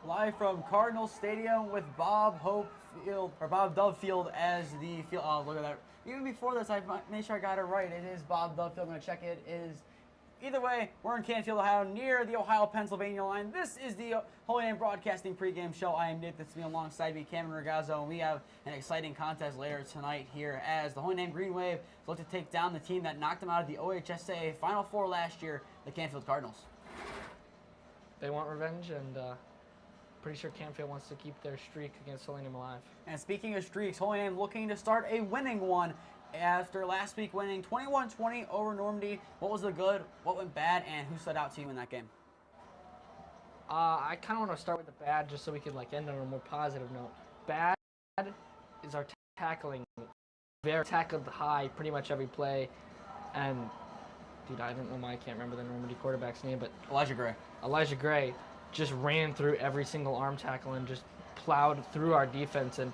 live from Cardinal Stadium with Bob Dovefield as the field. Oh, look at that. Even before this, I made sure I got it right. It is Bob Dovefield. I'm going to check it. Either way, we're in Canfield, Ohio, near the Ohio-Pennsylvania line. This is the Holy Name Broadcasting pregame show. I am Nick. That's me alongside me, Cam and Ragazzo, and we have an exciting contest later tonight here as the Holy Name Green Wave look to take down the team that knocked them out of the OHSAA Final Four last year, the Canfield Cardinals. They want revenge, and pretty sure Canfield wants to keep their streak against Holy Name alive. And speaking of streaks, Holy Name looking to start a winning one after last week winning 21-20 over Normandy. What was the good, what went bad, and who stood out to you in that game? I kind of want to start with the bad just so we could end on a more positive note. Bad is our tackling. Very tackled high pretty much every play. And, dude, I don't know why I can't remember the Normandy quarterback's name, but Elijah Gray just ran through every single arm tackle and just plowed through our defense and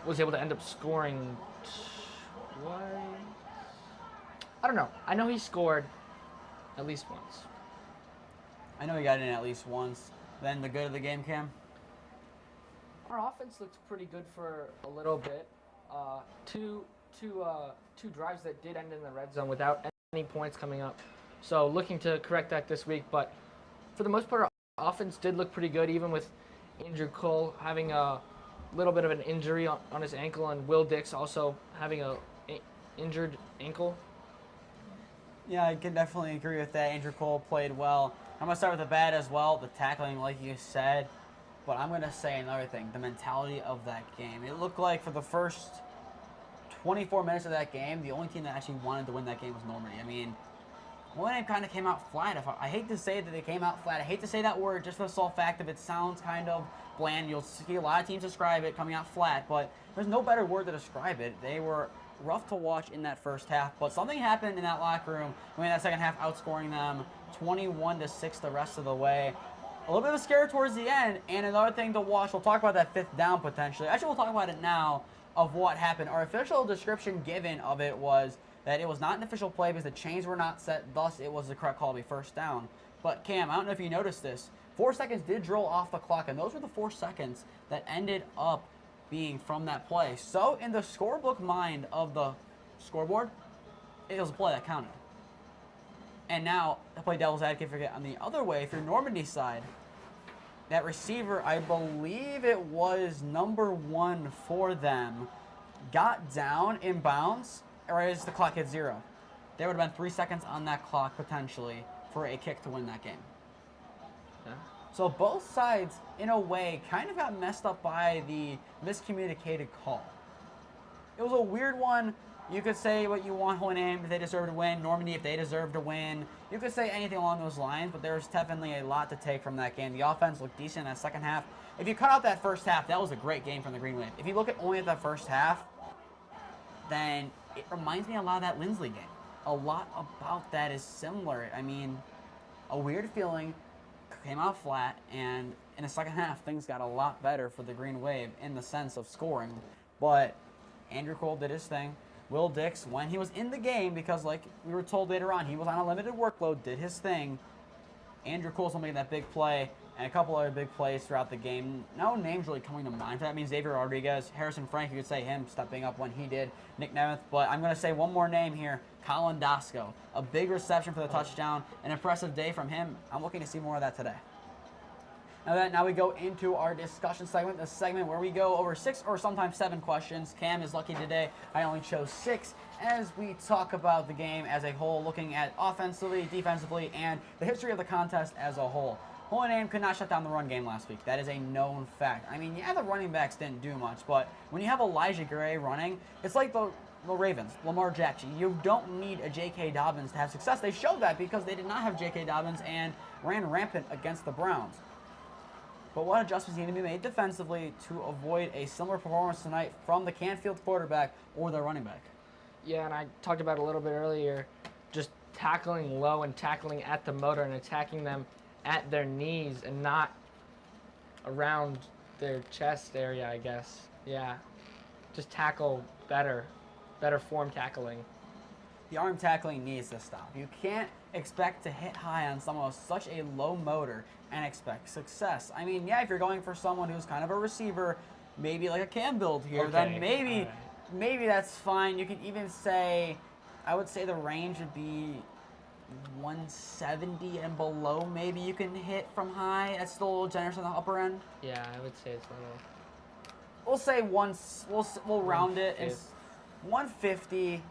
was able to end up scoring. I don't know. I know he scored at least once. I know he got in at least once. Then the good of the game, Cam? Our offense looked pretty good for a little bit. Two drives that did end in the red zone without any points coming up. So looking to correct that this week. But for the most part, our offense did look pretty good, even with Andrew Cole having a little bit of an injury on his ankle, and Will Dix also having a injured ankle. Yeah, I can definitely agree with that. Andrew Cole played well. I'm going to start with the bad as well, the tackling, like you said. But I'm going to say another thing, the mentality of that game. It looked like for the first 24 minutes of that game, the only team that actually wanted to win that game was Normandy. I mean, Holy Name kind of came out flat. I hate to say that they came out flat. I hate to say that word just for the sole fact of it sounds kind of bland. You'll see a lot of teams describe it coming out flat, but there's no better word to describe it. They were rough to watch in that first half, but something happened in that locker room. We had that second half outscoring them 21-6 the rest of the way. A little bit of a scare towards the end, and another thing to watch, we'll talk about that fifth down potentially. Actually, we'll talk about it now of what happened. Our official description given of it was that it was not an official play because the chains were not set, thus it was the correct call to be first down. But Cam, I don't know if you noticed this, 4 seconds did drill off the clock, and those were the 4 seconds that ended up being from that play. So in the scorebook mind of the scoreboard, it was a play that counted. And now, to play devil's advocate on the other way, if you're Normandy side, that receiver, I believe it was number 1 for them, got down in bounds right as the clock hit 0. There would have been 3 seconds on that clock potentially for a kick to win that game. Yeah. So both sides, in a way, kind of got messed up by the miscommunicated call. It was a weird one. You could say what you want, Holy Name, if they deserve to win. Normandy, if they deserve to win. You could say anything along those lines, but there's definitely a lot to take from that game. The offense looked decent in that second half. If you cut out that first half, that was a great game from the Green Wave. If you look at only at that first half, then it reminds me a lot of that Lindsley game. A lot about that is similar. I mean, a weird feeling came out flat, and in the second half, things got a lot better for the Green Wave in the sense of scoring. But Andrew Cole did his thing. Will Dix, when he was in the game, because like we were told later on, he was on a limited workload, did his thing. Andrew Cole's making that big play, and a couple other big plays throughout the game. No names really coming to mind for that. Means Xavier Rodriguez, Harrison Frank, you could say him stepping up when he did, Nick Nemeth. But I'm going to say one more name here, Colin Dosco. A big reception for the touchdown, an impressive day from him. I'm looking to see more of that today. Now we go into our discussion segment, the segment where we go over 6 or sometimes 7 questions. Cam is lucky today. I only chose 6 as we talk about the game as a whole, looking at offensively, defensively, and the history of the contest as a whole. Holy Name could not shut down the run game last week. That is a known fact. I mean, yeah, the running backs didn't do much, but when you have Elijah Gray running, it's like the Ravens, Lamar Jackson. You don't need a J.K. Dobbins to have success. They showed that because they did not have J.K. Dobbins and ran rampant against the Browns. But what adjustments need to be made defensively to avoid a similar performance tonight from the Canfield quarterback or their running back? Yeah, and I talked about it a little bit earlier, just tackling low and tackling at the motor and attacking them at their knees and not around their chest area, I guess. Yeah, just tackle better form tackling. The arm tackling needs to stop. You can't expect to hit high on someone with such a low motor and expect success. I mean, yeah, if you're going for someone who's kind of a receiver, maybe like a Canfield here, then maybe that's fine. You could even say, I would say the range would be 170 and below. Maybe you can hit from high. That's still a little generous on the upper end. Yeah, I would say it's a little. We'll say we'll round it. It's 150.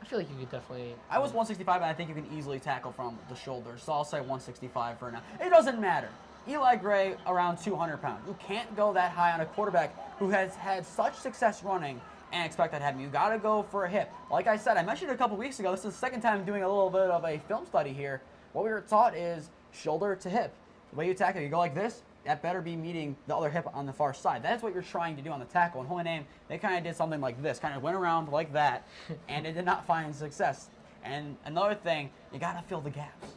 I feel like you could definitely. I was 165, and I think you can easily tackle from the shoulder, so I'll say 165 for now. It doesn't matter. Eli Gray, around 200 pounds. You can't go that high on a quarterback who has had such success running and expect that to happen. You got to go for a hip. Like I said, I mentioned it a couple weeks ago. This is the second time doing a little bit of a film study here. What we were taught is shoulder to hip. The way you tackle, you go like this. That better be meeting the other hip on the far side. That's what you're trying to do on the tackle. In Holy Name, they kind of did something like this, kind of went around like that, and it did not find success. And another thing, you got to fill the gaps.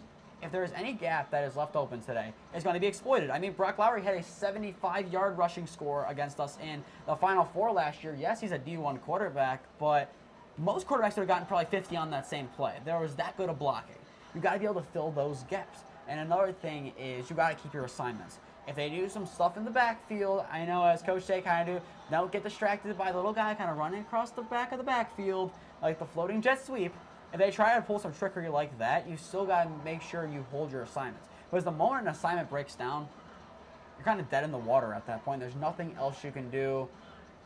If there is any gap that is left open today, it's going to be exploited. I mean, Brock Lowry had a 75-yard rushing score against us in the Final Four last year. Yes, he's a D1 quarterback, but most quarterbacks would have gotten probably 50 on that same play. There was that good of blocking. You got to be able to fill those gaps. And another thing is you got to keep your assignments. If they do some stuff in the backfield, I know as Coach Jay kind of do, don't get distracted by the little guy kind of running across the back of the backfield like the floating jet sweep. If they try to pull some trickery like that, you still got to make sure you hold your assignments. Because the moment an assignment breaks down, you're kind of dead in the water at that point. There's nothing else you can do.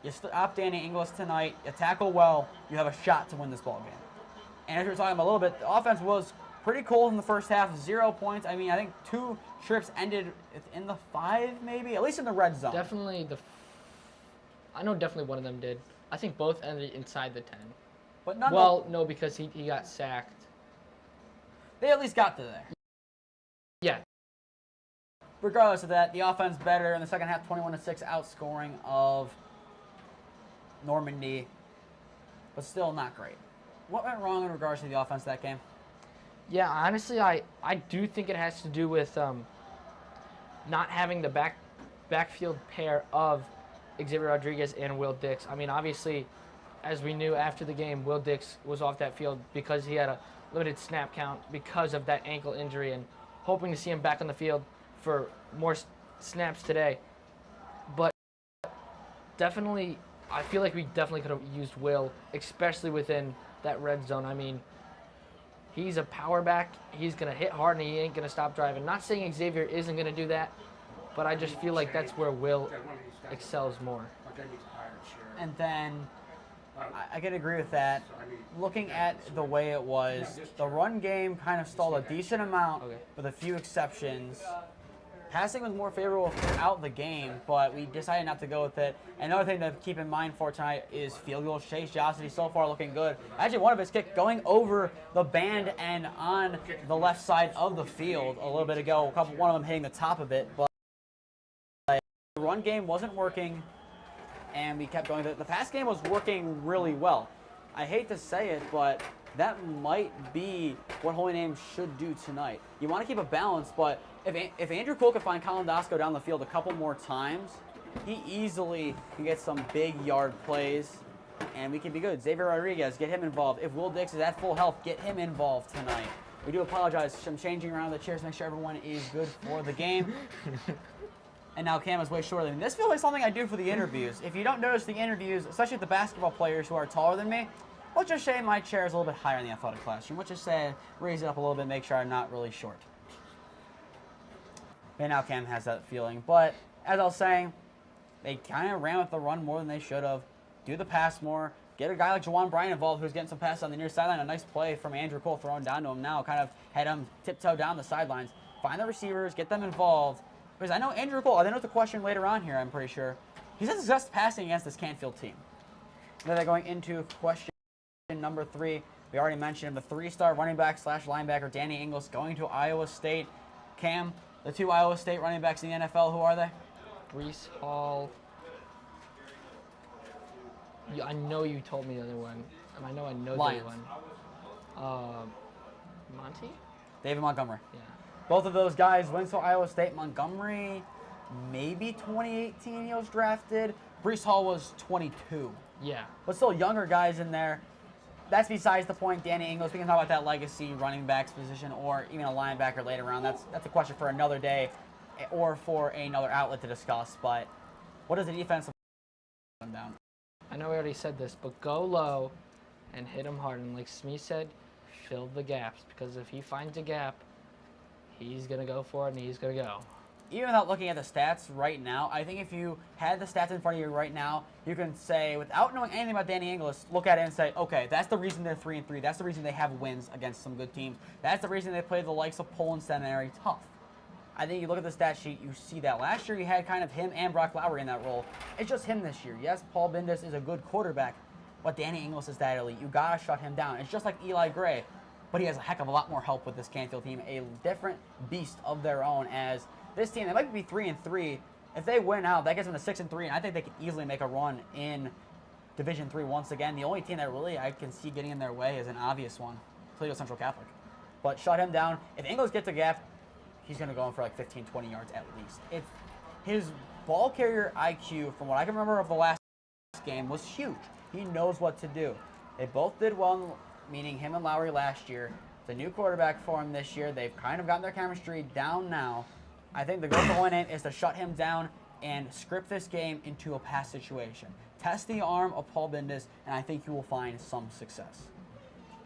You stop Danny Inglis tonight, you tackle well, you have a shot to win this ball game. And as we were talking about a little bit, the offense was pretty cold in the first half, 0 points. I mean, I think 2 trips ended in the 5, maybe, at least in the red zone. Definitely I know definitely one of them did. I think both ended inside the 10. But none no, because he got sacked. They at least got to there. Yeah. Regardless of that, the offense better in the second half, 21-6 outscoring of Normandy, but still not great. What went wrong in regards to the offense that game? Yeah, honestly, I do think it has to do with not having the backfield pair of Xavier Rodriguez and Will Dix. I mean, obviously, as we knew after the game, Will Dix was off that field because he had a limited snap count because of that ankle injury, and hoping to see him back on the field for more snaps today. But definitely, I feel like we definitely could have used Will, especially within that red zone. I mean, he's a power back. He's going to hit hard, and he ain't going to stop driving. Not saying Xavier isn't going to do that, but I just feel like that's where Will excels more. And then I can agree with that. Looking at the way it was, the run game kind of stalled a decent amount with a few exceptions. Passing was more favorable throughout the game, but we decided not to go with it. Another thing to keep in mind for tonight is field goals. Chase Jossity so far looking good. Actually, one of his kicks going over the band and on the left side of the field a little bit ago. One of them hitting the top of it, but the run game wasn't working, and we kept going. The pass game was working really well. I hate to say it, but that might be what Holy Name should do tonight. You want to keep a balance, but if Andrew Cole could find Colin Dosco down the field a couple more times, he easily can get some big yard plays, and we can be good. Xavier Rodriguez, get him involved. If Will Dix is at full health, get him involved tonight. We do apologize. I'm changing around the chairs to make sure everyone is good for the game. And now Cam is way shorter than me. This feels like something I do for the interviews. If you don't notice the interviews, especially the basketball players who are taller than me, let's just say my chair is a little bit higher in the athletic classroom. Let's just say raise it up a little bit, make sure I'm not really short. And now Cam has that feeling. But as I was saying, they kind of ran with the run more than they should have. Do the pass more. Get a guy like Jawan Bryan involved who's getting some passes on the near sideline. A nice play from Andrew Cole throwing down to him now. Kind of had him tiptoe down the sidelines. Find the receivers. Get them involved. Because I know Andrew Cole, I know it's a question later on here, I'm pretty sure. He's had success passing against this Canfield team. Then they're going into question number 3. We already mentioned him, the 3-star running back / linebacker, Danny Inglis, going to Iowa State. Cam, the 2 Iowa State running backs in the NFL, who are they? Brees Hall. I know you told me the other one, and I know the other one. Monty? David Montgomery. Yeah. Both of those guys went to Iowa State. Montgomery, maybe 2018 he was drafted. Brees Hall was 22. Yeah. But still younger guys in there. that's besides the point. Danny Ingles, we can talk about that legacy running backs position or even a linebacker later on. That's a question for another day or for another outlet to discuss. But what does the defense down? I know we already said this, but go low and hit him hard. And like Smee said, fill the gaps, because if he finds a gap, he's going to go for it and he's going to go. Even without looking at the stats right now, I think if you had the stats in front of you right now, you can say, without knowing anything about Danny Ingles, look at it and say, okay, that's the reason they're 3-3. That's the reason they have wins against some good teams. That's the reason they play the likes of Poland Seminary tough. I think you look at the stat sheet, you see that. Last year you had kind of him and Brock Lowry in that role. It's just him this year. Yes, Paul Bindus is a good quarterback, but Danny Ingles is that elite. You got to shut him down. It's just like Eli Gray, but he has a heck of a lot more help with this Canfield team, a different beast of their own. As this team, they might be 3-3. If they win out, that gets them to 6-3, and I think they could easily make a run in Division III once again. The only team that really I can see getting in their way is an obvious one, Toledo Central Catholic. But shut him down. If Ingles gets a gap, he's going to go in for like 15, 20 yards at least. His ball carrier IQ, from what I can remember of the last game, was huge. He knows what to do. They both did well, meaning him and Lowry last year. It's a new quarterback for him this year. They've kind of gotten their chemistry down now. I think the goal to win it is to shut him down and script this game into a pass situation. Test the arm of Paul Bindus, and I think you will find some success.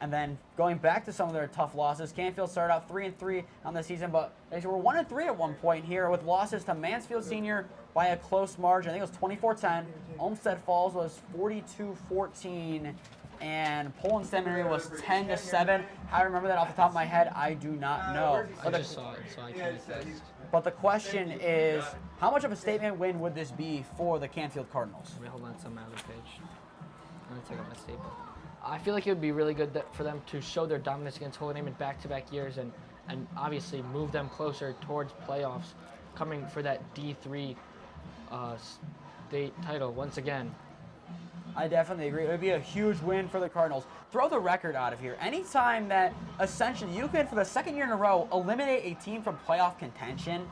And then going back to some of their tough losses, Canfield started out 3-3 on the season, but they were 1-3 at one point here with losses to Mansfield Senior by a close margin. I think it was 24-10. Olmsted Falls was 42-14. And Poland Seminary was 10-7. How I remember that off the top of my head, I do not know. I just saw it, so I can't attest. But the question is, how much of a statement win would this be for the Canfield Cardinals? Let me hold on to my other page. I'm going to take out my staple. I feel like it would be really good for them to show their dominance against Holy Name in back-to-back years and obviously move them closer towards playoffs, coming for that D3 state title once again. I definitely agree. It would be a huge win for the Cardinals. Throw the record out of here. Anytime that essentially you could, for the second year in a row, eliminate a team from playoff contention,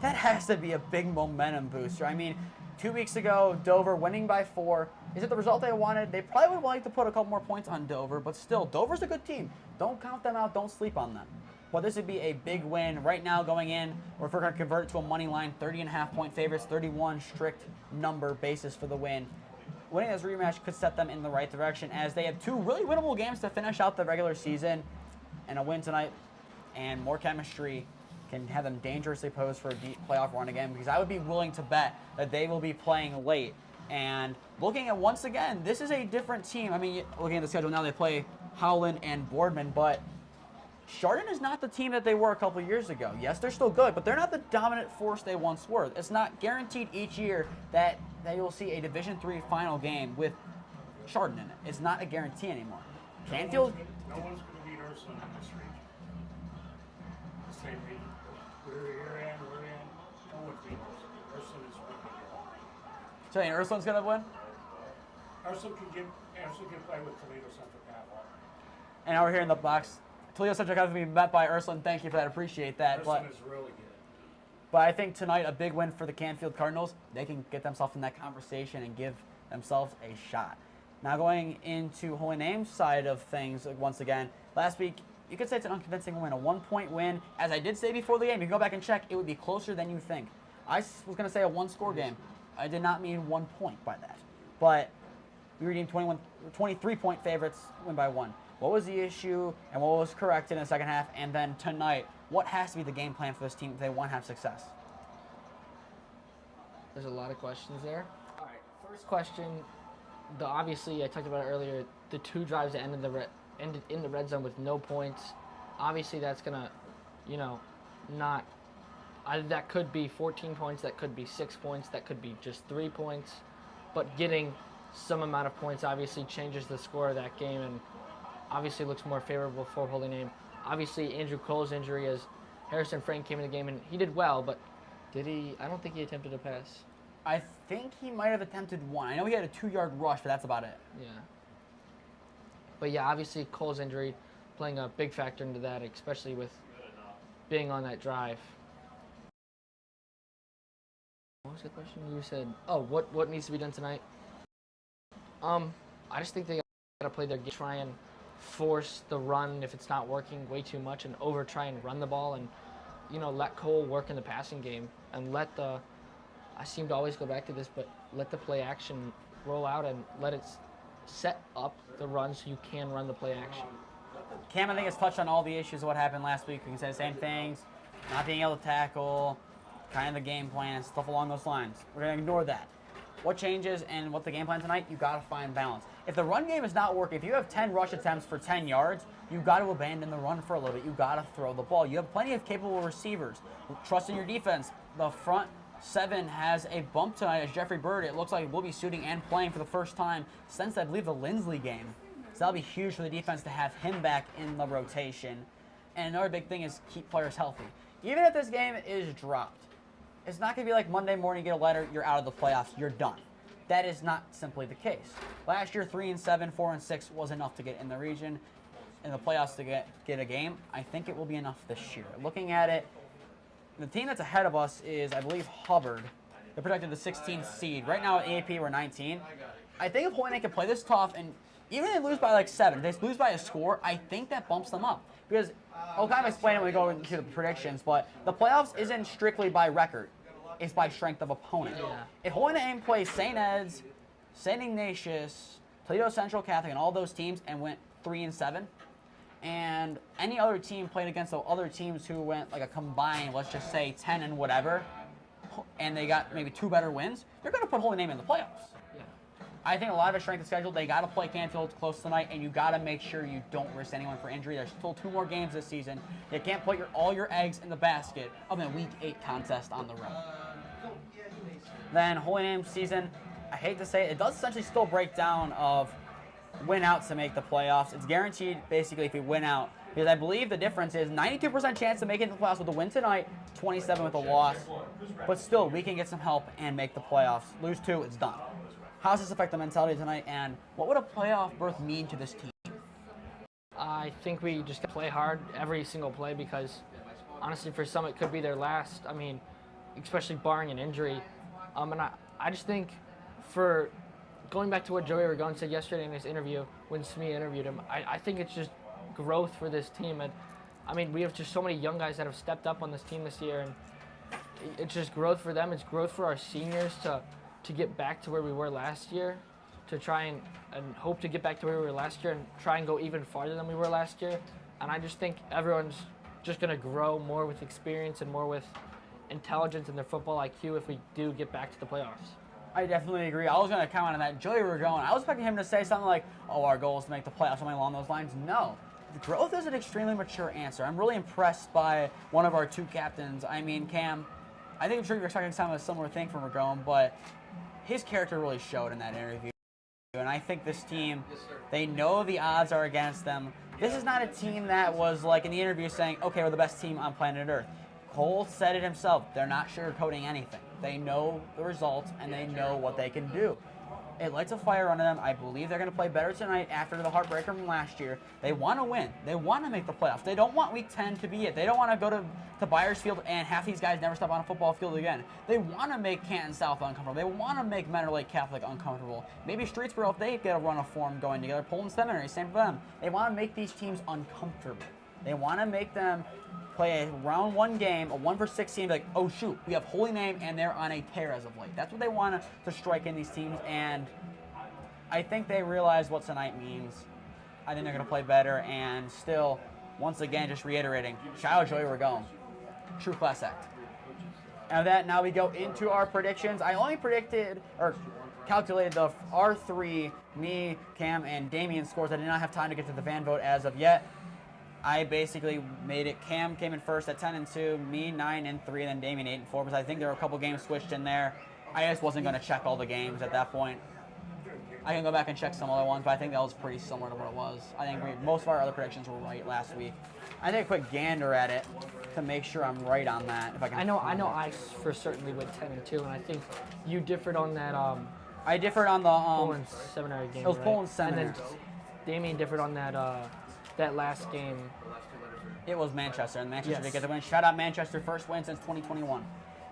that has to be a big momentum booster. I mean, 2 weeks ago, Dover winning by 4. Is it the result they wanted? They probably would like to put a couple more points on Dover, but still, Dover's a good team. Don't count them out. Don't sleep on them. Well, this would be a big win right now going in, or if we're going to convert it to a money line, 30.5-point favorites, 31 strict number basis for the win. Winning this rematch could set them in the right direction, as they have 2 really winnable games to finish out the regular season, and a win tonight and more chemistry can have them dangerously posed for a deep playoff run again, because I would be willing to bet that they will be playing late. And looking at, once again, this is a different team. I mean, looking at the schedule now, they play Howland and Boardman, but Chardon is not the team that they were a couple years ago. Yes, they're still good, but they're not the dominant force they once were. It's not guaranteed each year that you'll see a Division III final game with Chardon in it. It's not a guarantee anymore. Canfield? No one's going to beat Ursuline in this region. The same region. We're in. No one's beating Ursuline. Ursuline is really good. So Ursuline's going to win? Ursuline can play with Toledo Central Catholic. And now we're here in the box. Toledo Central Catholic being met by Ursuline. Thank you for that. Appreciate that. Ursuline is really good. But I think tonight, a big win for the Canfield Cardinals. They can get themselves in that conversation and give themselves a shot. Now going into Holy Name's side of things, once again, last week, you could say it's an unconvincing win, a 1-point win. As I did say before the game, you can go back and check, it would be closer than you think. I was going to say a 1-score game. I did not mean 1 point by that. But we redeemed 23-point favorites, win by 1. What was the issue and what was corrected in the second half? And then tonight, what has to be the game plan for this team if they want to have success? There's a lot of questions there. All right, first question. Obviously, I talked about it earlier, the 2 drives that ended in the red zone with no points. Obviously, that's going to, not – that could be 14 points, that could be 6 points, that could be just 3 points. But getting some amount of points obviously changes the score of that game and obviously looks more favorable for Holy Name. Obviously, Andrew Cole's injury, as Harrison Frank came in the game, and he did well, but did he – I don't think he attempted a pass. I think he might have attempted 1. I know he had a 2-yard rush, but that's about it. Yeah. But yeah, obviously Cole's injury playing a big factor into that, especially with being on that drive. What was the question you said? Oh, what needs to be done tonight? I just think they got to play their game, try and force the run if it's not working way too much, and try and run the ball, and let Cole work in the passing game, and I seem to always go back to this, but let the play action roll out and let it set up the run so you can run the play action. Cam, I think, has touched on all the issues of what happened last week. We can say the same things, not being able to tackle, kind of the game plan, and stuff along those lines. We're going to ignore that. What changes and what the game plan tonight, you got to find balance. If the run game is not working, if you have 10 rush attempts for 10 yards, you got to abandon the run for a little bit. You got to throw the ball. You have plenty of capable receivers. Trust in your defense. The front seven has a bump tonight as Jeffrey Bird, it looks like, will be shooting and playing for the first time since, I believe, the Lindsley game. So that'll be huge for the defense to have him back in the rotation. And another big thing is keep players healthy. Even if this game is dropped, it's not going to be like Monday morning, you get a letter, you're out of the playoffs, you're done. That is not simply the case. Last year, 3-7, 4-6 was enough to get in the region, in the playoffs to get a game. I think it will be enough this year. Looking at it, the team that's ahead of us is, I believe, Hubbard. They're projected the 16th seed. Right now at AP, we're 19. I think if Hoyne can play this tough, and even if they lose by like 7, if they lose by a score, I think that bumps them up. Because I'll kind of explain it when we go into the predictions, but the playoffs isn't strictly by record. It's by strength of opponent. Yeah. If Hoyne plays St. Ed's, St. Ignatius, Toledo Central Catholic, and all those teams and went 3-7, and any other team played against the other teams who went like a combined, let's just say 10 and whatever, and they got maybe 2 better wins, they're going to put Holy Name in the playoffs. Yeah. I think a lot of it's strength of schedule. They got to play Canfield close tonight, and you got to make sure you don't risk anyone for injury. There's still 2 more games this season. You can't put all your eggs in the basket of a Week 8 contest on the road. Then Holy Name season, I hate to say it, it does essentially still break down of win out to make the playoffs. It's guaranteed basically if you win out, because I believe the difference is 92% chance to make it into the playoffs with a win tonight, 27 with a loss. But still, we can get some help and make the playoffs. Lose 2, it's done. How does this affect the mentality tonight, and what would a playoff berth mean to this team? I think we just play hard every single play because, honestly, for some it could be their last. I mean, especially barring an injury. And I just think for going back to what Joey Ragazzo said yesterday in his interview when Smee interviewed him, I think it's just growth for this team. And I mean, we have just so many young guys that have stepped up on this team this year, and it's just growth for them. It's growth for our seniors to get back to where we were last year, to try and hope to get back to where we were last year and try and go even farther than we were last year. And I just think everyone's just going to grow more with experience and more with intelligence in their football IQ if we do get back to the playoffs. I definitely agree. I was going to comment on that. Joey Ragazzo, I was expecting him to say something like, oh, our goal is to make the playoffs, something along those lines. No. Growth is an extremely mature answer. I'm really impressed by one of our 2 captains. I mean, Cam, I think I'm sure you're expecting some of a similar thing from Ragazzo, but his character really showed in that interview. And I think this team, they know the odds are against them. This is not a team that was like in the interview saying, okay, we're the best team on planet Earth. Cole said it himself. They're not sugarcoating anything. They know the results, and they know what they can do. It lights a fire under them. I believe they're going to play better tonight after the heartbreaker from last year. They want to win. They want to make the playoffs. They don't want Week 10 to be it. They don't want to go to Byersfield and half these guys never step on a football field again. They want to make Canton South uncomfortable. They want to make Mentor Lake Catholic uncomfortable. Maybe Streetsboro, if they get a run of form going together. Poland Seminary, same for them. They want to make these teams uncomfortable. They want to make them play a round 1 game, a 1-for-6 team, like, oh shoot, we have Holy Name and they're on a tear as of late. That's what they want to strike in these teams, and I think they realize what tonight means. I think they're going to play better, and still, once again, just reiterating, shout out Joey Ragazzo. True class act. And that, now we go into our predictions. I only predicted, or calculated the R3, me, Cam, and Damian scores. I did not have time to get to the fan vote as of yet. I basically made it. Cam came in first at 10-2, me 9-3, then Damien 8-4, because I think there were a couple games switched in there. I just wasn't going to check all the games at that point. I can go back and check some other ones, but I think that was pretty similar to what it was. I think most of our other predictions were right last week. I take a quick gander at it to make sure I'm right on that. If I can. I know. I for certainly went 10-2, and I think you differed on that. I differed on the Poland Seminary game. It was right? Poland Seminary. And then Damien differed on that. That last game. It was Manchester, and Manchester Yes. did get the win. Shout out Manchester, first win since 2021.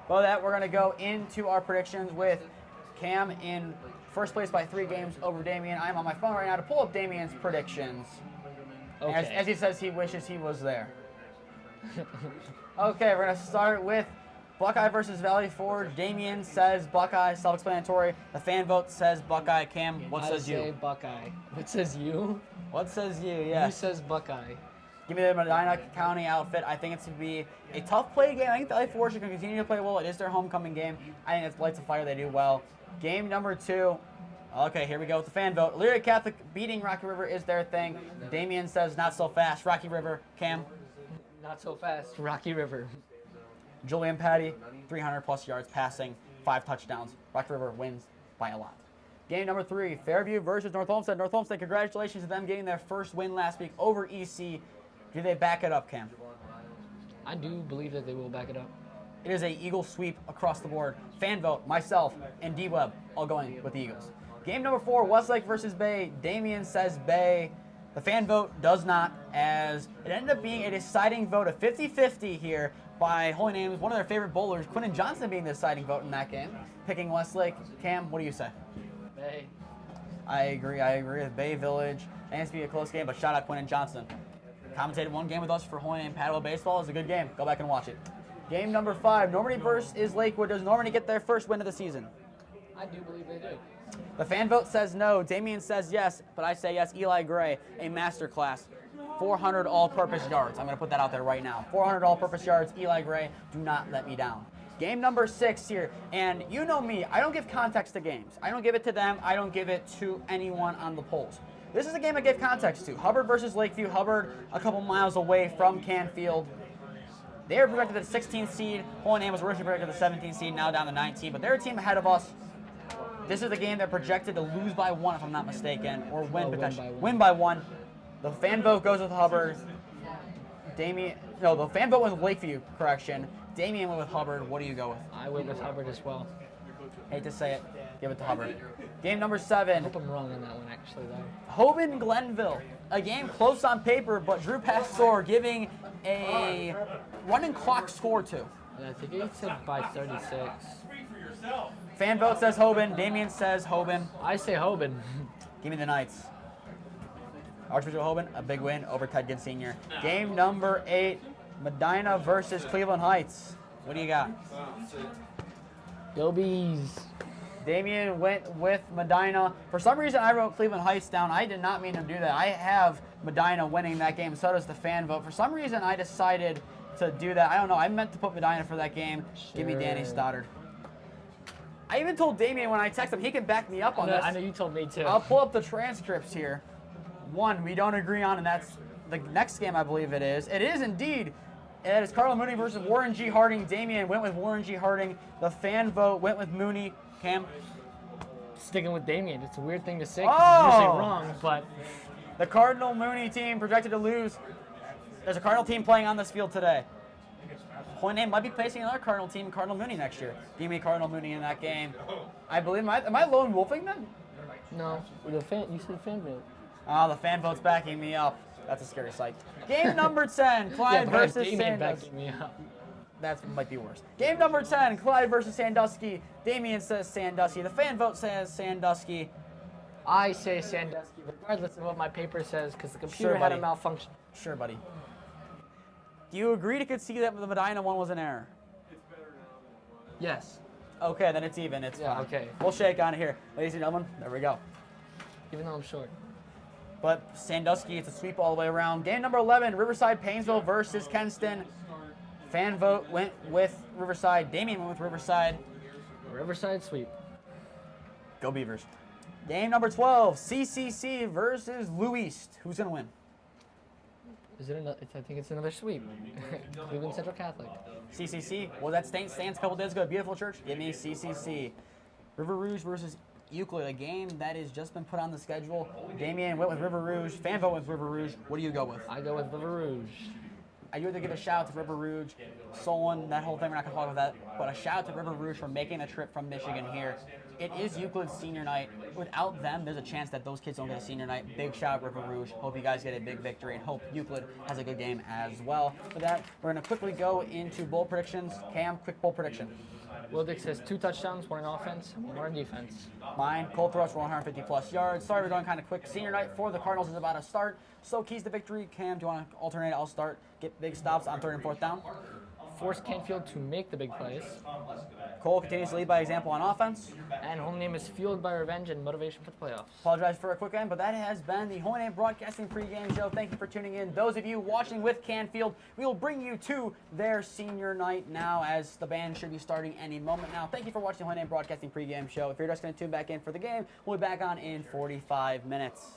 Well, that we're going to go into our predictions with Cam in first place by 3 games over Damien. I'm on my phone right now to pull up Damien's predictions. Okay. As he says he wishes he was there. Okay, we're going to start with Buckeye versus Valley Forge. Damien says Buckeye, self-explanatory. The fan vote says Buckeye. Cam, what says you? I say Buckeye. What says you? What says you? Yes. You says Buckeye. Give me the Medina County outfit. I think it's going to be a tough play game. I think Valley Forge can continue to play well. It is their homecoming game. I think it's lights of fire. They do well. Game number 2. Okay, here we go with the fan vote. Elyria Catholic beating Rocky River is their thing. Damien says not so fast. Rocky River. Cam. Not so fast. Rocky River. Julian Patty, 300-plus yards passing, 5 touchdowns. Rocky River wins by a lot. Game number 3, Fairview versus North Olmsted. North Olmsted, congratulations to them getting their first win last week over EC. Do they back it up, Cam? I do believe that they will back it up. It is a Eagle sweep across the board. Fan vote, myself, and D-Web all going with the Eagles. Game number 4, Westlake versus Bay. Damien says Bay. The fan vote does not, as it ended up being a deciding vote, a 50-50 here by Holy Names, one of their favorite bowlers, Quinton Johnson being the deciding vote in that game, picking Westlake. Cam, what do you say? Bay. I agree with Bay Village. It has to be a close game, but shout out Quinton Johnson. Commentated one game with us for Holy Name Paddle Baseball. It's a good game. Go back and watch it. Game number 5, Normandy versus Lakewood. Does Normandy get their first win of the season? I do believe they do. The fan vote says no. Damien says yes, but I say yes. Eli Gray, a masterclass. 400 all-purpose yards. I'm going to put that out there right now. 400 all-purpose yards. Eli Gray, do not let me down. Game number 6 here, and you know me, I don't give context to games. I don't give it to them. I don't give it to anyone on the polls. This is a game I give context to. Hubbard versus Lakeview. Hubbard a couple miles away from Canfield. They were projected at the 16th seed. Holy Name was originally projected at the 17th seed, now down to 19, but they're a team ahead of us. This is the game they're projected to lose by 1, if I'm not mistaken, or win potentially. Win by 1. The fan vote goes with Hubbard. The fan vote went with Lakeview, correction. Damien went with Hubbard. What do you go with? I went with Hubbard as well. Hate to say it. Give it to Hubbard. Game number I 7. hope I'm wrong on that one, actually, though. Hoban Glenville. A game close on paper, but Drew Pastor giving a running clock score to. I think he said by 36. Fan vote says Hoban. Damien says Hoban. I say Hoban. Give me the Knights. Archbishop Hoban, a big win over Ted Gibb Sr. Game number 8, Medina versus Cleveland Heights. What do you got? Go Bees. Damien went with Medina. For some reason, I wrote Cleveland Heights down. I did not mean to do that. I have Medina winning that game. So does the fan vote. For some reason, I decided to do that. I don't know. I meant to put Medina for that game. Sure. Give me Danny Stoddard. I even told Damien when I texted him, he can back me up on this. I know you told me too. I'll pull up the transcripts here. One we don't agree on, and that's the next game, I believe it is. It is indeed. It is Cardinal Mooney versus Warren G. Harding. Damien went with Warren G. Harding. The fan vote went with Mooney. Cam? Sticking with Damien. It's a weird thing to say 'cause it's usually wrong, but The Cardinal Mooney team projected to lose. There's a Cardinal team playing on this field today. Holy Name might be facing another Cardinal team, Cardinal Mooney, next year. Give me Cardinal Mooney in that game. I believe, am I lone wolfing them? no. You said fan vote. Oh, the fan vote's backing me up. That's a scary sight. Game number 10, Clyde versus Damien Sandusky. backing me up. That might be worse. Game number 10, Clyde versus Sandusky. Damien says Sandusky. The fan vote says Sandusky. I say Sandusky, regardless of what my paper says, because the computer Sure, had a buddy. malfunction. Sure, buddy. Do you agree to concede that the Medina one was an error? Yes. Okay, then it's even. It's Yeah, fine. okay. We'll shake on it here. Ladies and gentlemen, there we go. Even though I'm short. But Sandusky, it's a sweep all the way around. Game number 11, Riverside Painesville versus Kenston. Fan vote went with Riverside. Damien went with Riverside. Riverside sweep. Go Beavers. Game number 12, CCC versus Lou East. Who's going to win? Is it another? I think it's another sweep. Cleveland Central Catholic. CCC. Well, that stands a couple days ago. Beautiful church. Give me CCC. River Rouge versus Euclid, a game that has just been put on the schedule. Damien went with River Rouge. Fan vote with River Rouge. What do you go with? I go with River Rouge. I do have to give a shout out to River Rouge, Solon, that whole thing. We're not going to talk about that. But a shout out to River Rouge for making the trip from Michigan here. It is Euclid's senior night. Without them, there's a chance that those kids don't get a senior night. Big shout out River Rouge. Hope you guys get a big victory and hope Euclid has a good game as well. For that, we're going to quickly go into bowl predictions. Cam, quick bowl prediction. Will Dix has 2 touchdowns, 1 in offense, 1 in defense. Mine, Cole throws for 150 plus yards. Sorry, we're going kind of quick. Senior night for the Cardinals is about to start. So keys to victory. Cam, do you want to alternate? I'll start. Get big stops on 3rd and 4th down. Force Canfield to make the big plays. Cole continues to lead by example on offense. And home name is fueled by revenge and motivation for the playoffs. Apologize for a quick end, but that has been the Home Name Broadcasting pregame show. Thank you for tuning in. Those of you watching with Canfield, we will bring you to their senior night now, as the band should be starting any moment now. Thank you for watching the Home Name Broadcasting pregame show. If you're just going to tune back in for the game, we'll be back on in 45 minutes.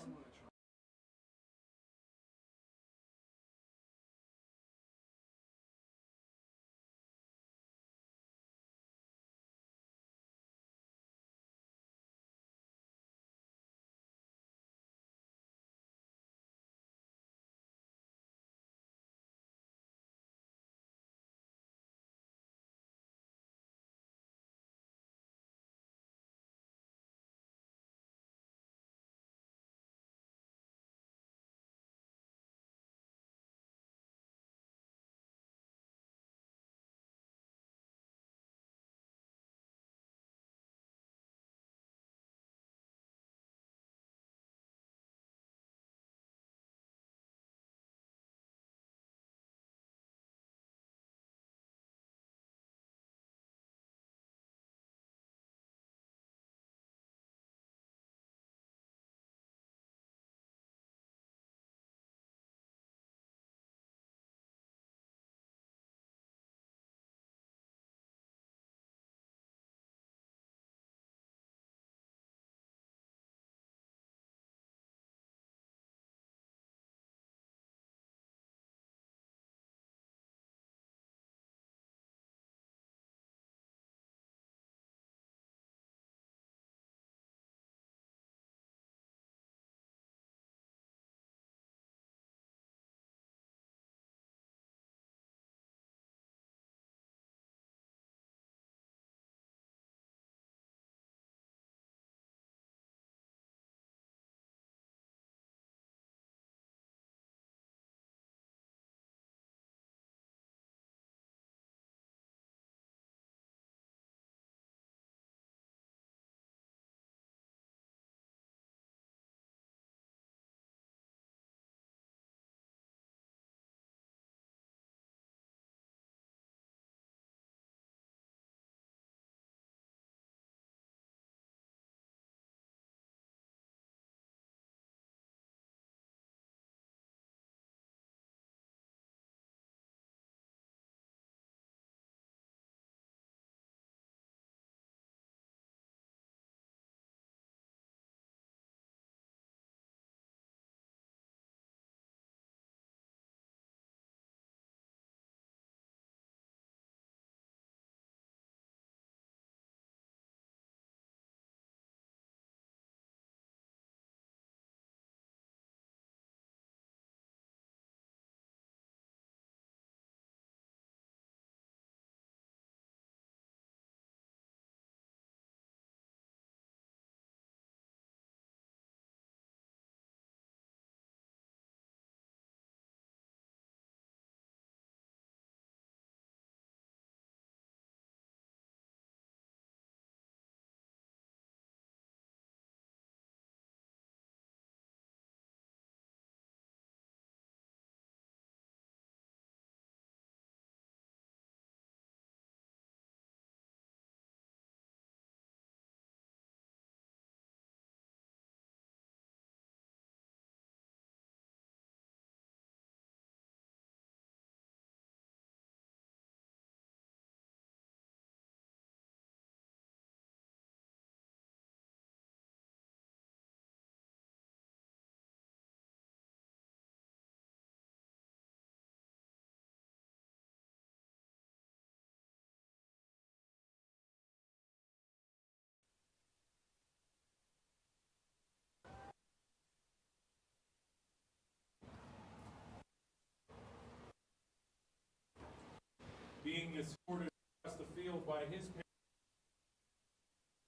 Being escorted across the field by his parents,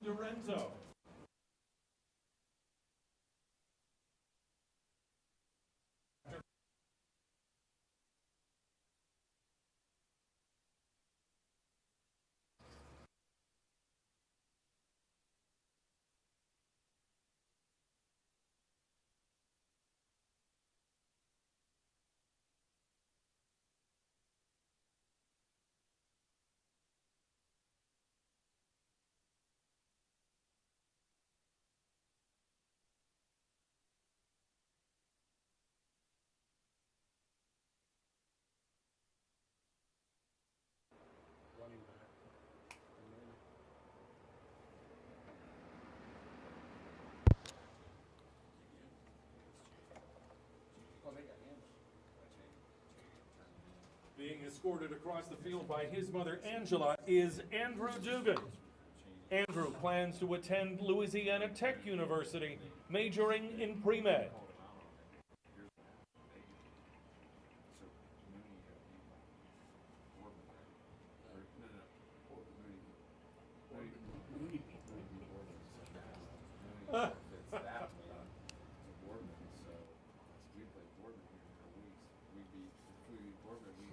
Lorenzo. escorted across the field by his mother, Angela, is Andrew Dugan. Andrew plans to attend Louisiana Tech University, majoring in pre-med.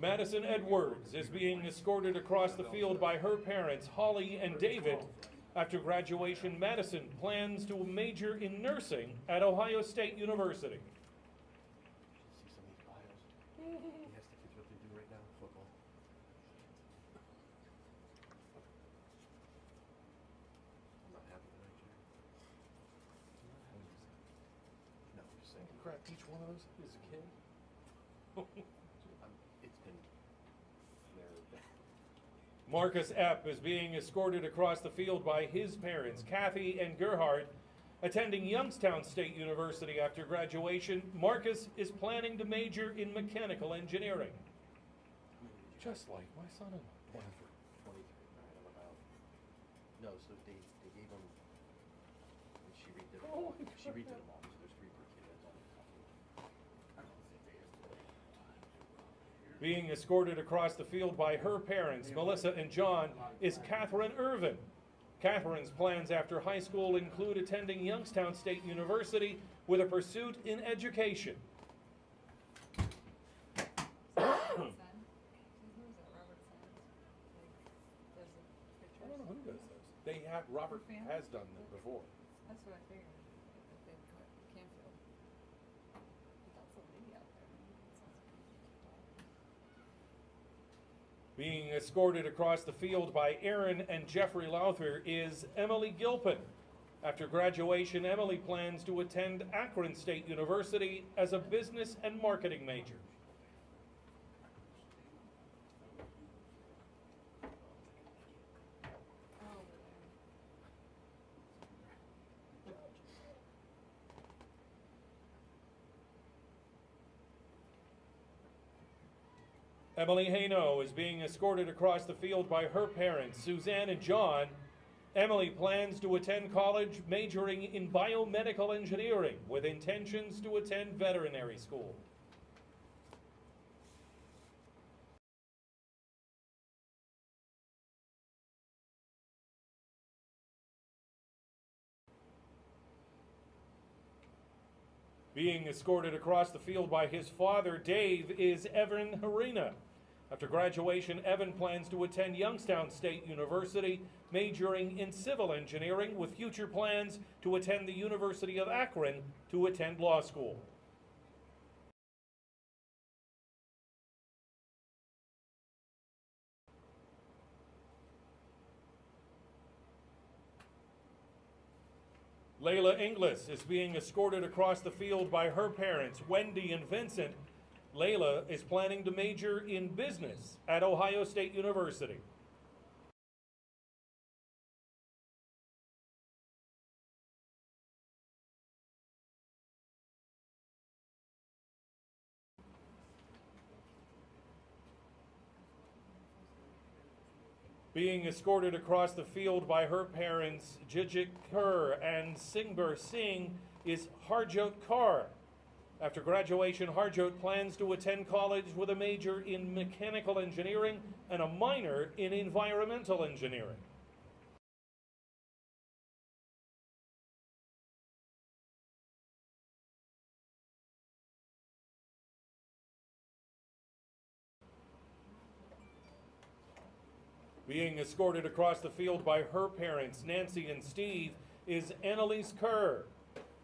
Madison Edwards is being escorted across the field by her parents, Holly and David. After graduation, Madison plans to major in nursing at Ohio State University. See some of these bios. He has the kids what they do right now in football. I'm not happy tonight, Jerry. No, I'm just saying. Crap, each one of those is a kid. It's been Marcus Epp is being escorted across the field by his parents, Kathy and Gerhard. Attending Youngstown State University after graduation, Marcus is planning to major in mechanical engineering. Just like my son-in-law. 23. All right, I'm about. No, so they gave him. And she redid them all. She redid them all. So there's 3 per kid. That's only a couple. I don't think they have Being escorted across the field by her parents, Melissa and John, is Catherine Irvin. Catherine's plans after high school include attending Youngstown State University with a pursuit in education. I don't know who does those. They have, Robert has done them before. That's what I figured. That they'd cut Canfield. But that's a lady out there. Being escorted across the field by Aaron and Jeffrey Lowther is Emily Gilpin. After graduation, Emily plans to attend Akron State University as a business and marketing major. Emily Haino is being escorted across the field by her parents, Suzanne and John. Emily plans to attend college majoring in biomedical engineering with intentions to attend veterinary school. Being escorted across the field by his father, Dave, is Evan Harina. After graduation, Evan plans to attend Youngstown State University, majoring in civil engineering with future plans to attend the University of Akron to attend law school. Layla Inglis is being escorted across the field by her parents, Wendy and Vincent. Layla is planning to major in business at Ohio State University. Being escorted across the field by her parents, Jijik Kaur and Singber Singh, is Harjot Kaur. After graduation, Harjot plans to attend college with a major in mechanical engineering and a minor in environmental engineering. Being escorted across the field by her parents, Nancy and Steve, is Annalise Kerr.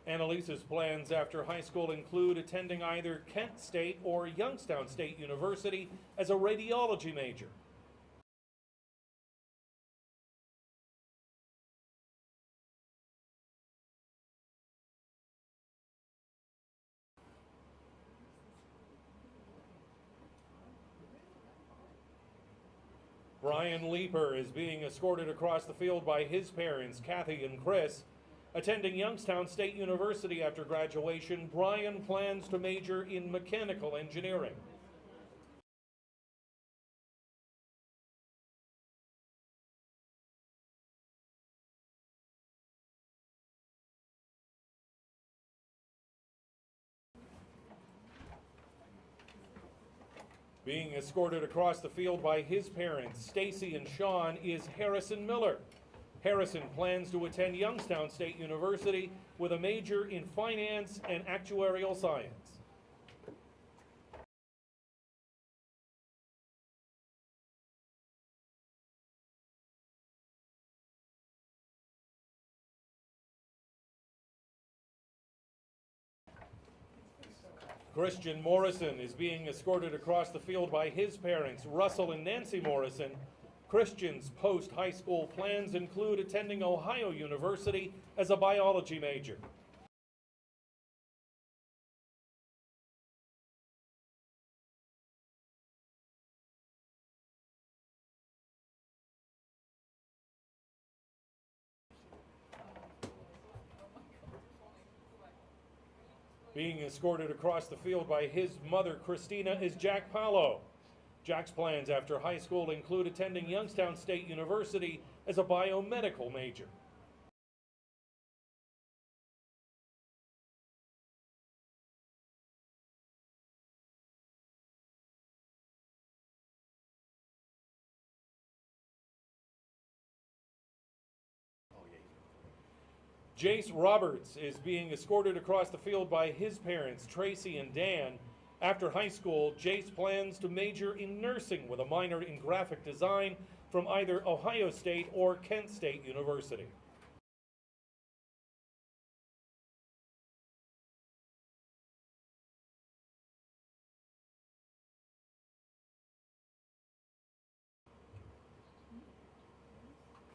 Annalise's plans after high school include attending either Kent State or Youngstown State University as a radiology major. Brian Leeper is being escorted across the field by his parents, Kathy and Chris. Attending Youngstown State University after graduation, Brian plans to major in mechanical engineering. Being escorted across the field by his parents, Stacy and Sean, is Harrison Miller. Harrison plans to attend Youngstown State University with a major in finance and actuarial science. Christian Morrison is being escorted across the field by his parents, Russell and Nancy Morrison. Christian's post-high school plans include attending Ohio University as a biology major. Being escorted across the field by his mother, Christina, is Jack Paolo. Jack's plans after high school include attending Youngstown State University as a biomedical major. Jace Roberts is being escorted across the field by his parents, Tracy and Dan. After high school, Jace plans to major in nursing with a minor in graphic design from either Ohio State or Kent State University.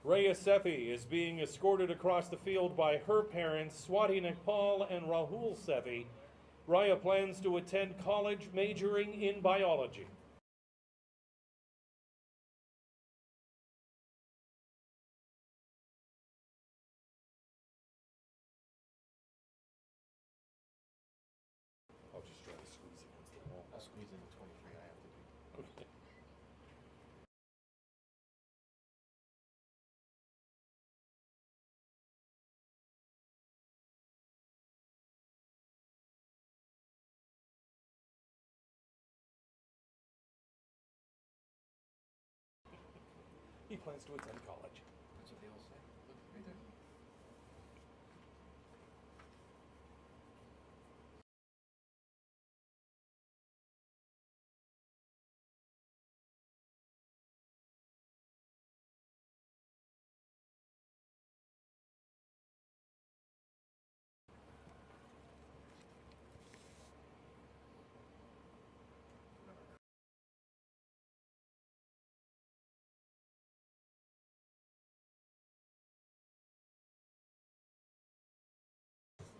Rhea Sethi is being escorted across the field by her parents, Swati Nekpal and Rahul Sethi. Raya plans to attend college majoring in biology. I'll just try to squeeze against the wall. I'll squeeze in the 23 I have to do. Okay. He plans to attend college. That's what they all say. Look, right there.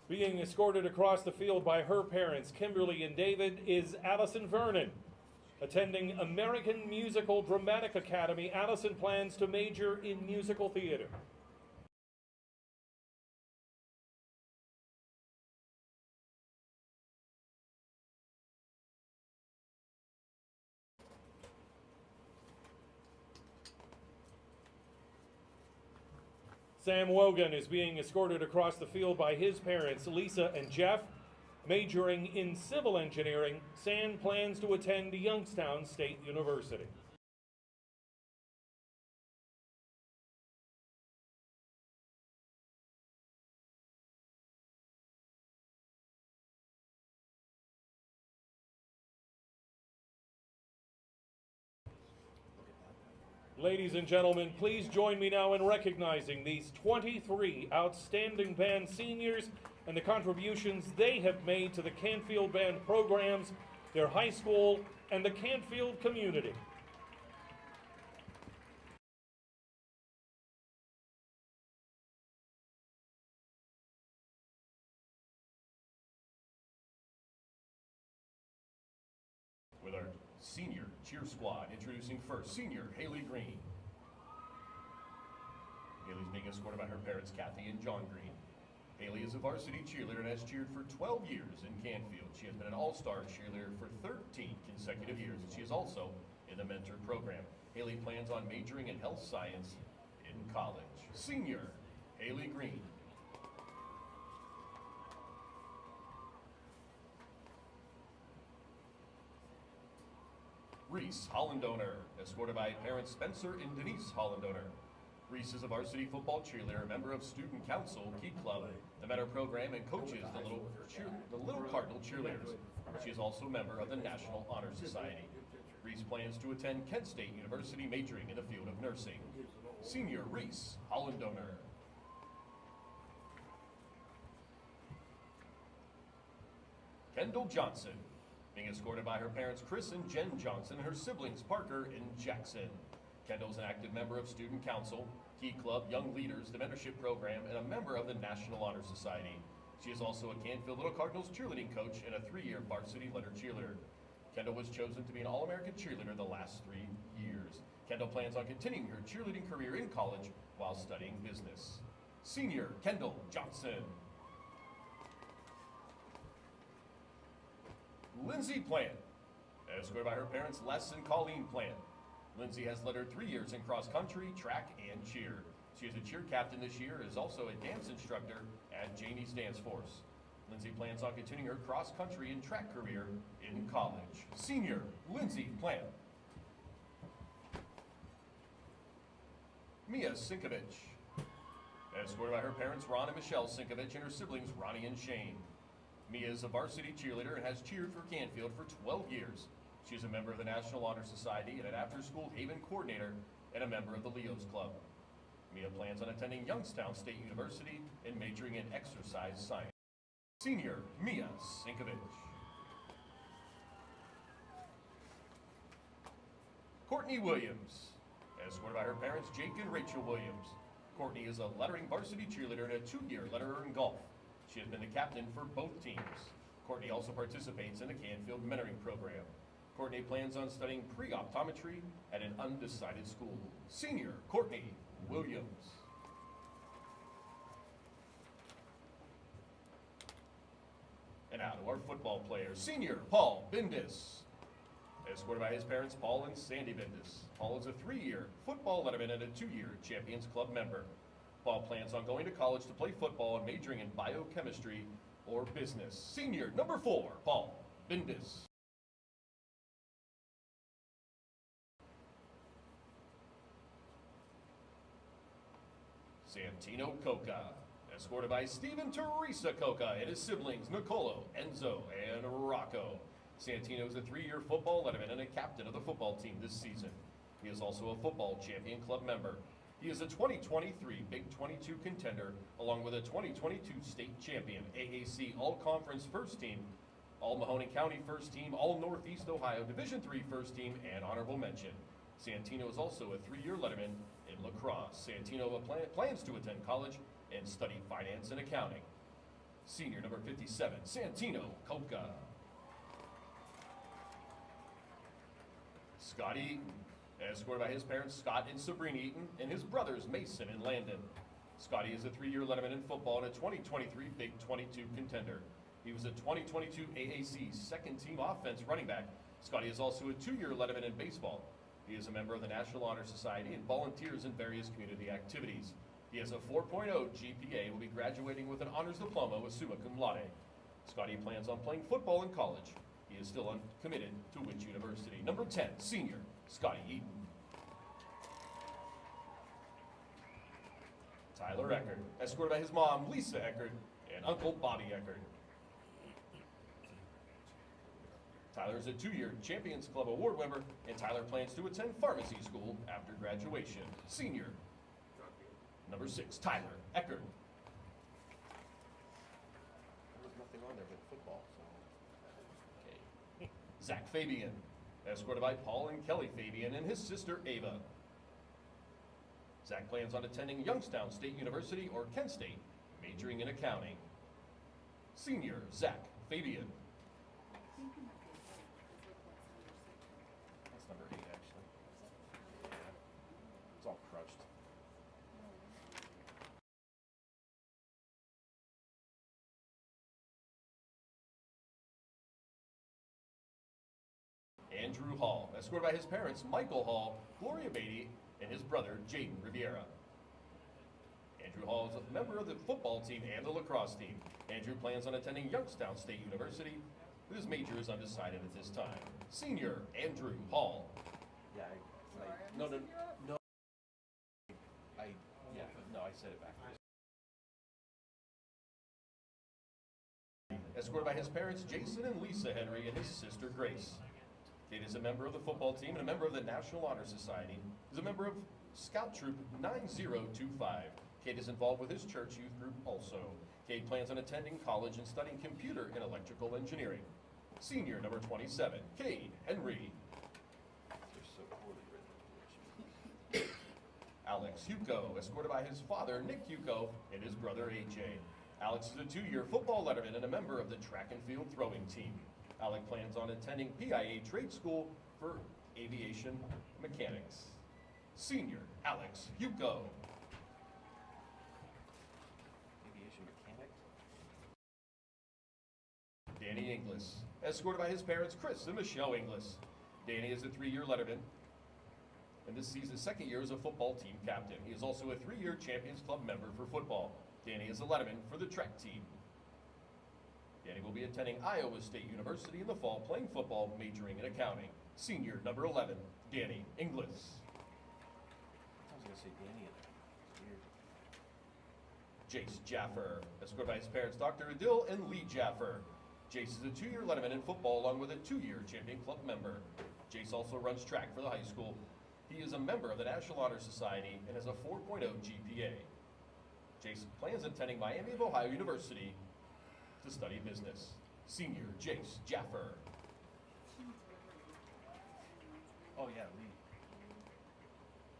Being escorted across the field by her parents, Kimberly and David, is Allison Vernon. Attending American Musical Dramatic Academy, Allison plans to major in musical theater. Sam Wogan is being escorted across the field by his parents, Lisa and Jeff. Majoring in civil engineering, Sam plans to attend Youngstown State University. Ladies and gentlemen, please join me now in recognizing these 23 outstanding band seniors and the contributions they have made to the Canfield band programs, their high school, and the Canfield community. With our senior cheer squad, introducing first senior Haley Green. Haley's being escorted by her parents, Kathy and John Green. Haley is a varsity cheerleader and has cheered for 12 years in Canfield. She has been an all-star cheerleader for 13 consecutive years, and she is also in the mentor program. Haley plans on majoring in health science in college. Senior Haley Green. Reese Hollandoner, escorted by parents Spencer and Denise Hollandoner. Reese is a varsity football cheerleader, a member of Student Council, Key Club, the Mentor Program, and coaches the Little Cardinal Cheerleaders. She is also a member of the National Honor Society. Reese plans to attend Kent State University, majoring in the field of nursing. Senior Reese Hollandoner. Kendall Johnson, being escorted by her parents Chris and Jen Johnson and her siblings Parker and Jackson. Kendall is an active member of Student Council, Key Club, Young Leaders, the Mentorship Program, and a member of the National Honor Society. She is also a Canfield Little Cardinals cheerleading coach and a 3-year varsity letter cheerleader. Kendall was chosen to be an All-American cheerleader the last 3 years. Kendall plans on continuing her cheerleading career in college while studying business. Senior Kendall Johnson. Lindsay Plant, escorted by her parents Les and Colleen Plant. Lindsay has led her 3 years in cross country, track, and cheer. She is a cheer captain this year and is also a dance instructor at Jamie's Dance Force. Lindsay plans on continuing her cross country and track career in college. Senior Lindsay Plant. Mia Sinkovich, escorted by her parents Ron and Michelle Sinkovich and her siblings Ronnie and Shane. Mia is a varsity cheerleader and has cheered for Canfield for 12 years. She is a member of the National Honor Society and an after-school Haven coordinator and a member of the Leos Club. Mia plans on attending Youngstown State University and majoring in exercise science. Senior Mia Sinkovich. Courtney Williams, escorted by her parents Jake and Rachel Williams. Courtney is a lettering varsity cheerleader and a 2-year letterer in golf. She has been the captain for both teams. Courtney also participates in the Canfield Mentoring Program. Courtney plans on studying pre-optometry at an undecided school. Senior Courtney Williams. And now to our football players. Senior Paul Bindis, escorted by his parents Paul and Sandy Bindis. Paul is a 3-year football letterman and a 2-year Champions Club member. Paul plans on going to college to play football and majoring in biochemistry or business. Senior number 4, Paul Bindis. Santino Coca, escorted by Stephen Teresa Coca and his siblings Nicolo, Enzo, and Rocco. Santino is a 3-year football letterman and a captain of the football team this season. He is also a football champion club member. He is a 2023 Big 22 contender, along with a 2022 state champion, AAC All-Conference First Team, All-Mahoning County First Team, All-Northeast Ohio Division III First Team, and Honorable Mention. Santino is also a 3-year letterman in lacrosse. Santino plans to attend college and study finance and accounting. Senior number 57, Santino Coca. Scott Eaton, escorted by his parents Scott and Sabrina Eaton and his brothers Mason and Landon. Scotty is a 3-year letterman in football and a 2023 Big 22 contender. He was a 2022 AAC second-team offense running back. Scotty is also a 2-year letterman in baseball. He is a member of the National Honor Society and volunteers in various community activities. He has a 4.0 GPA and will be graduating with an honors diploma with summa cum laude. Scotty plans on playing football in college. He is still uncommitted to which university. Number 10, senior, Scotty Eaton. Tyler Eckert, escorted by his mom, Lisa Eckert, and Uncle Bobby Eckert. Tyler is a 2-year Champions Club Award winner, and Tyler plans to attend pharmacy school after graduation. Senior, number 6, Tyler Eckert. There's nothing on there but football, so. Okay. Zach Fabian, escorted by Paul and Kelly Fabian and his sister Ava. Zach plans on attending Youngstown State University or Kent State, majoring in accounting. Senior, Zach Fabian. That's number 8, actually. Yeah. It's all crushed. Andrew Hall, escorted by his parents Michael Hall, Gloria Beatty, and his brother Jaden Riviera. Andrew Hall is a member of the football team and the lacrosse team. Andrew plans on attending Youngstown State University His major is undecided at this time. Senior Andrew Hall. Yeah, Sorry, I'm no, no, messing you up. no. I said it backwards. Escorted by his parents Jason and Lisa Henry and his sister Grace. Kate is a member of the football team and a member of the National Honor Society. Is a member of Scout Troop 9025. Kate is involved with his church youth group also. Kate plans on attending college and studying computer and electrical engineering. Senior number 27, Cade Henry. They're so poorly written. Alex Hugo, escorted by his father Nick Hugo and his brother AJ. Alex is a 2-year football letterman and a member of the track and field throwing team. Alex plans on attending PIA Trade School for aviation mechanics. Senior Alex Hugo. Aviation mechanic. Danny Inglis, escorted by his parents Chris and Michelle Inglis. Danny is a 3-year letterman, and this season's second year as a football team captain. He is also a 3-year Champions Club member for football. Danny is a letterman for the track team. Danny will be attending Iowa State University in the fall, playing football, majoring in accounting. Senior number 11, Danny Inglis. I was gonna say Danny in there. It's weird. Jace Jaffer, escorted by his parents Dr. Adil and Lee Jaffer. Jace is a 2-year letterman in football along with a 2-year Champion Club member. Jace also runs track for the high school. He is a member of the National Honor Society and has a 4.0 GPA. Jace plans on attending Miami of Ohio University to study business. Senior Jace Jaffer. Oh yeah, Lee.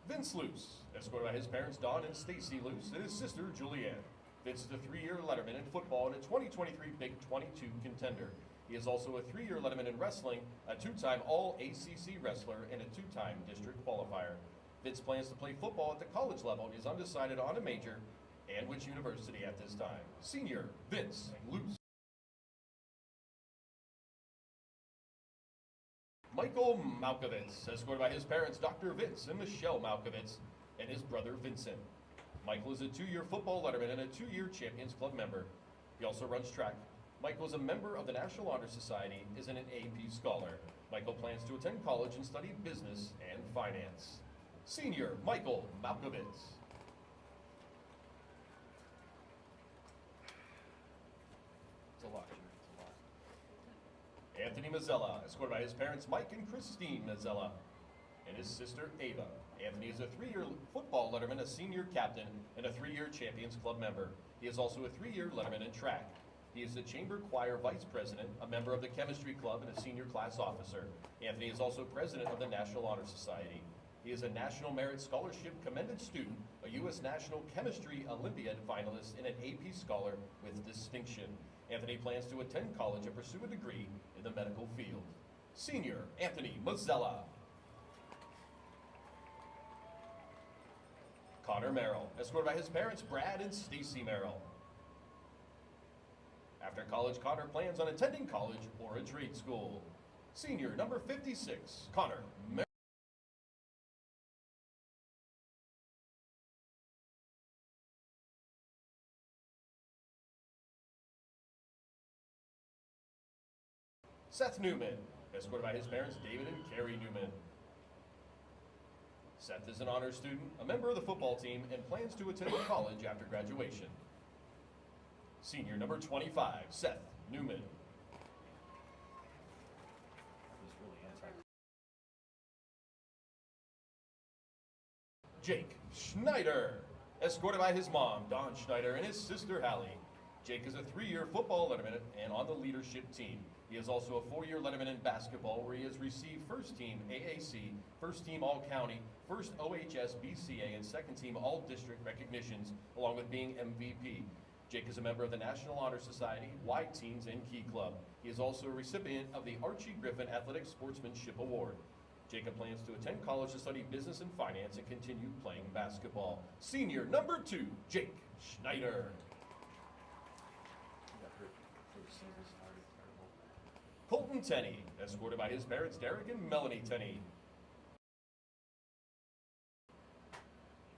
Vince Luce, escorted by his parents Don and Stacy Luce and his sister Julianne. Vince is a 3-year letterman in football and a 2023 Big 22 contender. He is also a 3-year letterman in wrestling, a 2-time All-ACC wrestler, and a 2-time district qualifier. Vince plans to play football at the college level and is undecided on a major and which university at this time. Senior Vince Luce. Michael Malkovitz, escorted by his parents Dr. Vince and Michelle Malkovitz, and his brother Vincent. Michael is a 2-year football letterman and a 2-year Champions Club member. He also runs track. Michael is a member of the National Honor Society, is an AP scholar. Michael plans to attend college and study business and finance. Senior Michael Malkovitz. It's a lot, Jimmy. It's a lot. Anthony Mazzella, escorted by his parents Mike and Christine Mazzella, and his sister Ava. Anthony is a 3-year football letterman, a senior captain, and a 3-year Champions Club member. He is also a 3-year letterman in track. He is the Chamber Choir Vice President, a member of the Chemistry Club, and a senior class officer. Anthony is also President of the National Honor Society. He is a National Merit Scholarship commended student, a U.S. National Chemistry Olympiad finalist, and an AP scholar with distinction. Anthony plans to attend college and pursue a degree in the medical field. Senior Anthony Mazzella. Connor Merrill, escorted by his parents Brad and Stacy Merrill. After college, Connor plans on attending college or a trade school. Senior number 56, Connor Merrill. Seth Newman, escorted by his parents David and Carrie Newman. Seth is an honor student, a member of the football team, and plans to attend college after graduation. Senior number 25, Seth Newman. That was really anti. Jake Schneider, escorted by his mom, Dawn Schneider, and his sister, Hallie. Jake is a 3-year football letterman and on the leadership team. He is also a 4-year letterman in basketball, where he has received first team AAC, first team All-County, first OHSBCA, and second team All-District recognitions, along with being MVP. Jake is a member of the National Honor Society, Y Teens, and Key Club. He is also a recipient of the Archie Griffin Athletic Sportsmanship Award. Jacob plans to attend college to study business and finance and continue playing basketball. Senior number 2, Jake Schneider. He got hurt before the season started. Terrible. Colton Tenney, escorted by his parents Derek and Melanie Tenney.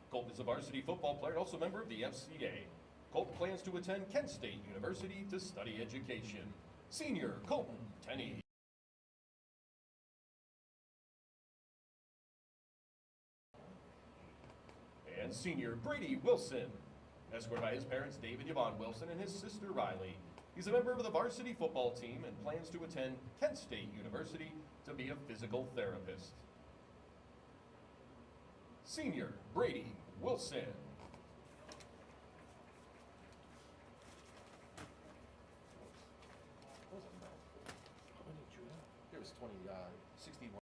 Colton is a varsity football player and also a member of the FCA. Colton plans to attend Kent State University to study education. Senior Colton Tenney. And senior Brady Wilson, escorted by his parents David and Yvonne Wilson and his sister Riley. He's a member of the varsity football team and plans to attend Kent State University to be a physical therapist. Senior Brady Wilson. There was 61.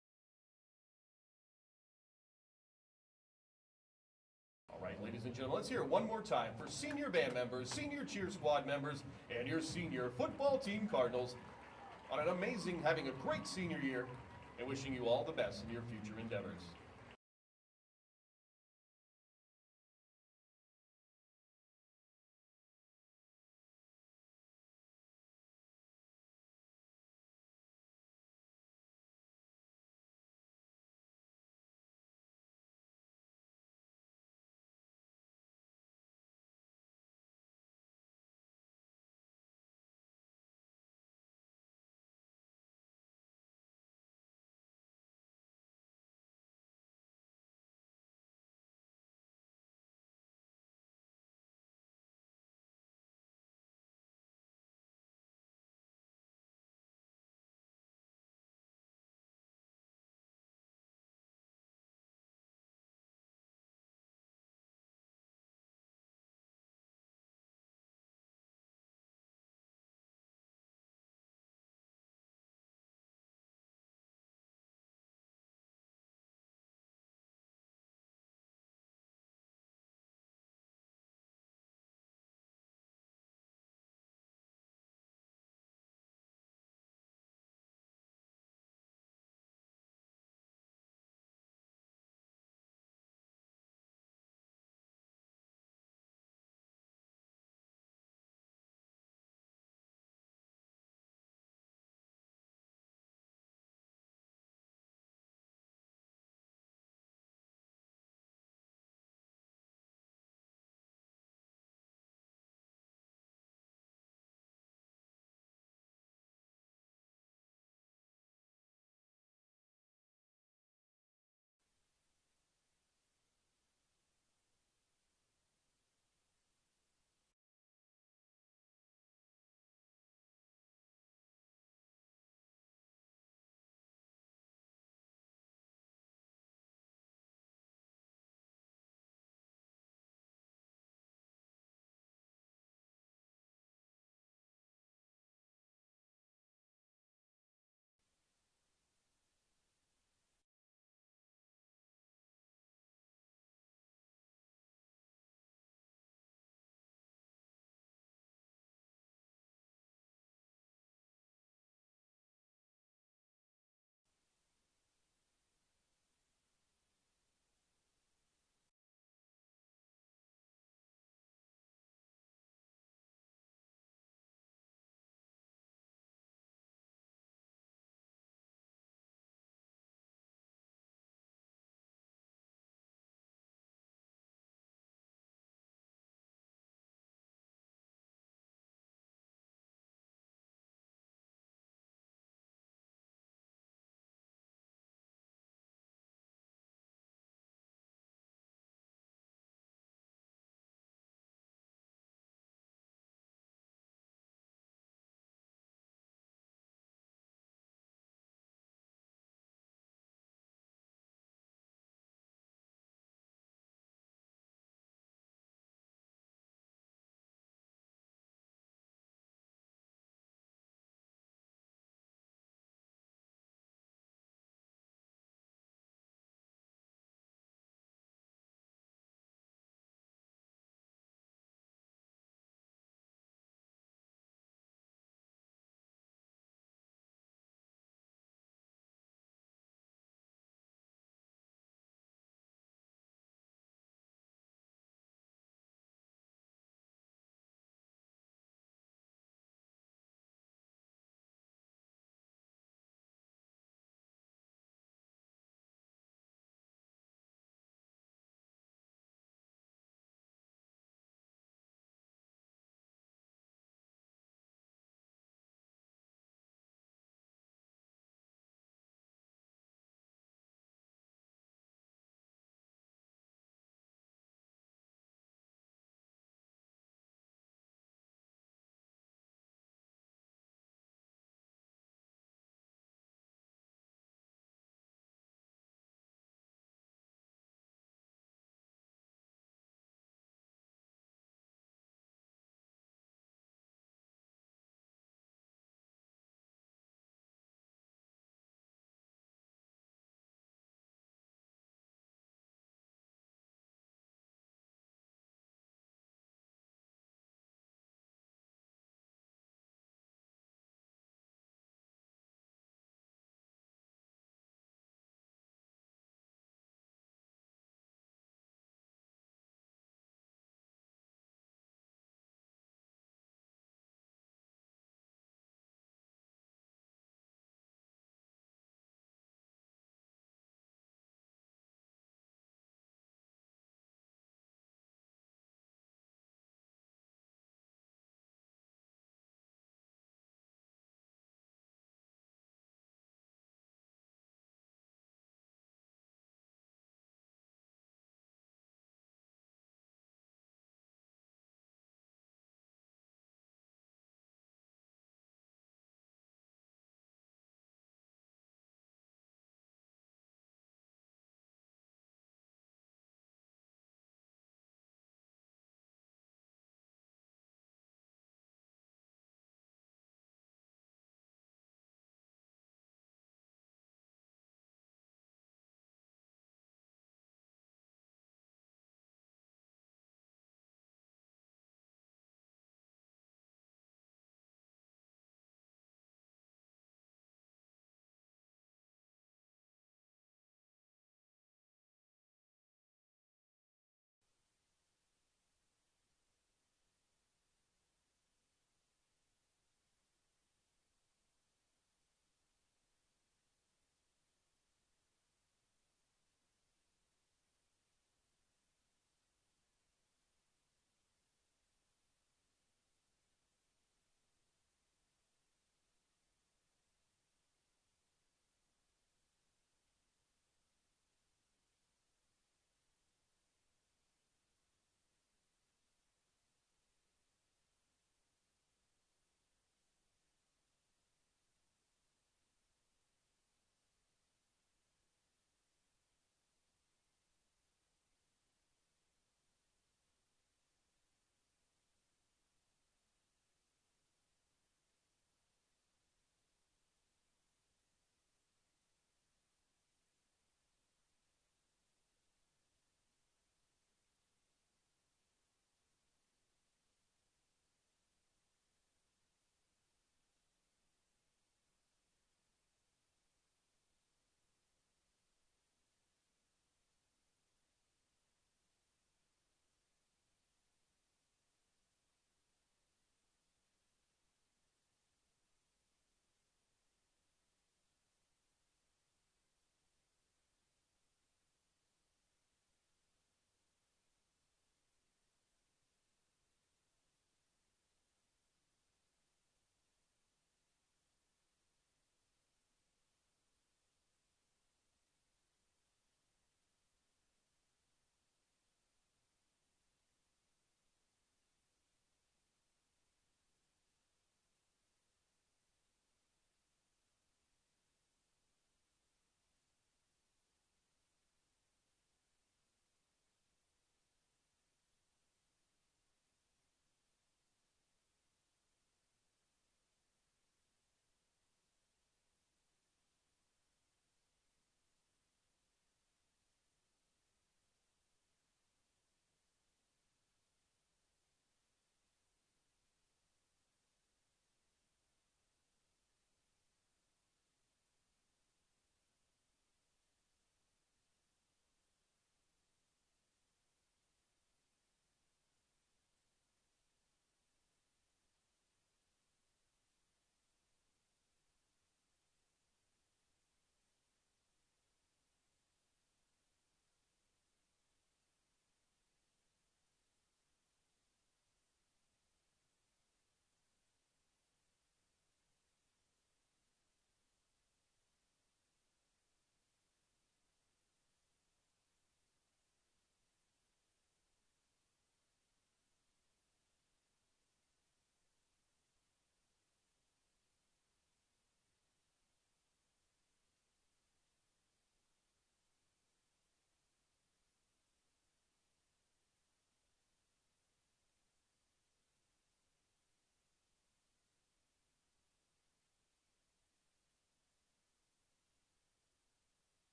All right, ladies and gentlemen, let's hear it one more time for senior band members, senior cheer squad members, and your senior football team Cardinals on an amazing, having a great senior year, and wishing you all the best in your future endeavors.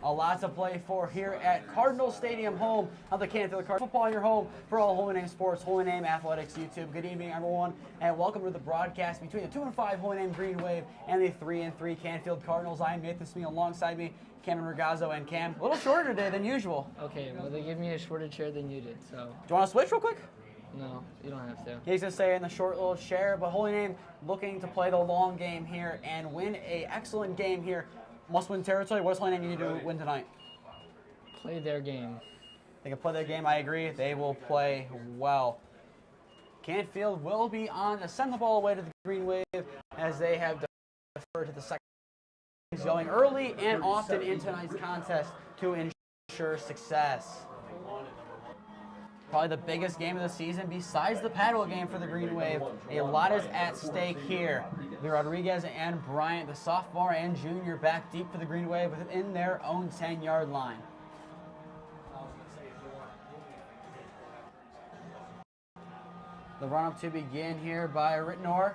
A lot to play for here at Cardinal Stadium, home of the Canfield Cardinals. Football in your home for all Holy Name sports, Holy Name athletics, YouTube. Good evening, everyone, and welcome to the broadcast between the 2-5 Holy Name Green Wave and the 3-3 Canfield Cardinals. I'm Nathan Smee, alongside me, Cam and Ragazzo, and Cam. A little shorter today than usual. Okay, well, they gave me a shorter chair than you did, so. Do you want to switch real quick? No, you don't have to. He's going to stay in the short little chair, but Holy Name looking to play the long game here and win a excellent game here. Must-win territory. What does Holy Name need to win tonight? Play their game. They can play their game, I agree. They will play well. Canfield will be on to send the ball away to the Green Wave as they have deferred to the second. Going early and often in tonight's contest to ensure success. Probably the biggest game of the season besides the paddle game for the Green Wave. A lot is at stake here. The Rodriguez and Bryant, the sophomore and junior, back deep for the Green Wave within their own 10-yard line. The run-up to begin here by Rittenor.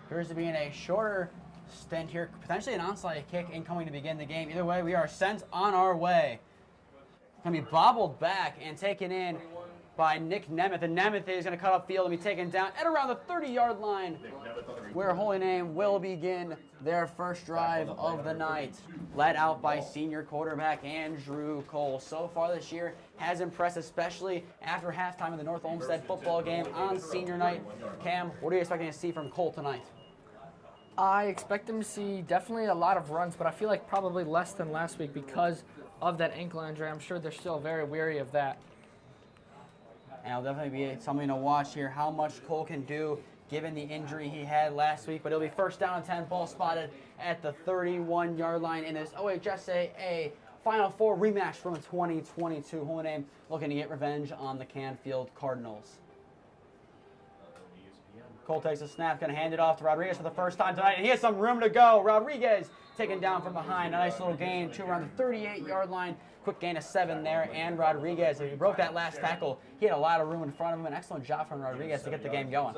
Appears to be in a shorter stint here, potentially an onside kick incoming to begin the game. Either way, we are sent on our way. Going to be bobbled back and taken in by Nick Nemeth. And Nemeth is going to cut up field and be taken down at around the 30-yard line, where Holy Name will begin their first drive of the night. Led out by senior quarterback Andrew Cole. So far this year has impressed, especially after halftime of the North Olmsted football game on senior night. Cam, what are you expecting to see from Cole tonight? I expect them to see definitely a lot of runs, but I feel like probably less than last week because of that ankle injury. I'm sure they're still very weary of that. And it'll definitely be something to watch here, how much Cole can do given the injury he had last week. But it'll be first down and 10, ball spotted at the 31-yard line in this OHSAA Final Four Rematch from 2022. Holy Name looking to get revenge on the Canfield Cardinals. Cole takes a snap, going to hand it off to Rodriguez for the first time tonight, and he has some room to go. Rodriguez taken down from behind. A nice little gain to around the 38-yard line. Quick gain of 7 there, and Rodriguez, if he broke that last tackle, he had a lot of room in front of him. An excellent job from Rodriguez to get the game going.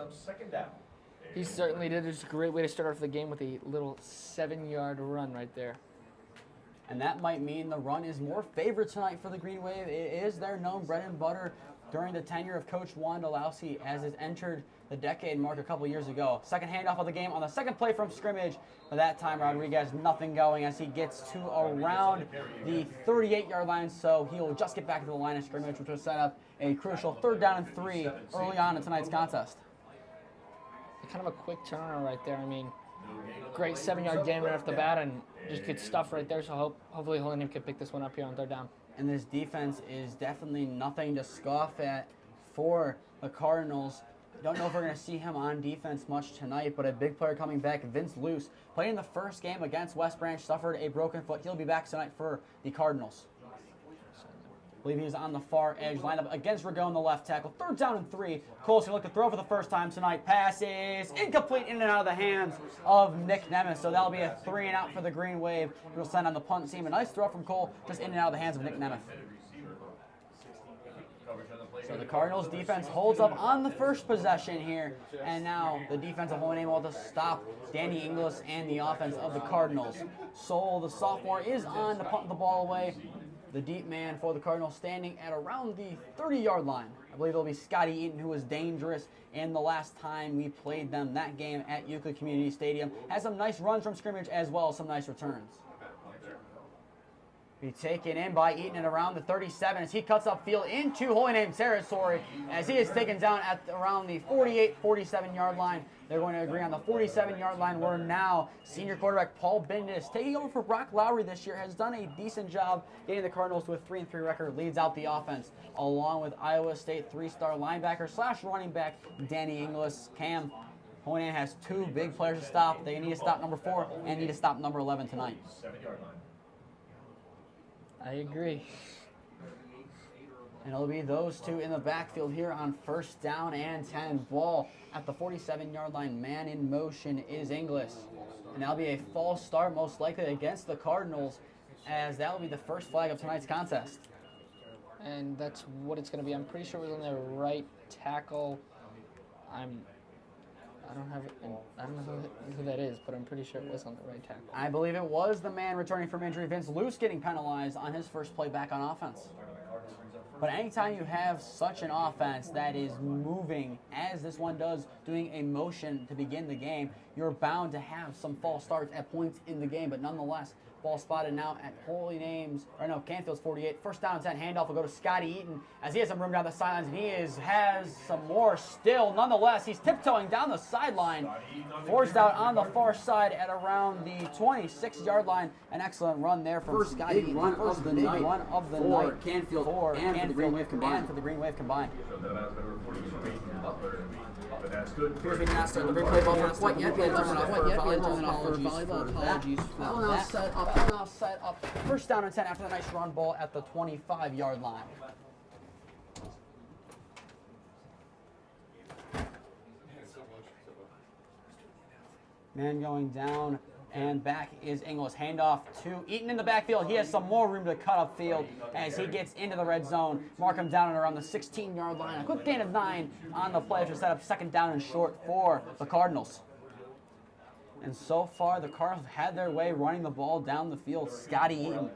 He certainly did. It's a great way to start off the game with a little 7-yard run right there. And that might mean the run is more favored tonight for the Green Wave. It is their known bread and butter during the tenure of Coach Wondolowski, as it entered the decade mark a couple years ago. Second handoff of the game on the second play from scrimmage. But that time, Rodriguez nothing going as he gets to around the 38-yard line, so he will just get back to the line of scrimmage, which will set up a crucial 3rd down and 3 early on in tonight's contest. Kind of a quick turnaround right there. I mean, great 7-yard gain right off the bat and just good stuff right there, so hopefully Holy Name can pick this one up here on 3rd down. And this defense is definitely nothing to scoff at for the Cardinals. Don't know if we're going to see him on defense much tonight, but a big player coming back, Vince Luce, played in the first game against West Branch, suffered a broken foot. He'll be back tonight for the Cardinals. I believe he was on the far edge, lined up against Ragazzo, the left tackle. 3rd down and 3. Cole's going to look to throw for the first time tonight. Pass is incomplete, in and out of the hands of Nick Nemeth. So that'll be a 3 and out for the Green Wave. We'll send on the punt team. A nice throw from Cole, just in and out of the hands of Nick Nemeth. So the Cardinals defense holds up on the first possession here, and now the defense of Holy Name will have to stop Danny Inglis and the offense of the Cardinals. Soul, the sophomore, is on to punt the ball away. The deep man for the Cardinals standing at around the 30-yard line. I believe it'll be Scotty Eaton, who was dangerous in the last time we played them that game at Euclid Community Stadium. Has some nice runs from scrimmage as well as some nice returns. Be taken in by Eaton at around the 37 as he cuts upfield into Holy Name territory as he is taken down at around the 48, 47-yard line. They're going to agree on the 47-yard line, where now senior quarterback Paul Bindis, taking over for Brock Lowry this year, has done a decent job getting the Cardinals to a 3-3 record, leads out the offense, along with Iowa State 3-star linebacker / running back Danny Inglis. Cam, Holy Name has 2 big players to stop. They need to stop number 4 and need to stop number 11 tonight. 7-yard line. I agree. And it'll be those 2 in the backfield here on 1st down and 10. Ball at the 47-yard line. Man in motion is Inglis. And that'll be a false start, most likely against the Cardinals, as that will be the first flag of tonight's contest. And that's what it's going to be. I'm pretty sure it was on their right tackle. I don't know who that is, but I'm pretty sure it was on the right tackle. I believe it was the man returning from injury, Vince Luce, getting penalized on his first play back on offense. But anytime you have such an offense that is moving, as this one does, doing a motion to begin the game, you're bound to have some false starts at points in the game. But nonetheless, ball spotted now at Canfield's 48. First down 10, handoff will go to Scotty Eaton as he has some room down the sidelines, and he has some more still. Nonetheless, he's tiptoeing down the sideline, forced out on the far side at around the 26-yard line. An excellent run there from Scotty Eaton. First big run of the night for Canfield and for the Green Wave combined. Here's me not starting to bring play ball for quite yet. Volleyball. Apologies for that. Now set up. First down and 10 after the nice run ball at the 25-yard line. Man going down and back is Ingles. Handoff to Eaton in the backfield. He has some more room to cut upfield as he gets into the red zone. Mark him down and around the 16-yard line. A quick gain of 9 on the play to set up second down and short for the Cardinals. And so far, the Cardinals have had their way running the ball down the field. Scotty Eaton,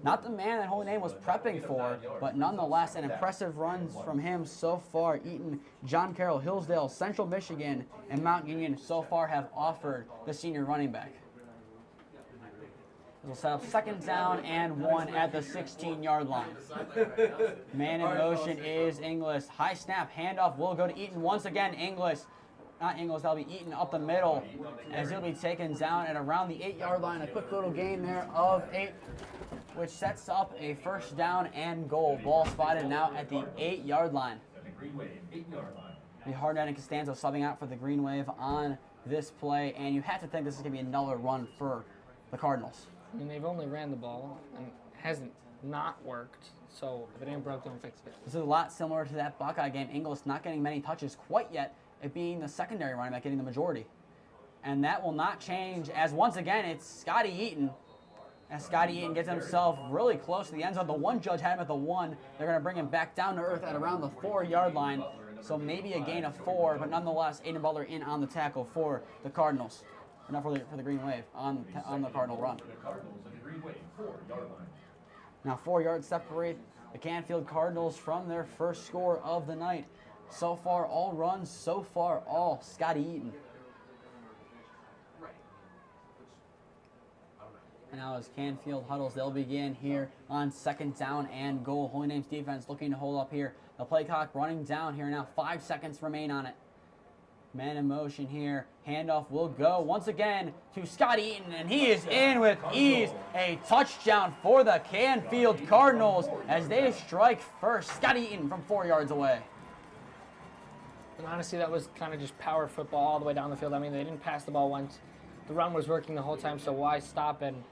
not the man that Holy Name was prepping for, but nonetheless, an impressive runs from him so far. Eaton, John Carroll, Hillsdale, Central Michigan, and Mount Union so far have offered the senior running back. We'll set up second down and 1 at the 16-yard line. Man in motion is Inglis. High snap, handoff will go to Eaton once again. That'll be Eaton up the middle as he'll be taken down at around the 8-yard line. A quick little gain there of 8, which sets up a first down and goal. Ball spotted now at the 8-yard line. The Hardnet and Costanzo subbing out for the Green Wave on this play, and you have to think this is going to be another run for the Cardinals. I mean, they've only ran the ball and it hasn't not worked. So if it ain't broke, don't fix it. This is a lot similar to that Buckeye game. Ingles not getting many touches quite yet, it being the secondary running back getting the majority. And that will not change as once again it's Scotty Eaton. As Scotty Eaton gets himself really close to the end zone. The one judge had him at the 1. They're going to bring him back down to earth at around the 4-yard line. So maybe a gain of 4, but nonetheless, Aiden Butler in on the tackle for the Cardinals. Or not for the Green Wave on the Cardinal run. Now 4 yards separate the Canfield Cardinals from their first score of the night. So far, all runs. So far, all Scotty Eaton. And now as Canfield huddles, they'll begin here on second down and goal. Holy Name's defense looking to hold up here. The play clock running down here now. 5 seconds remain on it. Man in motion here. Handoff will go once again to Scotty Eaton, and he is in with ease. A touchdown for the Canfield Cardinals as they strike first. Scotty Eaton from 4 yards away. And honestly, that was kind of just power football all the way down the field. I mean, they didn't pass the ball once. The run was working the whole time, so why stop? And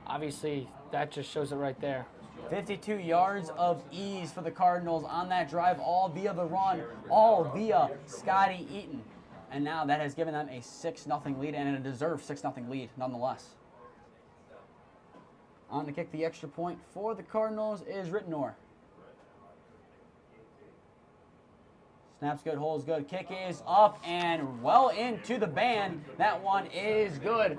obviously, that just shows it right there. 52 yards of ease for the Cardinals on that drive, all via the run, all via Scotty Eaton. And now that has given them a 6-0 lead, and a deserved 6-0 lead nonetheless. On to kick the extra point for the Cardinals is Rittenor. Snap's good, hole's good, kick is up and well into the band. That one is good.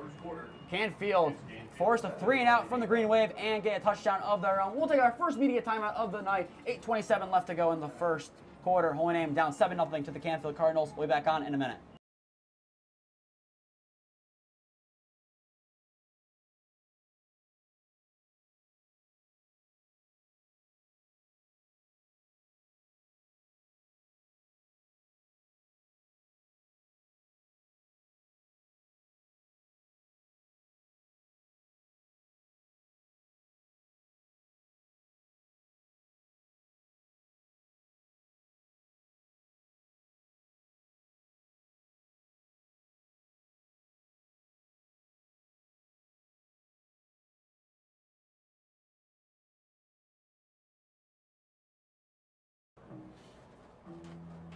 Canfield forced a 3-and-out from the Green Wave and get a touchdown of their own. We'll take our first media timeout of the night. 8:27 left to go in the first quarter. Holy Name down 7-0 to the Canfield Cardinals. We'll be back on in a minute.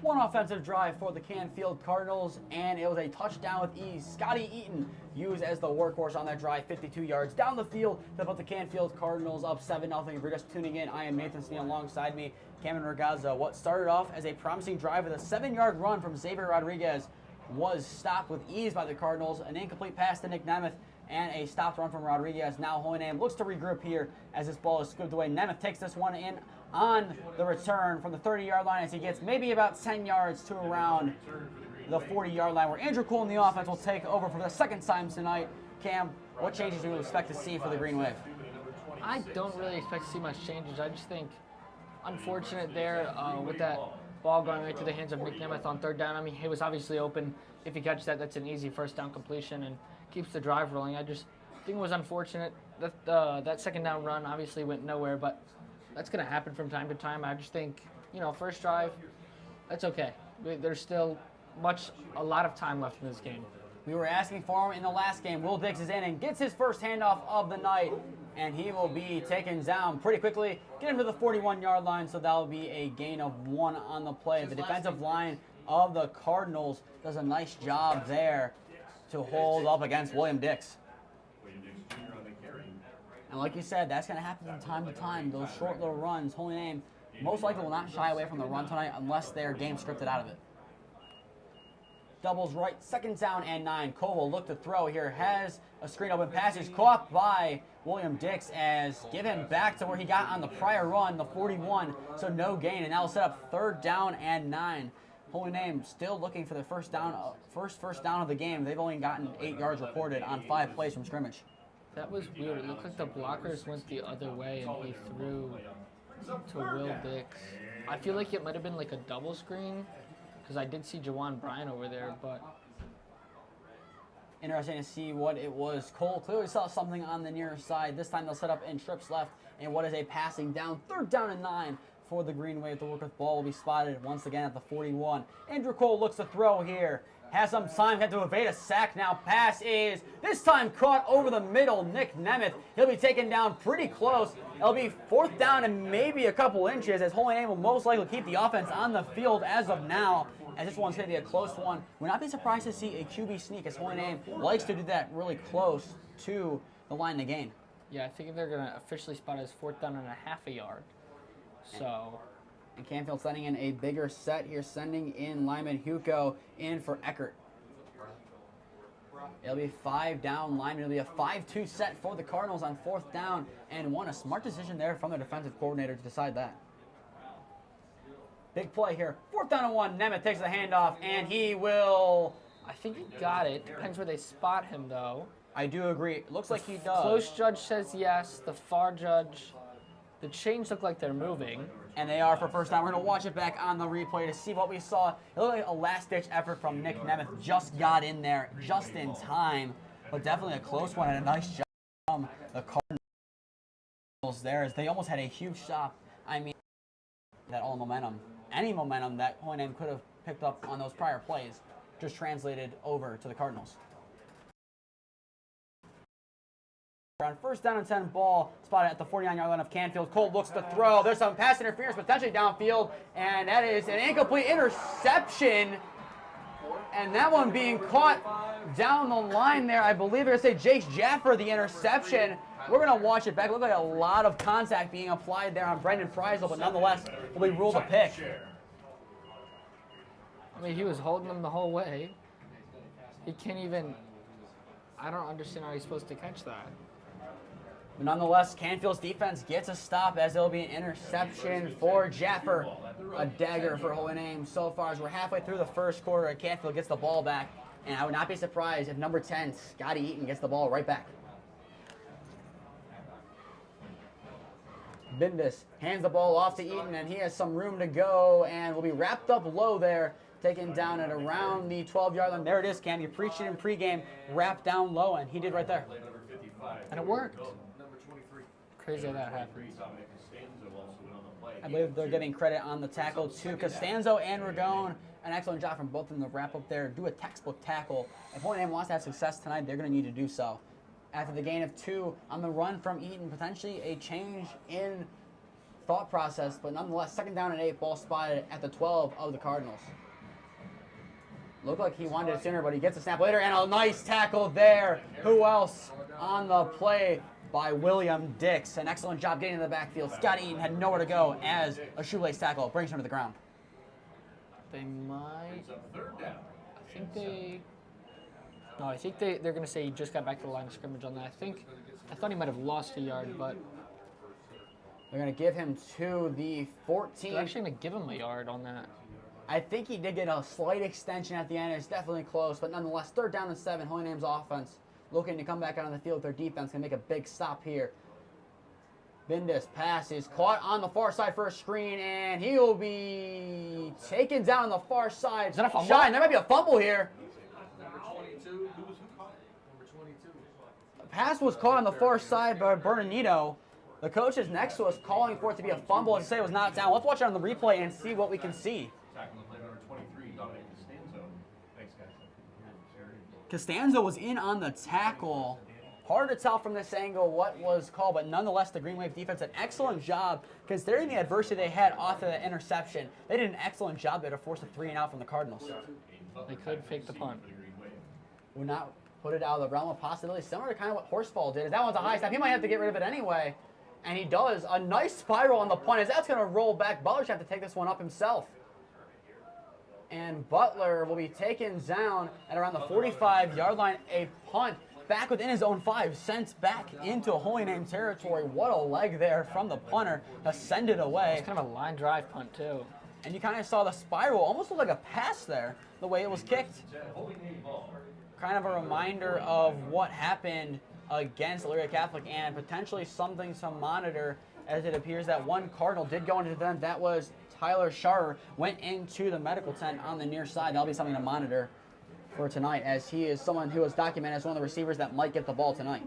One offensive drive for the Canfield Cardinals, and it was a touchdown with ease. Scotty Eaton used as the workhorse on that drive, 52 yards down the field to put the Canfield Cardinals up 7-0. If you're just tuning in, I am Nathan Smee alongside me, Cameron Ragazzo. What started off as a promising drive with a 7-yard run from Xavier Rodriguez was stopped with ease by the Cardinals. An incomplete pass to Nick Nemeth and a stopped run from Rodriguez. Now Holy Name looks to regroup here as this ball is scooped away. Nemeth takes this one in on the return from the 30-yard line as he gets maybe about 10 yards to around the 40-yard line, where Andrew Cole in the offense will take over for the second time tonight. Cam, what changes do you expect to see for the Green Wave? I don't really expect to see much changes. I just think unfortunate there with that ball going right to the hands of Nick Nemeth on third down. I mean, he was obviously open. If he catches that, that's an easy first down completion and keeps the drive rolling. I just think it was unfortunate that that second down run obviously went nowhere, but that's going to happen from time to time. I just think, first drive, that's okay. There's still a lot of time left in this game. We were asking for him in the last game. Will Dix is in and gets his first handoff of the night, and he will be taken down pretty quickly. Get him to the 41-yard line, so that will be a gain of 1 on the play. The defensive line of the Cardinals does a nice job there to hold up against William Dix. And like you said, that's going to happen from time to time. Those short little runs, Holy Name most likely will not shy away from the run tonight unless they're game scripted out of it. Doubles right, second down and 9. Cole will look to throw here, has a screen open pass, is caught by William Dix as given back to where he got on the prior run, the 41, so no gain, and that will set up third down and 9. Holy Name still looking for the first down of the game. They've only gotten 8 yards reported on 5 plays from scrimmage. That was weird. It looked like the blockers went the other way and he threw to Will Dix. I feel like it might have been like a double screen because I did see Jawan Bryan over there, but interesting to see what it was. Cole clearly saw something on the near side. This time they'll set up in trips left, and what is a passing down, third down and 9 for the Green Wave. The work with ball will be spotted once again at the 41. Andrew Cole looks to throw here. Has some time, had to evade a sack now. Pass is this time caught over the middle. Nick Nemeth, he'll be taken down pretty close. It'll be fourth down and maybe a couple inches as Holy Name will most likely keep the offense on the field as of now. As this one's going to be a close one. We're not be surprised to see a QB sneak as Holy Name likes to do that really close to the line to gain. Yeah, I think they're going to officially spot it as fourth down and a half a yard. So, and Canfield sending in a bigger set here, sending in Lyman Hugo in for Eckert. It'll be 5 down Lyman. It'll be a 5-2 set for the Cardinals on fourth down and 1. A smart decision there from the defensive coordinator to decide that. Big play here. Fourth down and 1. Nemeth takes the handoff, and he will... I think he got it. Depends where they spot him, though. I do agree. It looks like he does. Close judge says yes. The far judge... The chains look like they're moving. And they are for first down. We're going to watch it back on the replay to see what we saw. It looked like a last-ditch effort from Nick Nemeth. Just got in there just in time. But definitely a close one and a nice job from the Cardinals there as they almost had a huge stop. I mean, that all momentum, any momentum that Holy Name could have picked up on those prior plays just translated over to the Cardinals. On first down and 10 ball, spotted at the 49-yard line of Canfield. Cole looks to throw. There's some pass interference potentially downfield, and that is an incomplete interception. And that one being caught down the line there. I believe they're going to say Jace Jaffer, the interception. We're going to watch it back. It looked like a lot of contact being applied there on Brendan Preisel, but nonetheless, will be ruled a pick. I mean, he was holding them the whole way. He can't even... I don't understand how he's supposed to catch that. But nonetheless, Canfield's defense gets a stop as there'll be an interception for Jaffer. A dagger for Holy Name so far as we're halfway through the first quarter. Canfield gets the ball back, and I would not be surprised if number 10, Scotty Eaton, gets the ball right back. Bindus hands the ball off to Eaton, and he has some room to go and will be wrapped up low there, taken down at around the 12-yard line. There it is, Cam. You preached it in pregame, wrapped down low, and he did right there. And it worked. Crazy how that happened. I believe they're giving credit on the tackle to Costanzo and Ragone. An excellent job from both of them to wrap up there, do a textbook tackle. If Holy Name wants to have success tonight, they're going to need to do so. After the gain of 2 on the run from Eaton, potentially a change in thought process, but nonetheless, second down and 8, ball spotted at the 12 of the Cardinals. Looked like he wanted it sooner, but he gets a snap later, and a nice tackle there. Who else on the play? By William Dix. An excellent job getting in the backfield. Scott Eaton had nowhere to go as a shoelace tackle brings him to the ground. They might... I think they're going to say he just got back to the line of scrimmage on that. I thought he might have lost a yard, but They're going to give him to the 14. they're actually going to give him a yard on that. I think he did get a slight extension at the end. It's definitely close, but nonetheless, 3rd down and 7. Holy Name's offense looking to come back out on the field with their defense. Going to make a big stop here. Bindis pass is caught on the far side for a screen, and he will be taken down on the far side. Is that a fumble? Shine, there might be a fumble here. Number 22, who caught it? Number 22. The pass was caught on the far side by Bernardino. The coach is next to us calling for it to be a fumble and say it was not down. Let's watch it on the replay and see what we can see. Tackling play number 23, Dominic Costanzo. Thanks, guys. Costanzo was in on the tackle. Hard to tell from this angle what was called, but nonetheless, the Green Wave defense did an excellent job considering the adversity they had off of the interception. They did an excellent job there to force a 3-and-out from the Cardinals. They could fake the punt. Would not put it out of the realm of possibility, similar to kind of what Horsfall did. That one's a high snap. He might have to get rid of it anyway. And he does. A nice spiral on the punt as that's going to roll back. Butler's have to take this one up himself. And Butler will be taken down at around the 45-yard line. A punt back within his own 5, sent back into Holy Name territory. What a leg there from the punter to send it away. It's kind of a line drive punt, too. And you kind of saw the spiral, almost looked like a pass there, the way it was kicked. Kind of a reminder of what happened against Elyria Catholic and potentially something to monitor, as it appears that one Cardinal did go into the tent. That was Tyler Scharrer, went into the medical tent on the near side. That'll be something to monitor for tonight, as he is someone who was documented as one of the receivers that might get the ball tonight.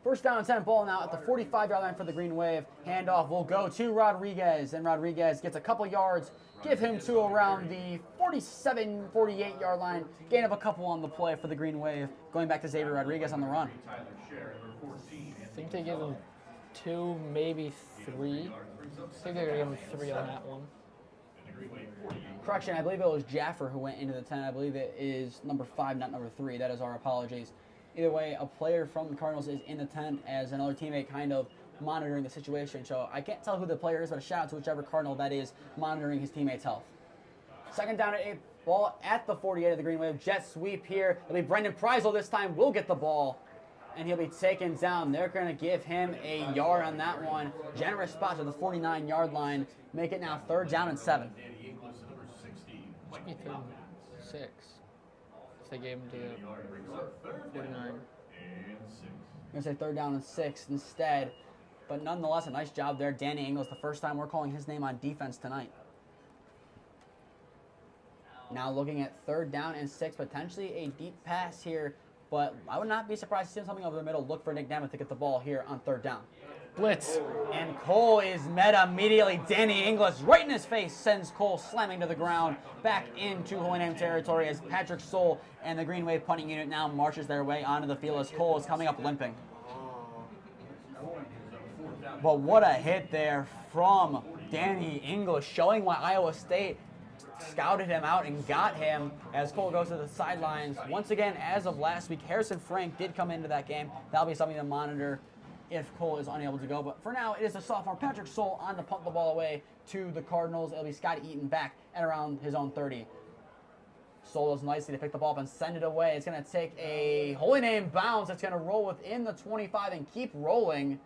1st down and 10, ball now at the 45-yard line for the Green Wave. Handoff will go to Rodriguez, and Rodriguez gets a couple yards. Give him to around the 47, 48-yard line. Gain of a couple on the play for the Green Wave. Going back to Xavier Rodriguez on the run. I think they give him 2, maybe 3. I think they're going to give him 3 on that one. Correction, I believe it was Jaffer who went into the tent. I believe it is number 5, not number 3. That is our apologies. Either way, a player from the Cardinals is in the tent as another teammate kind of monitoring the situation. So I can't tell who the player is, but a shout out to whichever Cardinal that is monitoring his teammate's health. 2nd down and 8, ball at the 48 of the Green Wave. Jet sweep here. It'll be Brendan Preisel this time. Will get the ball, and he'll be taken down. They're going to give him a yard on that one. Generous spot to the 49-yard line. Make it now 3rd down and 7. Should be 3rd and 6. If they gave him to the 49. I'm going to say 3rd down and 6 instead. But nonetheless, a nice job there. Danny Ingles, the first time we're calling his name on defense tonight. Now looking at 3rd down and 6, potentially a deep pass here. But I would not be surprised to see something over the middle. Look for Nick Nemeth to get the ball here on 3rd down. Blitz. And Cole is met immediately. Danny Inglis right in his face sends Cole slamming to the ground back into Holy Name territory as Patrick Soule and the Green Wave punting unit now marches their way onto the field as Cole is coming up limping. But what a hit there from Danny Inglis, showing why Iowa State scouted him out and got him as Cole goes to the sidelines. Once again, as of last week, Harrison Frank did come into that game. That'll be something to monitor if Cole is unable to go. But for now, it is a sophomore Patrick Soule on to punt the ball away to the Cardinals. It'll be Scott Eaton back at around his own 30. Soule does nicely to pick the ball up and send it away. It's going to take a Holy Name bounce. It's going to roll within the 25 and keep rolling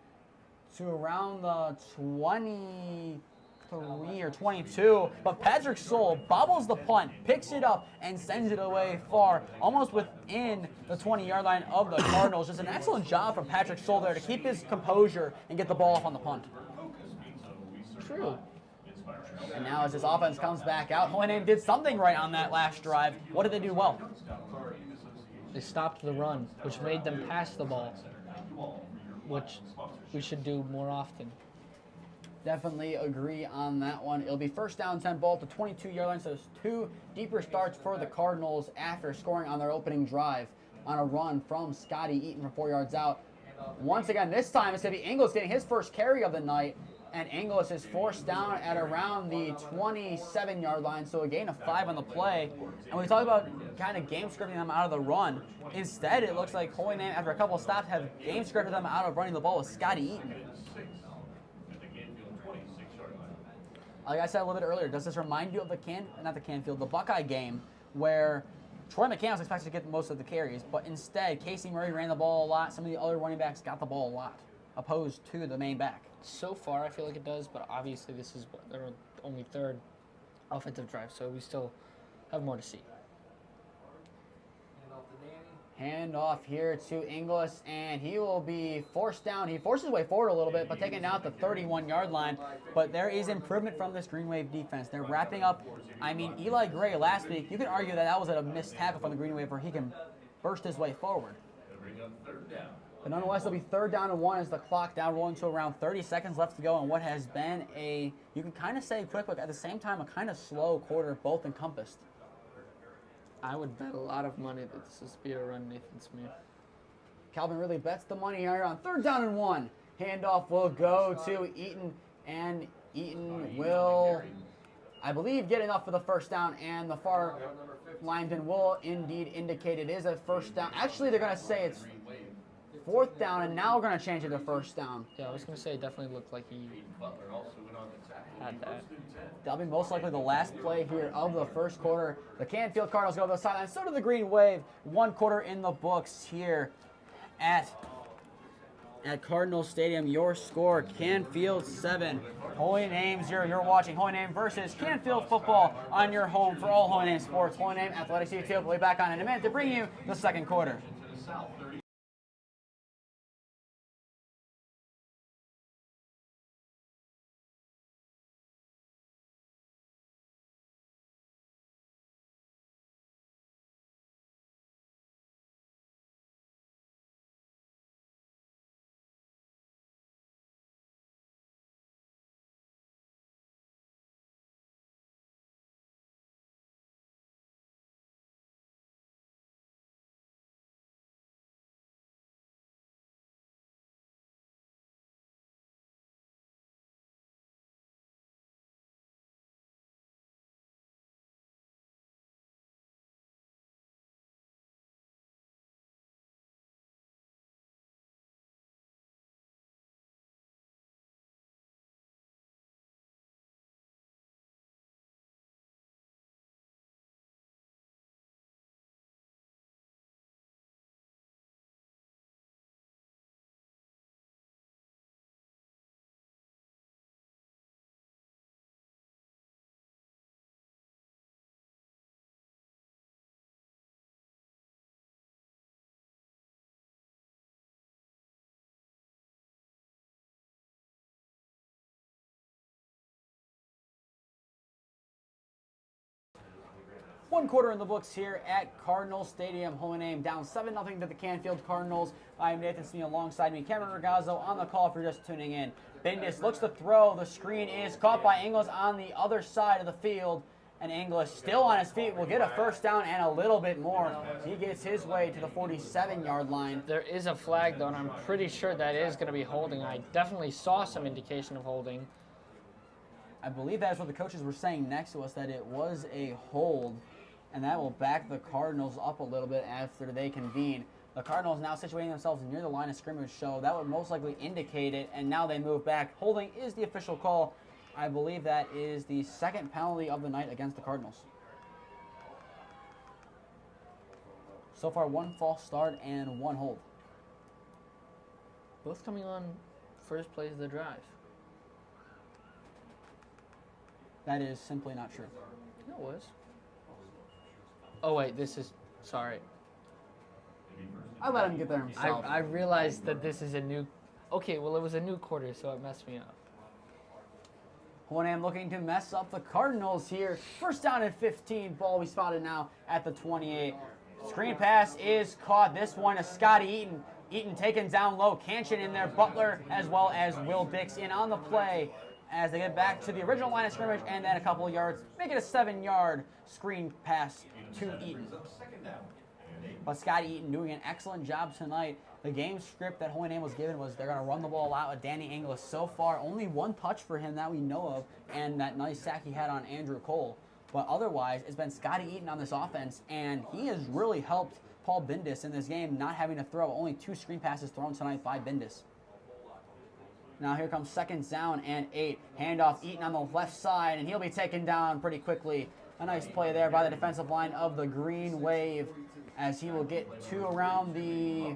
to around the 23 or 22. But Patrick Soule bobbles the punt, picks it up, and sends it away far, almost within the 20-yard line of the Cardinals. Just an excellent job from Patrick Soule there to keep his composure and get the ball off on the punt. True. And now as this offense comes back out, Holy Name did something right on that last drive. What did they do well? They stopped the run, which made them pass the ball, which we should do more often. Definitely agree on that one. It'll be 1st down 10, ball at the 22-yard line. So there's 2 deeper starts for the Cardinals after scoring on their opening drive on a run from Scotty Eaton from 4 yards out. Once again, this time it's going to be Ingles getting his first carry of the night, and Ingles is forced down at around the 27-yard line, so a gain of 5 on the play. And we talk about kind of game scripting them out of the run. Instead, it looks like Holy Name, after a couple of stops, have game scripted them out of running the ball with Scotty Eaton. like I said a little bit earlier, does this remind you of the Buckeye game where Troy McCann was expected to get most of the carries, but instead Casey Murray ran the ball a lot. Some of the other running backs got the ball a lot, opposed to the main back. So far, I feel like it does, but obviously this is their only third offensive drive, so we still have more to see. Hand off here to Inglis, and he will be forced down. He forces his way forward a little bit, but taken down at the 31-yard line. But there is improvement from this Green Wave defense. They're wrapping up. I mean, Eli Gray last week, you can argue that was a missed tackle from the Green Wave where he can burst his way forward. But nonetheless, it'll be 3rd down and 1 as the clock down rolling to around 30 seconds left to go in what has been you can kind of say quick, but at the same time, a kind of slow quarter, both encompassed. I would bet a lot of money that this is be a run, Nathan Smee. Calvin really bets the money here on 3rd down and 1. Handoff will go to Eaton, and Eaton will, I believe, get enough for the 1st down, and the far lineman will indeed indicate it is a 1st down. Actually, they're going to say it's 4th down, and now we're going to change it to 1st down. Yeah, I was going to say it definitely looked like he had that. That'll be most likely the last play here of the 1st quarter. The Canfield Cardinals go to the sideline. So do the Green Wave. 1 quarter in the books here at Cardinal Stadium. Your score, Canfield 7. Holy Names, you're watching Holy Name versus Canfield football on your home for all Holy Name sports. Holy Name Athletics YouTube. We'll be back on in a minute to bring you the 2nd quarter. One quarter in the books here at Cardinal Stadium. Holy Name down 7-0 to the Canfield Cardinals. I am Nathan Smee alongside me. Cameron Ragazzo on the call if you're just tuning in. Bendis looks to throw. The screen is caught by Inglis on the other side of the field. And Inglis still on his feet will get a 1st down and a little bit more. He gets his way to the 47-yard line. There is a flag, though, and I'm pretty sure that is going to be holding. I definitely saw some indication of holding. I believe that's what the coaches were saying next to us, that it was a hold. And that will back the Cardinals up a little bit after they convene. The Cardinals now situating themselves near the line of scrimmage, so that would most likely indicate it, and now they move back. Holding is the official call. I believe that is the 2nd penalty of the night against the Cardinals. So far, 1 false start and 1 hold. Both coming on first plays of the drive. That is simply not true. No, it was. Oh, wait, this is, sorry. I let him get there himself. I realized that this is a new, okay, well, it was a new quarter, so it messed me up. Holy Name looking to mess up the Cardinals here. 1st down and 15. Ball we spotted now at the 28. Screen pass is caught. This one is Scotty Eaton. Eaton taken down low. Canchin in there. Butler as well as Will Dix in on the play as they get back to the original line of scrimmage and then a couple of yards. Make it a 7-yard screen pass to Eaton. But Scotty Eaton doing an excellent job tonight. The game script that Holy Name was given was they're going to run the ball out with Danny Inglis. So far, only 1 touch for him that we know of, and that nice sack he had on Andrew Cole. But otherwise, it's been Scotty Eaton on this offense, and he has really helped Paul Bindis in this game, not having to throw. Only 2 screen passes thrown tonight by Bindis. Now here comes seconds down and 8. Handoff Eaton on the left side, and he'll be taken down pretty quickly. A nice play there by the defensive line of the Green Wave, as he will get to around the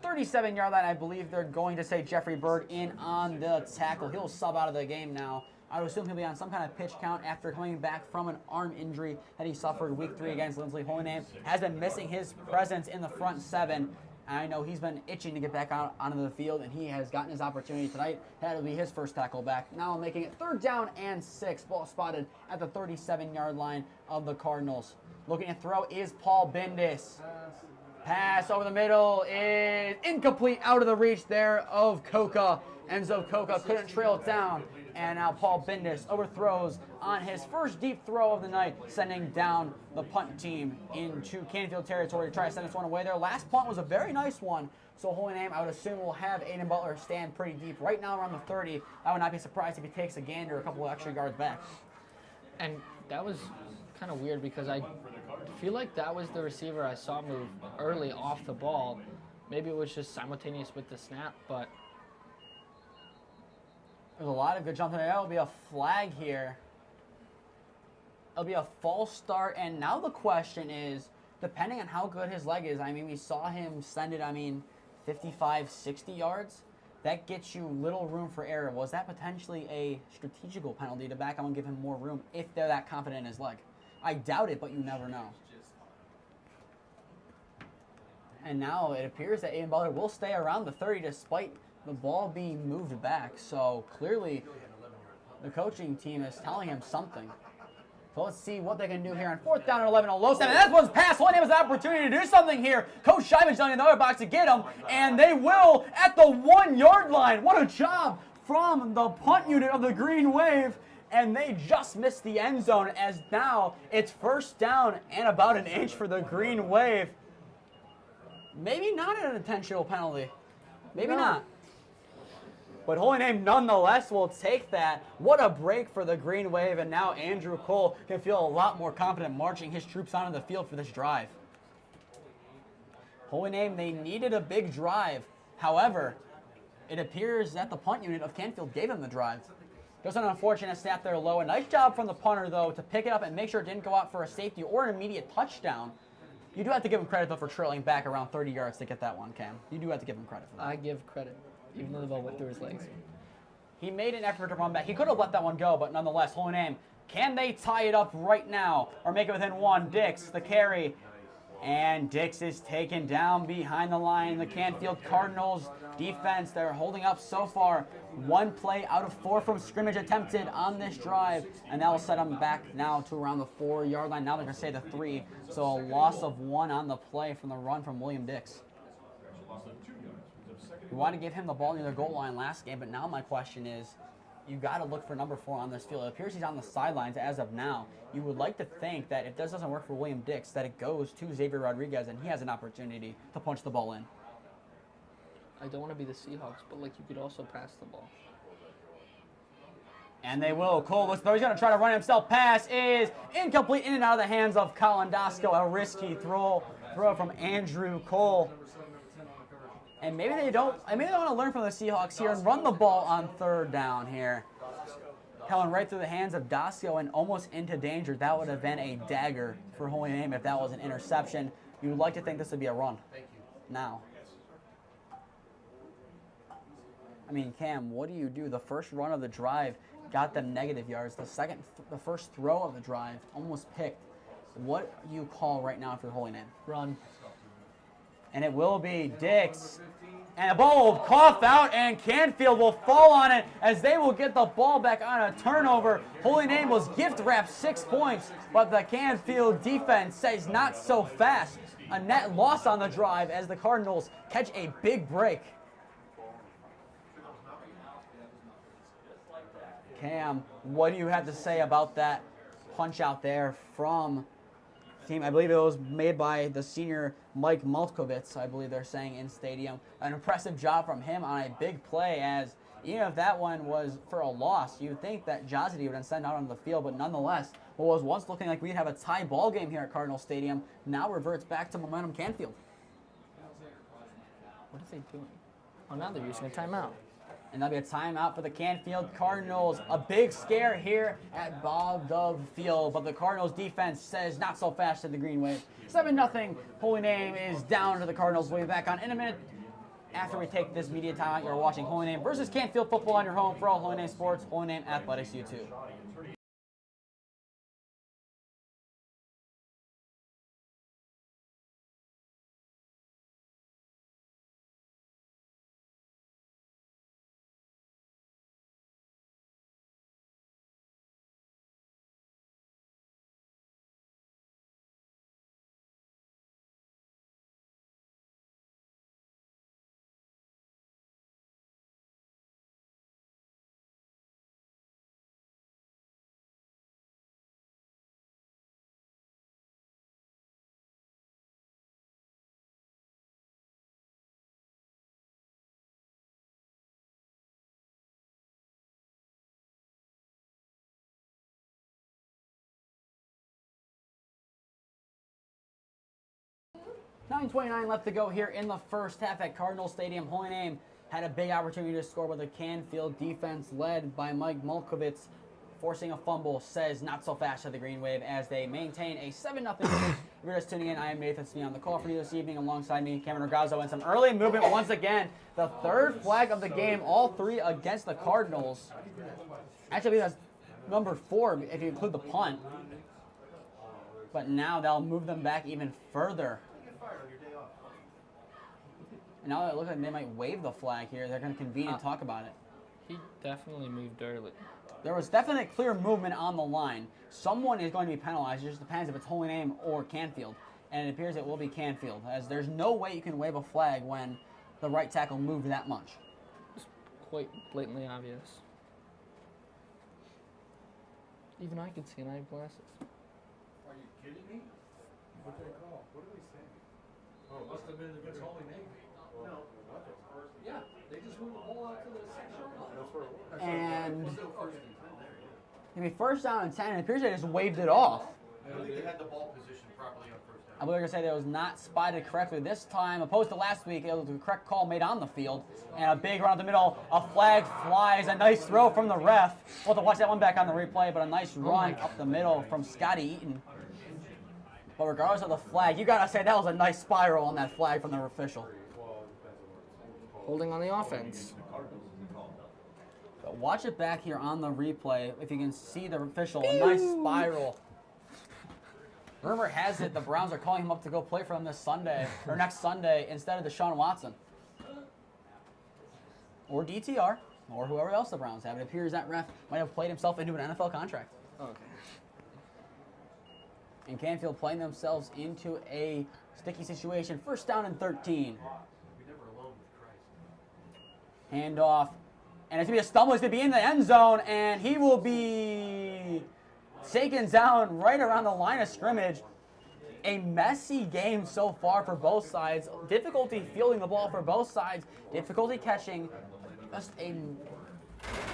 37-yard line. I believe they're going to say Jeffrey Bird in on the tackle. He'll sub out of the game now. I would assume he'll be on some kind of pitch count after coming back from an arm injury that he suffered week 3 against Lindsley. Holy Name has been missing his presence in the front 7. I know he's been itching to get back out onto the field, and he has gotten his opportunity tonight. That'll be his first tackle back. Now making it 3rd down and 6. Ball spotted at the 37-yard line of the Cardinals. Looking to throw is Paul Bindis. Pass over the middle is incomplete, out of the reach there of Coca. Enzo Coca couldn't trail it down. And now Paul Bindis overthrows on his first deep throw of the night, sending down the punt team into Canfield territory to try to send this one away. Their last punt was a very nice one. So Holy Name, I would assume, will have Aiden Butler stand pretty deep. Right now around the 30. I would not be surprised if he takes a gander a couple of extra yards back. And that was kind of weird because I feel like that was the receiver I saw move early off the ball. Maybe it was just simultaneous with the snap, but there's a lot of good jumping. There'll be a flag here. It'll be a false start, and now the question is, depending on how good his leg is, I mean, we saw him send it, 55, 60 yards. That gets you little room for error. Was that potentially a strategical penalty to back up and give him more room if they're that confident in his leg? I doubt it, but you never know. And now it appears that Aiden Butler will stay around the 30 despite the ball being moved back. So clearly the coaching team is telling him something. So let's see what they can do here on 4th down and 11, a low snap. And that one's passed. Holy Name has an opportunity to do something here. Coach Scheiben's down in the other box to get him, and they will at the 1-yard line. What a job from the punt unit of the Green Wave. And they just missed the end zone, as now it's 1st down and about an inch for the Green Wave. Maybe not an intentional penalty. Maybe not. But Holy Name nonetheless will take that. What a break for the Green Wave, and now Andrew Cole can feel a lot more confident marching his troops onto the field for this drive. Holy Name, they needed a big drive. However, it appears that the punt unit of Canfield gave them the drive. Just an unfortunate snap there low. A nice job from the punter, though, to pick it up and make sure it didn't go out for a safety or an immediate touchdown. You do have to give him credit, though, for trailing back around 30 yards to get that one, Cam. You do have to give him credit for that. I give credit, even though the ball went through his legs. He made an effort to run back. He could have let that one go, but nonetheless, Holy Name, can they tie it up right now or make it within 1? Dix, the carry. And Dix is taken down behind the line. The Canfield Cardinals defense, they're holding up so far. 1 play out of 4 from scrimmage attempted on this drive, and that will set them back now to around the 4-yard line. Now they're going to say the 3, so a loss of 1 on the play from the run from William Dix. We want to give him the ball near the goal line last game, but now my question is, you got to look for number 4 on this field. It appears he's on the sidelines as of now. You would like to think that if this doesn't work for William Dix, that it goes to Xavier Rodriguez, and he has an opportunity to punch the ball in. I don't want to be the Seahawks, but you could also pass the ball. And they will. Cole looks, though he's going to try to run himself. Pass is incomplete, in and out of the hands of Colin Dosco. A risky throw from Andrew Cole. And maybe they don't want to learn from the Seahawks here and run the ball on 3rd down here. Coming right through the hands of Dosco and almost into danger. That would have been a dagger for Holy Name if that was an interception. You would like to think this would be a run. Now. Cam, what do you do? The first run of the drive got them negative yards. The first throw of the drive almost picked. What do you call right now for Holy Name? Run. And it will be Dix. And the ball will cough out, and Canfield will fall on it as they will get the ball back on a turnover. Holy Name was gift-wrapped 6 points, but the Canfield defense says not so fast. A net loss on the drive as the Cardinals catch a big break. Cam, what do you have to say about that punch out there from team? I believe it was made by the senior Mike Malkovitz, I believe they're saying in stadium. An impressive job from him on a big play, as even if that one was for a loss, you'd think that Jazzy would have sent out on the field, but nonetheless, what was once looking like we'd have a tie ball game here at Cardinal Stadium now reverts back to momentum Canfield. What are they doing? Oh, now they're using a timeout. And that'll be a timeout for the Canfield Cardinals. A big scare here at Bob Dove Field, but the Cardinals defense says not so fast at the Green Wave. 7-0. Holy Name is down to the Cardinals. We'll be back on in a minute. After we take this media timeout, you're watching Holy Name versus Canfield football on your home for all Holy Name sports, Holy Name Athletics YouTube. .29 left to go here in the first half at Cardinal Stadium. Holy Name had a big opportunity to score, but the Canfield defense, led by Mike Mulkovitz, forcing a fumble, says not so fast at the Green Wave as they maintain a 7-0 lead. If you're just tuning in, I am Nathan Smee on the call for you this evening. Alongside me, Cameron Ragazzo, and some early movement once again. The third flag of the game, all three against the Cardinals. Actually, that's number 4 if you include the punt. But now they'll move them back even further. And now it looks like they might wave the flag here. They're going to convene and talk about it. He definitely moved early. There was definite clear movement on the line. Someone is going to be penalized. It just depends if it's Holy Name or Canfield. And it appears it will be Canfield, as there's no way you can wave a flag when the right tackle moved that much. It's quite blatantly obvious. Even I can see, and I have glasses. Are you kidding me? What's that call? What are they saying? Oh, it must have been against Holy Name. No. Yeah, they just moved the ball out to the 6-yard line. And it'll be first down and 10. It appears they just waved it off. I don't think they had the ball positioned properly on first down. I believe they're going to say that it was not spotted correctly this time. Opposed to last week, it was the correct call made on the field. And a big run up the middle. A flag flies. A nice throw from the ref. We'll have to watch that one back on the replay, but a nice run up the middle from Scotty Eaton. But regardless of the flag, you got to say that was a nice spiral on that flag from the official. Holding on the offense. But watch it back here on the replay. If you can see the official, a nice spiral. Rumor has it the Browns are calling him up to go play for them this Sunday, or next Sunday, instead of Deshaun Watson. Or DTR, or whoever else the Browns have. It appears that ref might have played himself into an NFL contract. Okay. And Canfield playing themselves into a sticky situation. First down and 13. Handoff. And it's going to be a stumble. He's going to be in the end zone, and he will be taken down right around the line of scrimmage. A messy game so far for both sides. Difficulty fielding the ball for both sides. Difficulty catching. Just I'm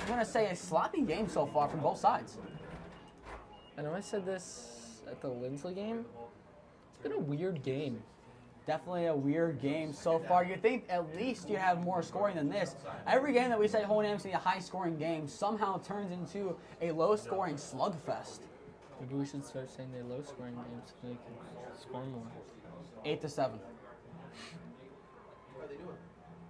going to say a sloppy game so far from both sides. I know I said this at the Lindsley game. It's been a weird game. Definitely a weird game so far. You'd think at least you have more scoring than this. Every game that we say Holy Name's going to be a high-scoring game somehow turns into a low-scoring slugfest. Maybe we should start saying they're low-scoring games so they can score more. 8-7.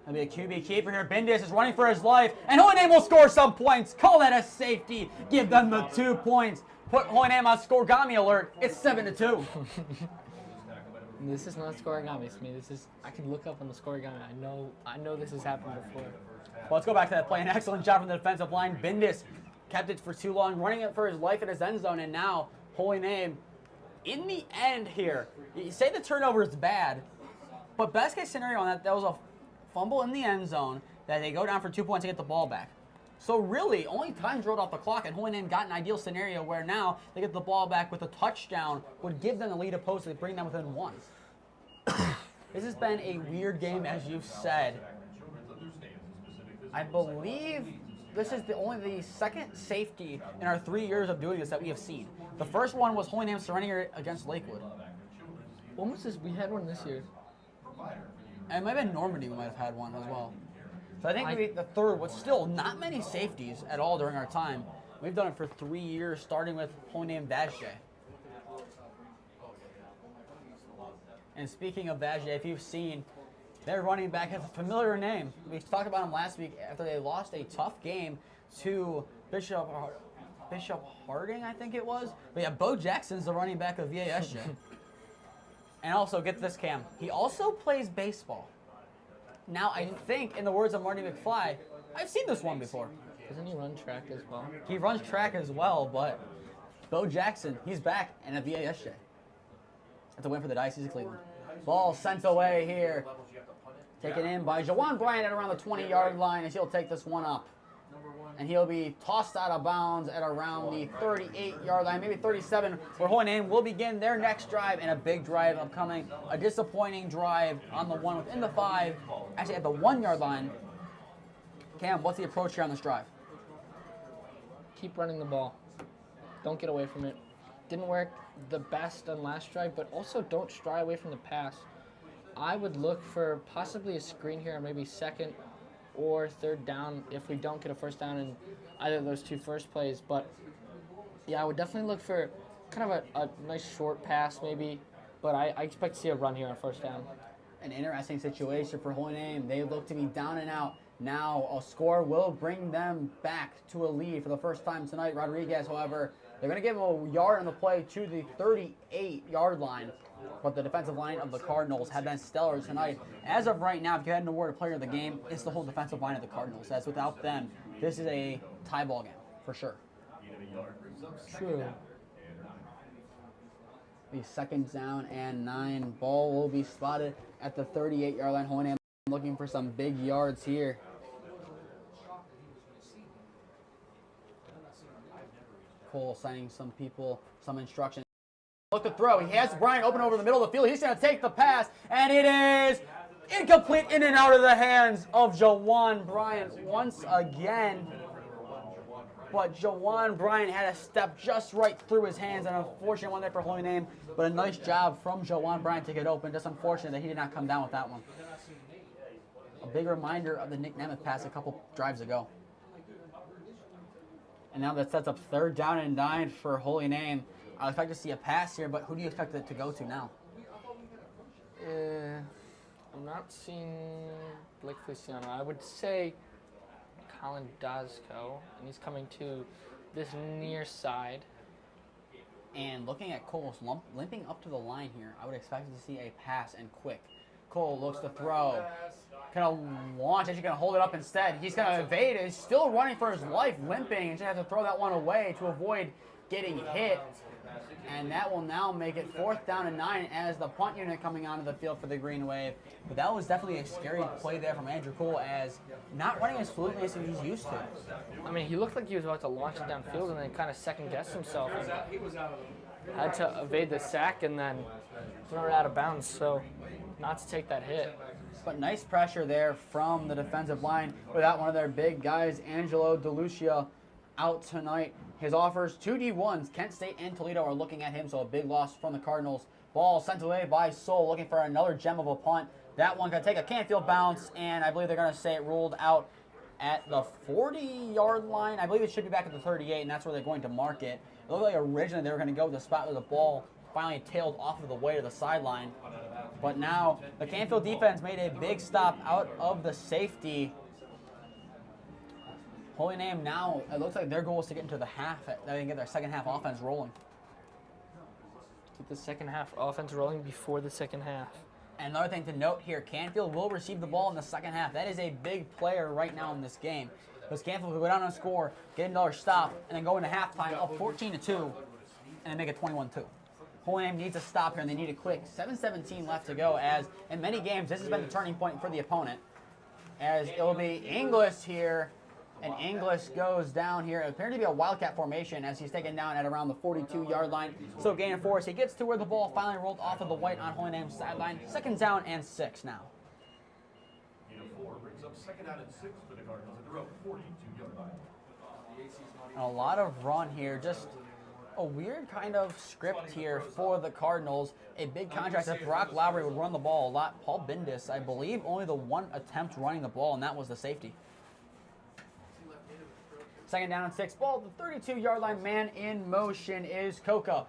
It'll be a QB keeper here. Bindis is running for his life, and Holy Name will score some points. Call that a safety. Give them the 2 points. Put Holy Name on scoregami alert. It's 7-2. This is not scoregami, Smee. This is, I can look up on the scoregami. I know this has happened before. Well, let's go back to that play. An excellent job from the defensive line. Bindis kept it for too long, running it for his life in his end zone, and now Holy Name in the end here. You say the turnover is bad, but best case scenario on that was a fumble in the end zone that they go down for 2 points to get the ball back. So really, only times rolled off the clock, and Holy Name got an ideal scenario where now they get the ball back with a touchdown, would give them the lead opposed to bring them within 1. This has been a weird game, as you've said. I believe this is only the second safety in our 3 years of doing this that we have seen. The first one was Holy Name surrendering against Lakewood. When was this? We had one this year. And it might have been Normandy we might have had one as well. So I think maybe the third was still not many safeties at all during our time. We've done it for 3 years, starting with Holy Name Vajday. And speaking of Vajday, if you've seen, their running back has a familiar name. We talked about him last week after they lost a tough game to Bishop Harding, I think it was. But yeah, Bo Jackson's the running back of VASJ. And also, get this, Cam, he also plays baseball. Now, I think, in the words of Marty McFly, I've seen this one before. Doesn't he run track as well? He runs track as well, but Bo Jackson, he's back and a VASJ. That's a win for the Diocese of Cleveland. Ball sent away here. Taken in by Jawan Bryant at around the 20-yard line as he'll take this one up. And he'll be tossed out of bounds at around the 38-yard line, maybe 37, where Holy Name will begin their next drive, and a big drive upcoming. A disappointing drive on the one within the 5, actually at the 1-yard line. Cam, what's the approach here on this drive? Keep running the ball. Don't get away from it. Didn't work the best on last drive, but also don't shy away from the pass. I would look for possibly a screen here, maybe second or third down if we don't get a first down in either of those two first plays. But yeah, I would definitely look for kind of a nice short pass maybe, but I expect to see a run here on first down. An interesting situation for Holy Name. They look to be down and out. Now a score will bring them back to a lead for the first time tonight. Rodriguez, however, they're going to give him a yard on the play to the 38-yard line. But the defensive line of the Cardinals have been stellar tonight. As of right now, if you had an award a player of the game, it's the whole defensive line of the Cardinals. As without them, this is a tie ball game, for sure. True. The second down and 9. Ball will be spotted at the 38-yard line. Holy Name looking for some big yards here. Cole signing some people, some instructions. Look to throw. He has Bryant open over the middle of the field. He's going to take the pass, and it is incomplete, in and out of the hands of Jawan Bryant once again. But Jawan Bryant had a step just right through his hands, and unfortunate one there for Holy Name. But a nice job from Jawan Bryant to get open. Just unfortunate that he did not come down with that one. A big reminder of the Nick Nemeth pass a couple drives ago. And now that sets up third down and 9 for Holy Name. I expect to see a pass here, but who do you expect it to go to now? I'm not seeing Blake Feliciano. I would say Colin Dazko, and he's coming to this near side. And looking at Cole's limping up to the line here, I would expect to see a pass and quick. Cole looks to throw. Going to launch, actually going to hold it up instead. He's going to evade it. He's still running for his life, limping, and just has to throw that one away to avoid getting hit. And that will now make it fourth down and 9 as the punt unit coming onto the field for the Green Wave. But that was definitely a scary play there from Andrew Cole, as not running as fluently as he's used to. I mean, he looked like he was about to launch it downfield and then kind of second-guessed himself. And had to evade the sack and then throw it out of bounds, so not to take that hit. But nice pressure there from the defensive line without one of their big guys, Angelo DeLucia, out tonight. His offers, 2 D1s, Kent State and Toledo are looking at him, so a big loss from the Cardinals. Ball sent away by Soul, looking for another gem of a punt. That one going to take a Canfield bounce, and I believe they're going to say it ruled out at the 40-yard line. I believe it should be back at the 38, and that's where they're going to mark it. It looked like originally they were going to go to the spot where the ball finally tailed off of the way to the sideline. But now the Canfield defense made a big stop out of the safety. Holy Name now, it looks like their goal is to get into the half. They can get their second half offense rolling. Get the second half offense rolling before the second half. And another thing to note here, Canfield will receive the ball in the second half. That is a big player right now in this game. Because Canfield will go down and score, get another stop, and then go into halftime up 14-2, and then make it 21-2. Holy Name needs a stop here, and they need it quick. 7:17 left to go, as in many games, this has been the turning point for the opponent. As it will be Inglis here. And Inglis goes down here. It appears to be a Wildcat formation as he's taken down at around the 42-yard line. So gain of 4. He gets to where the ball finally rolled off of the white on Holy Name's sideline. Second down and 6 now. Gain of 4 brings up second down and 6 for the Cardinals at their own 42-yard line. And a lot of run here. Just a weird kind of script here for the Cardinals. A big contract that Brock Lowry would run the ball a lot. Paul Bindis, I believe, only the one attempt running the ball, and that was the safety. Second down and 6 ball. The 32-yard line, man in motion is Coca.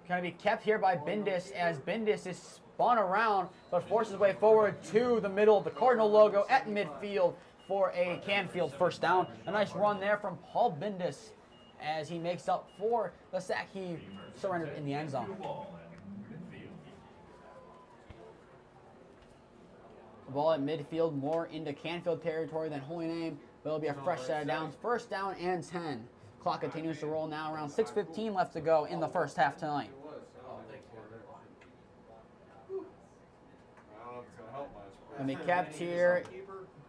Going to be kept here by Bindis as Bindis is spun around but forces his way forward to the middle of the Cardinal logo at midfield for a Canfield first down. A nice run there from Paul Bindis as he makes up for the sack he surrendered in the end zone. The ball at midfield, more into Canfield territory than Holy Name, but it'll be a fresh set of downs. First down and 10. Clock continues to roll now. Around 6:15 left to go in the first half tonight. And be kept here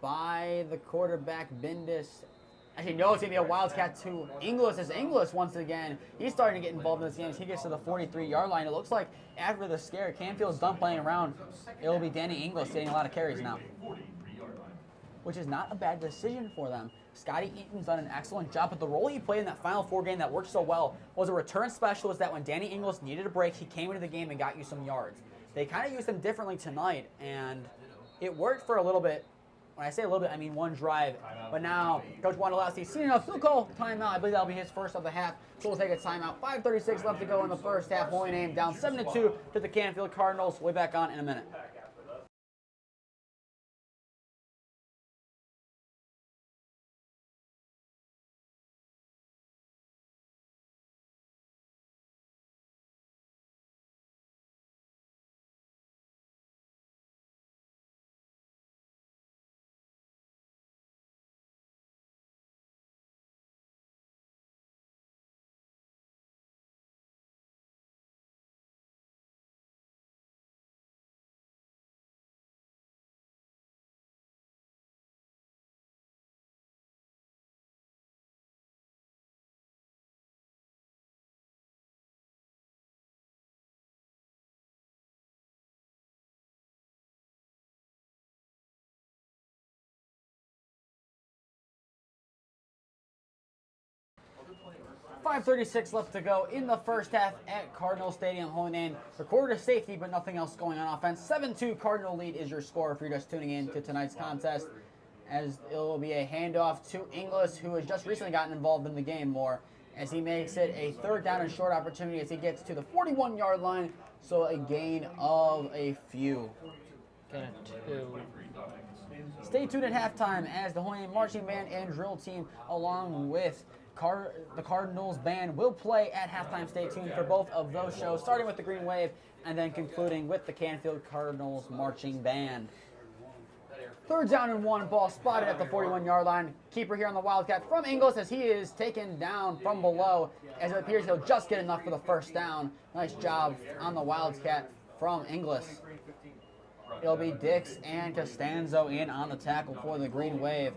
by the quarterback, Bindis. Actually, no, it's going to be a Wildcat to Inglis as Inglis, once again, he's starting to get involved in this game as he gets to the 43-yard line. It looks like after the scare, Canfield's done playing around. It'll be Danny Inglis getting a lot of carries now, which is not a bad decision for them. Scotty Eaton's done an excellent job, but the role he played in that Final Four game that worked so well was a return specialist that when Danny Inglis needed a break, he came into the game and got you some yards. They kind of used him differently tonight, and it worked for a little bit. When I say a little bit, I mean one drive. But now, Coach Wondolowski's seen enough. He'll call timeout. I believe that'll be his first of the half. So we'll take a timeout. 5:36 left to go in the first half. Holy Name down 7-2 to the Canfield Cardinals. We'll be back on in a minute. 5:36 left to go in the first half at Cardinal Stadium. Holy Name recorded a safety, but nothing else going on offense. 7-2 Cardinal lead is your score if you're just tuning in to tonight's contest, as it will be a handoff to Inglis, who has just recently gotten involved in the game more, as he makes it a third down and short opportunity as he gets to the 41-yard line, so a gain of a few. Stay tuned at halftime as the Holy Name marching band and drill team, along with the Cardinals band, will play at halftime. Stay tuned for both of those shows, starting with the Green Wave and then concluding with the Canfield Cardinals marching band. Third down and 1, ball spotted at the 41-yard line. Keeper here on the Wildcat from Inglis as he is taken down from below, as it appears he'll just get enough for the first down. Nice job on the Wildcat from Inglis. It'll be Dix and Costanzo in on the tackle for the Green Wave.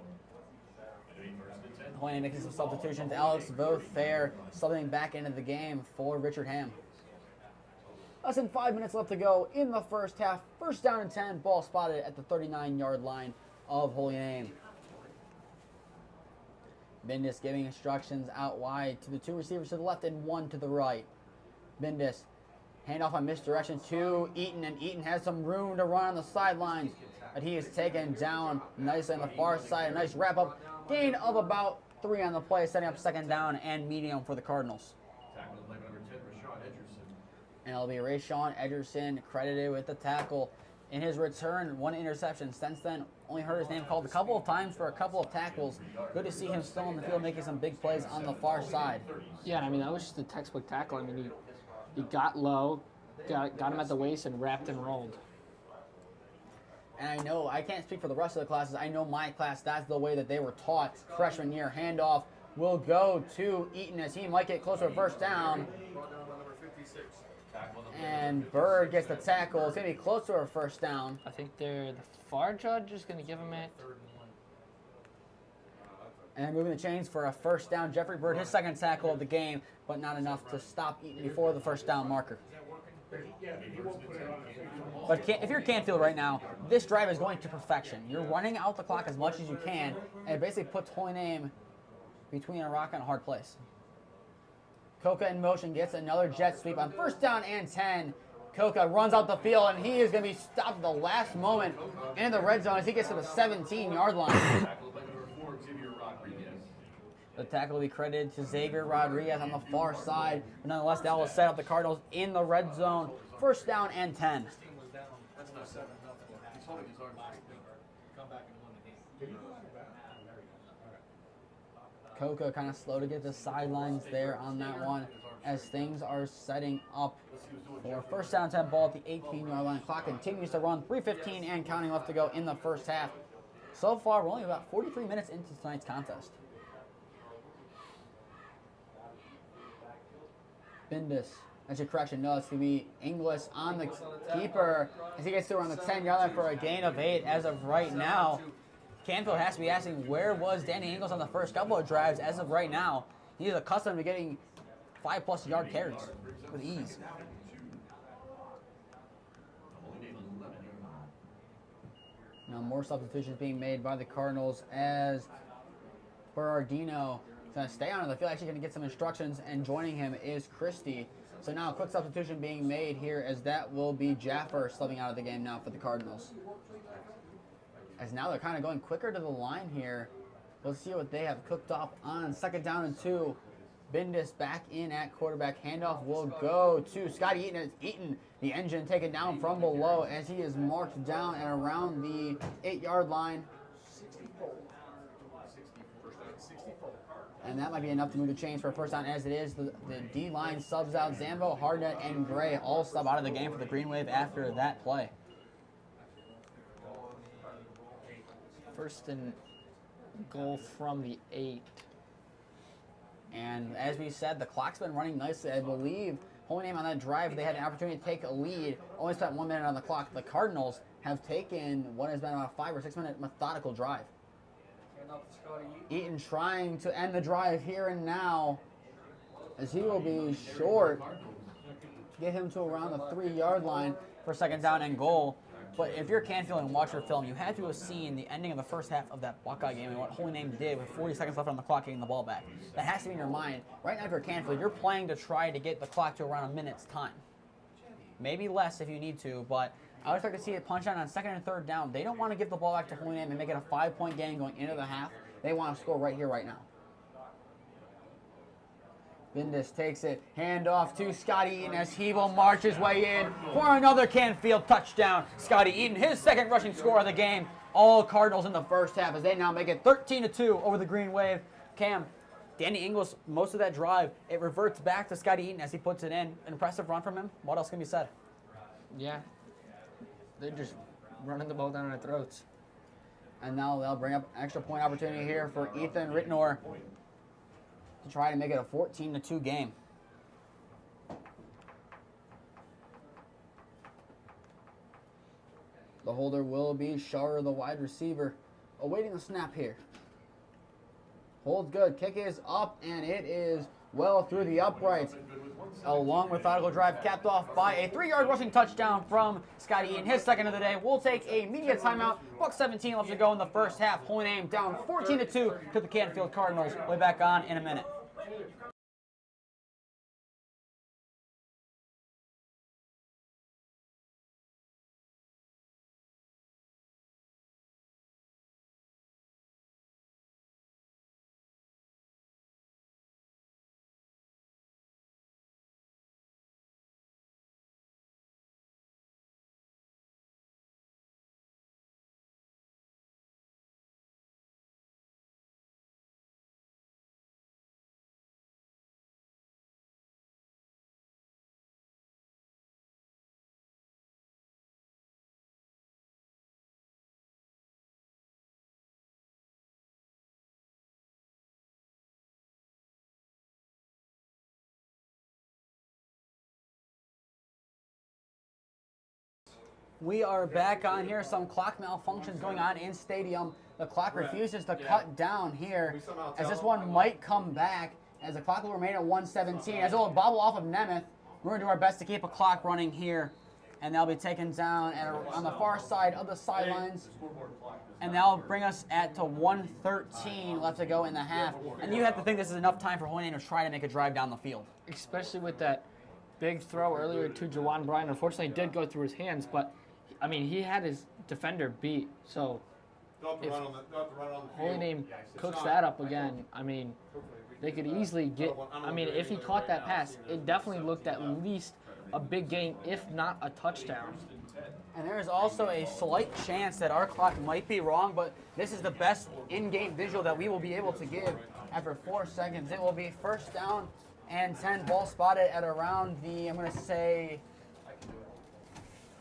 Holy Name making some substitutions. Alex Beaufair subbing back into the game for Richard Ham. Less than 5 minutes left to go in the first half. First down and 10, ball spotted at the 39-yard line of Holy Name. Bindis giving instructions out wide to the 2 receivers to the left and 1 to the right. Bindis, handoff on misdirection to Eaton, and Eaton has some room to run on the sidelines, but he is taken down nicely on the far side. A nice wrap-up gain of about 3 on the play, setting up second down and medium for the Cardinals. And it'll be Rayshawn Edgerson credited with the tackle. In his return, 1 interception. Since then, only heard his name called a couple of times for a couple of tackles. Good to see him still in the field making some big plays on the far side. Yeah, I mean, that was just a textbook tackle. I mean, he got low, got him at the waist, and wrapped and rolled. And I know, I can't speak for the rest of the classes. I know my class, that's the way that they were taught. Freshman year, handoff will go to Eaton as he might get closer to first down. And Bird gets the tackle. It's going to be close to a first down. I think the far judge is going to give him it. And then moving the chains for a first down. Jeffrey Bird, his second tackle of the game, but not enough to stop Eaton before the first down marker. But if you're Canfield right now, this drive is going to perfection. You're running out the clock as much as you can, and it basically puts Holy Name between a rock and a hard place. Coca in motion gets another jet sweep on first down and 10. Coca runs out the field, and he is going to be stopped at the last moment in the red zone as he gets to the 17-yard line. Tackled by number 4, Xavier Rodriguez. The tackle will be credited to Xavier Rodriguez on the far side, but nonetheless, that will set up the Cardinals in the red zone. First down and 10. That's not 7-0. He's holding his arms straight. Come back and win the game. Coca kind of slow to get the sidelines there on that one as things are setting up for first down 10 ball at the 18-yard line. Clock continues to run, 3:15 and counting left to go in the first half. So far, we're only about 43 minutes into tonight's contest. Bindus, that's your correction. No, it's going to be Inglis on the keeper as he gets to around the 10-yard line for a gain of 8 as of right now. Canfield has to be asking, where was Danny Ingles on the first couple of drives? As of right now, he is accustomed to getting 5+ yard carries with ease. Now more substitutions being made by the Cardinals as Berardino is going to stay on the field. Actually going to get some instructions, and joining him is Christie. So now a quick substitution being made here as that will be Jaffer subbing out of the game now for the Cardinals. As now they're kind of going quicker to the line here. Let's see what they have cooked up on second down and 2. Bindus back in at quarterback. Handoff will go to Scotty Eaton. It's Eaton, the engine, taken down from below as he is marked down and around the 8-yard line. And that might be enough to move the chains for a first down, as it is. The D-line subs out. Zambo, Hardnett, and Gray all sub out of the game for the Green Wave after that play. First and goal from the 8. And as we said, the clock's been running nicely. I believe Holy Name on that drive, they had an opportunity to take a lead. Only spent 1 minute on the clock. The Cardinals have taken what has been about a 5 or 6 minute methodical drive. Eaton trying to end the drive here and now, as he will be short to get him to around the 3-yard line for second down and goal. But if you're Canfield and watch your film, you had to have seen the ending of the first half of that Buckeye game and what Holy Name did with 40 seconds left on the clock getting the ball back. That has to be in your mind. Right now, if you're Canfield, you're playing to try to get the clock to around a minute's time. Maybe less if you need to, but I would expect to see it punch on second and third down. They don't want to give the ball back to Holy Name and make it a 5-point game going into the half. They want to score right here, right now. Bindus takes it, hand off to Scotty Eaton as he will march his way in for another Canfield touchdown. Scotty Eaton, his second rushing score of the game. All Cardinals in the first half as they now make it 13-2 over the Green Wave. Cam, Danny Ingles, most of that drive, it reverts back to Scotty Eaton as he puts it in. An impressive run from him. What else can be said? Yeah, they're just running the ball down our throats. And now they'll bring up an extra point opportunity here for Ethan Rittenor to try to make it a 14-2 game. The holder will be Shar, the wide receiver, awaiting the snap here. Holds good. Kick is up, and it is well through the uprights. A long methodical drive capped off by a 3-yard rushing touchdown from Scotty Eaton, his second of the day. We'll take a media timeout. Buck 17 left to go in the first half. Holy Name down 14-2 to the Canfield Cardinals. We'll be back on in a minute. We are back on here. Some clock malfunctions going on in stadium. The clock refuses to cut down here as this one might come back as the clock will remain at 1:17. As it will bobble off of Nemeth, we're going to do our best to keep a clock running here and they'll be taken down on the far side of the sidelines. And that'll bring us to 1:13 left to go in the half. And you have to think this is enough time for Holy Name to try to make a drive down the field. Especially with that big throw earlier to Jawan Bryant. Unfortunately, it did go through his hands, but, I mean, he had his defender beat. So if Holy Name cooks that up again, I mean, they could easily get, I mean, if he caught that pass, it definitely looked at least a big gain, if not a touchdown. And there is also a slight chance that our clock might be wrong, but this is the best in-game visual that we will be able to give after 4 seconds. It will be 1st down and 10, ball spotted at around the, I'm going to say,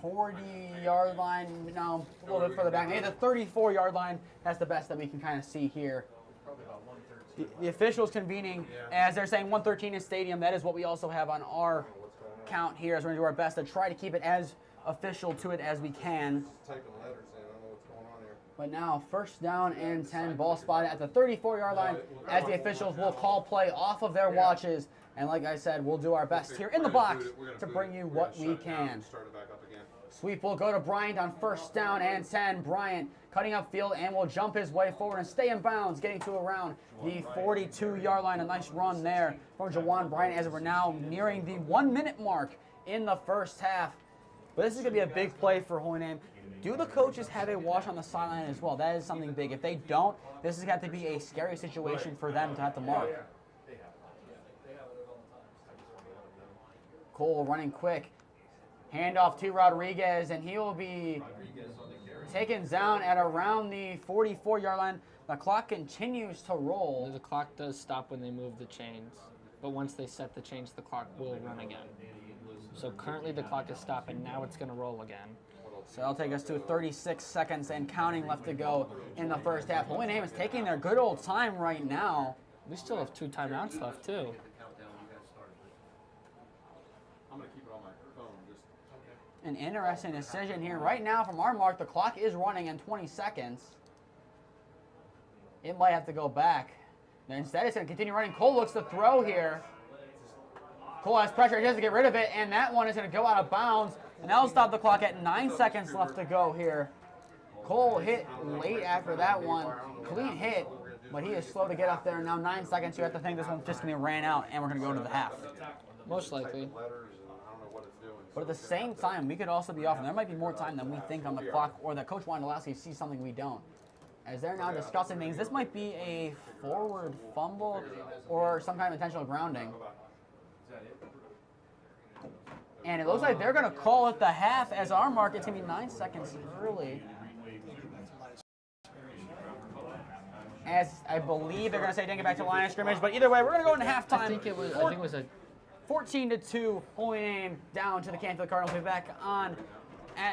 40-yard line. No, a little bit further back. Maybe the 34-yard line. That's the best that we can kind of see here. The officials convening, as they're saying 113 in stadium. That is what we also have on our count here, as we're going to do our best to try to keep it as official to it as we can. But now 1st down and 10, ball spotted at the 34-yard line, as the officials will call play off of their watches. And like I said, we'll do our best here in the box to bring you what we can. Sweep will go to Bryant on 1st down and 10. Bryant cutting upfield and will jump his way forward and stay in bounds, getting to around the 42-yard line. A nice run there from Jawan Bryant as we're now nearing the 1-minute mark in the 1st half. But this is going to be a big play for Holy Name. Do the coaches have a watch on the sideline as well? That is something big. If they don't, this is going to have to be a scary situation for them to have to mark. Cole running quick. Handoff to Rodriguez, and he will be taken down at around the 44-yard line. The clock continues to roll. The clock does stop when they move the chains, but once they set the chains, the clock will run again. So currently the clock is stopped, and now it's going to roll again. So that'll take us to 36 seconds and counting left to go in the 1st half. Holy Name is taking their good old time right now. We still have 2 timeouts left, too. An interesting decision here. Right now, from our mark, the clock is running in 20 seconds. It might have to go back. Instead, it's going to continue running. Cole looks to throw here. Cole has pressure. He has to get rid of it, and that one is going to go out of bounds. And that'll stop the clock at 9 seconds left to go here. Cole hit late after that one. Clean hit, but he is slow to get up there. Now 9 seconds. You have to think this one's just going to be ran out, and we're going to go into the half. Most likely. But at the same time, we could also be off, and there might be more time than we think on the clock, or that Coach Wondolowski sees something we don't. As they're now discussing things, this might be a forward fumble or some kind of intentional grounding. And it looks like they're going to call it the half, as our mark, it's going to be 9 seconds early. As I believe they're going to say didn't get back to the line of scrimmage, but either way, we're going to go into halftime. I think it was a 14-2, Holy Name down to the Canfield Cardinals. We'll be back on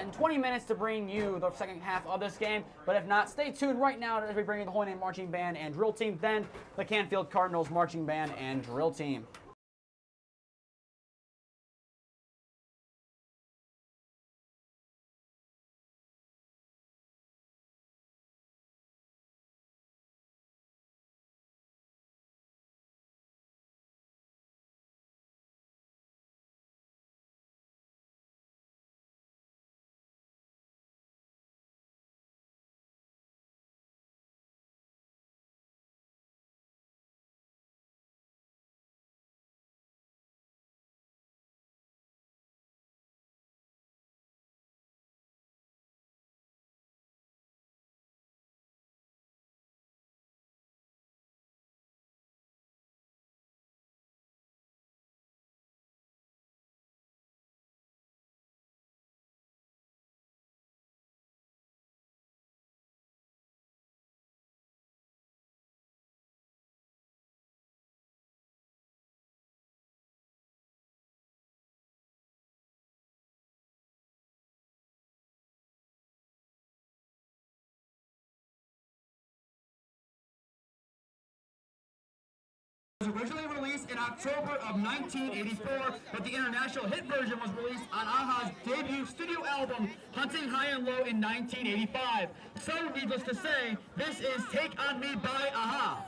in 20 minutes to bring you the 2nd half of this game. But if not, stay tuned right now as we bring you the Holy Name Marching Band and Drill Team, then the Canfield Cardinals Marching Band and Drill Team. Was originally released in October of 1984, but the international hit version was released on AHA's debut studio album, Hunting High and Low, in 1985. So, needless to say, this is Take On Me by AHA.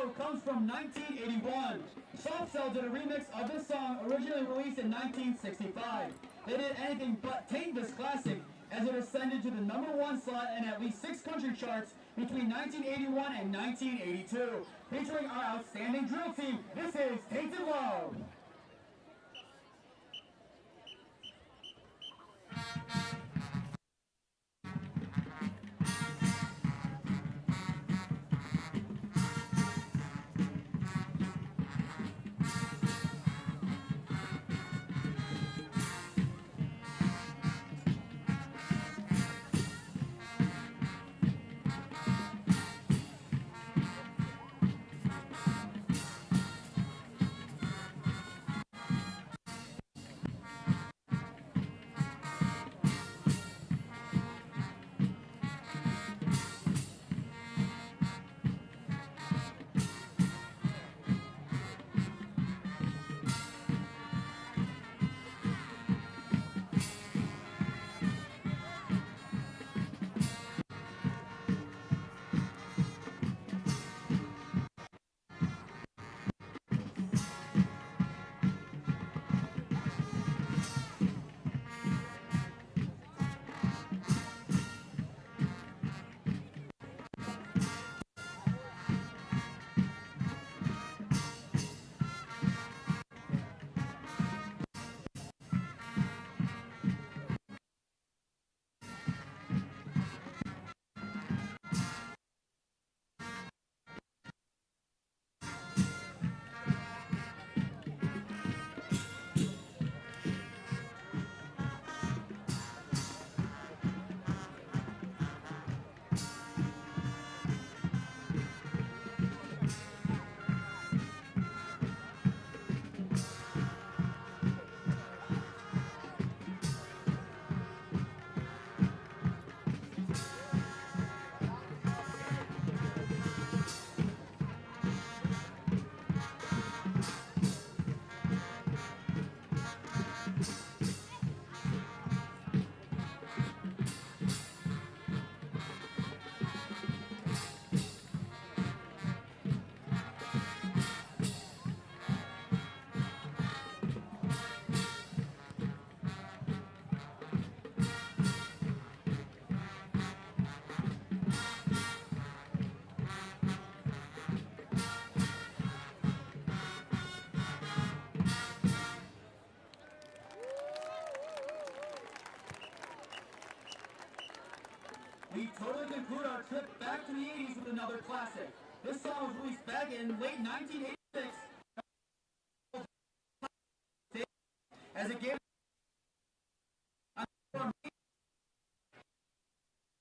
Go comes from 1981. Soft Cell did a remix of this song originally released in 1965. They did anything but taint this classic as it ascended to the #1 slot in at least 6 country charts between 1981 and 1982. Featuring our outstanding drill team, this is Tainted Love. We totally conclude our trip back to the 80s with another classic. This song was released back in late 1986 as a game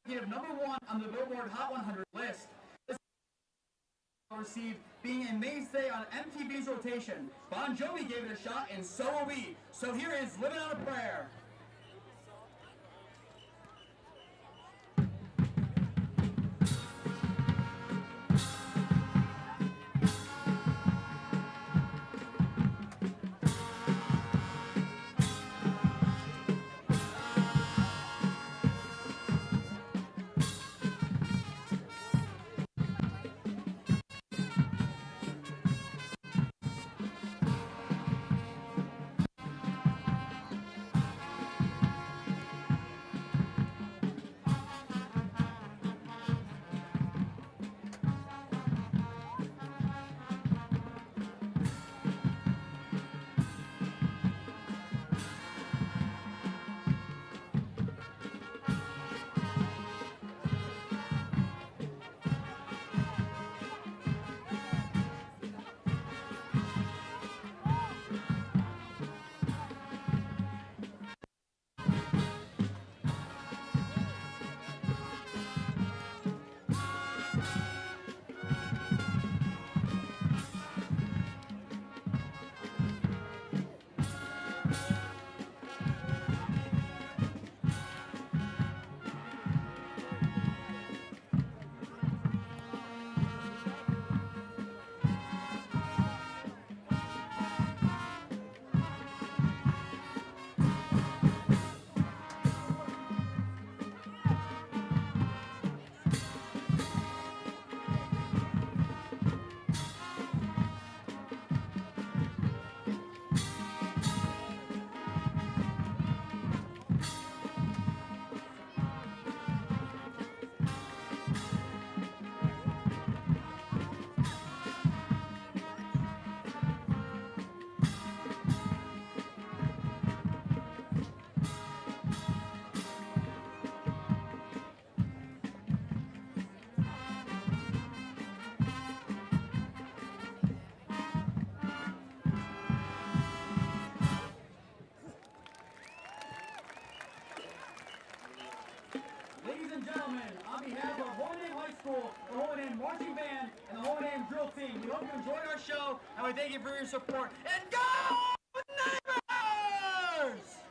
#1 on the Billboard Hot 100 list. This received being a mainstay on MTV's rotation. Bon Jovi gave it a shot, and so will we. So here is Living on a Prayer. we thank you for your support. And go Neighbors!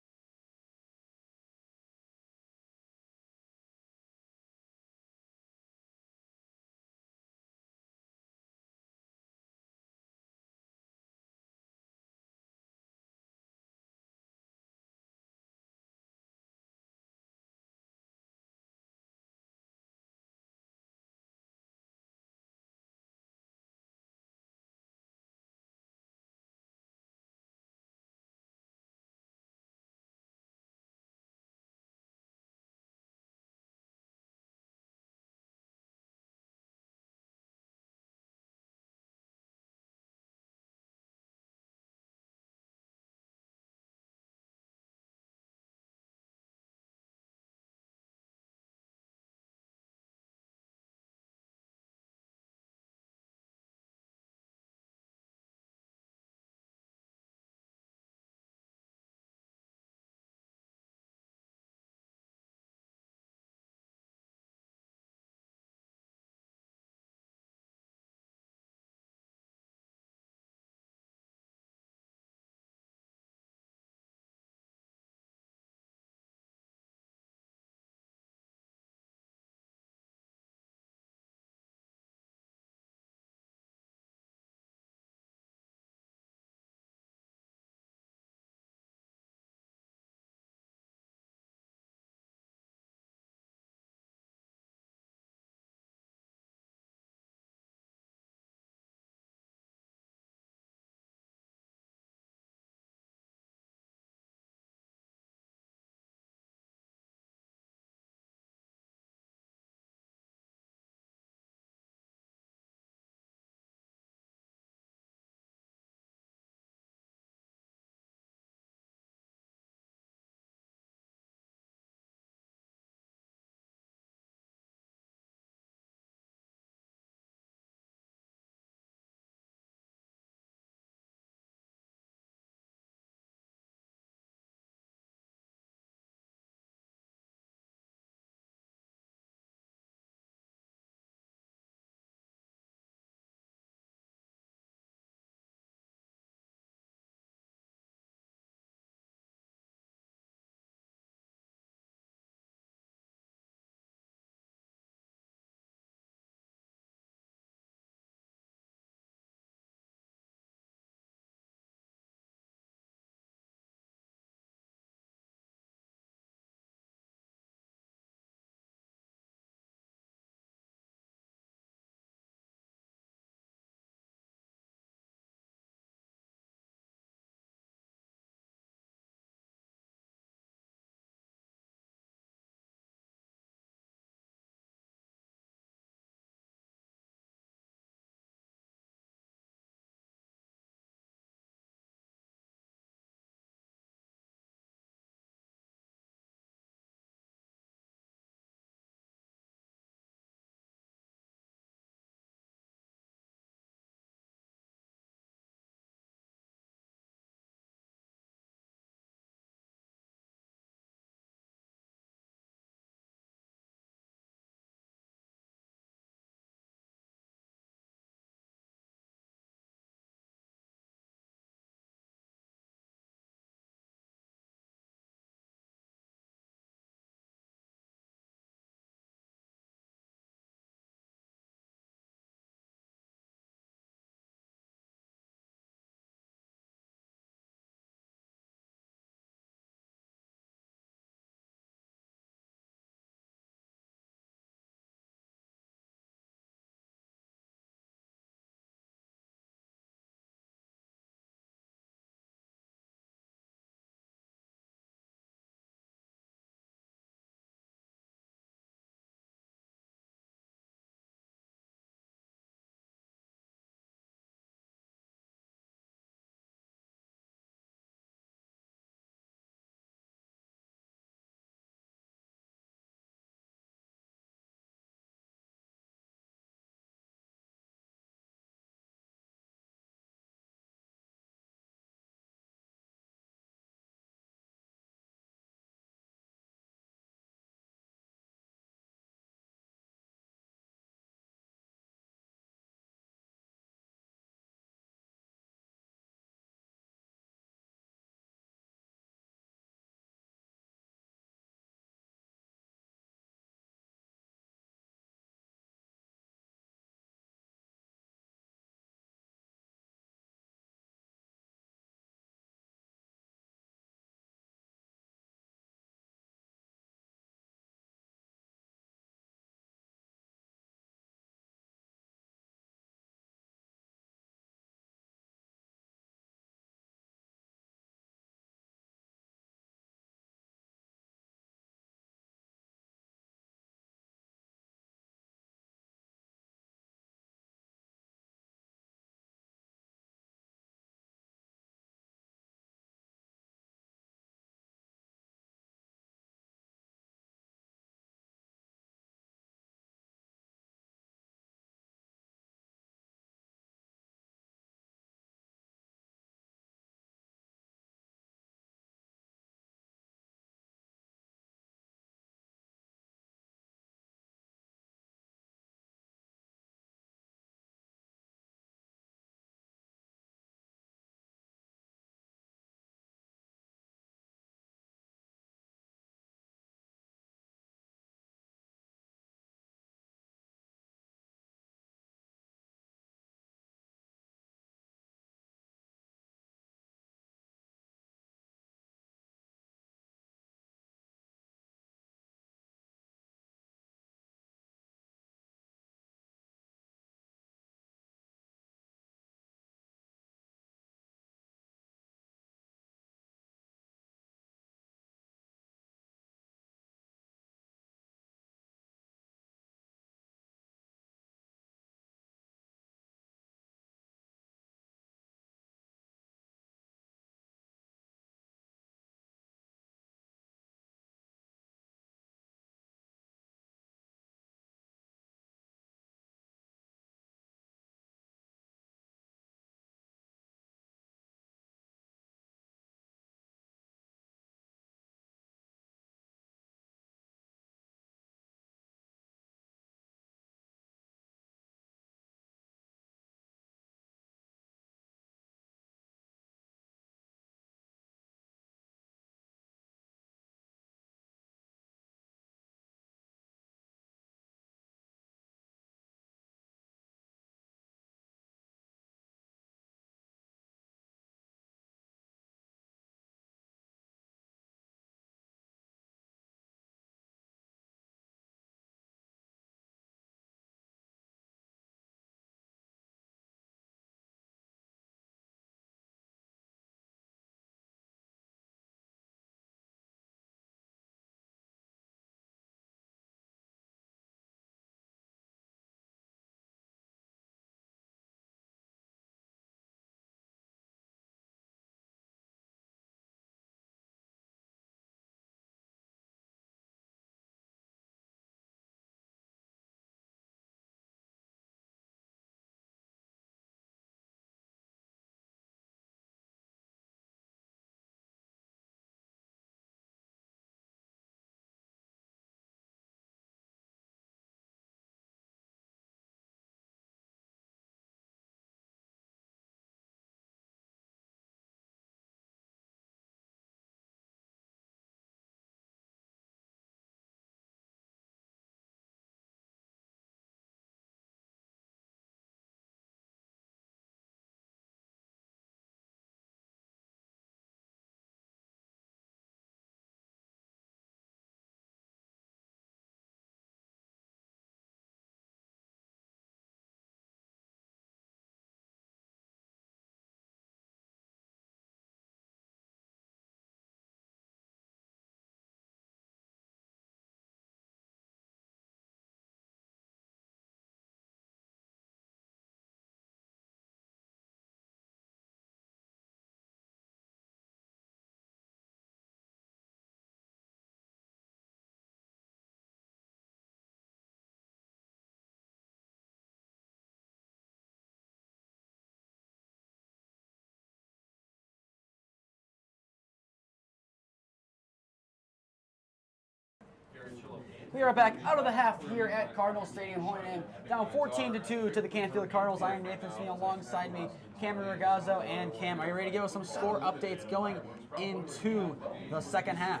We are back out of the half here at Cardinal Stadium. Holy Name down 14-2 to the Canfield Cardinals. I am Nathan Smee, alongside me, Cameron Ragazzo. And Cam, are you ready to give us some score updates going into the second half?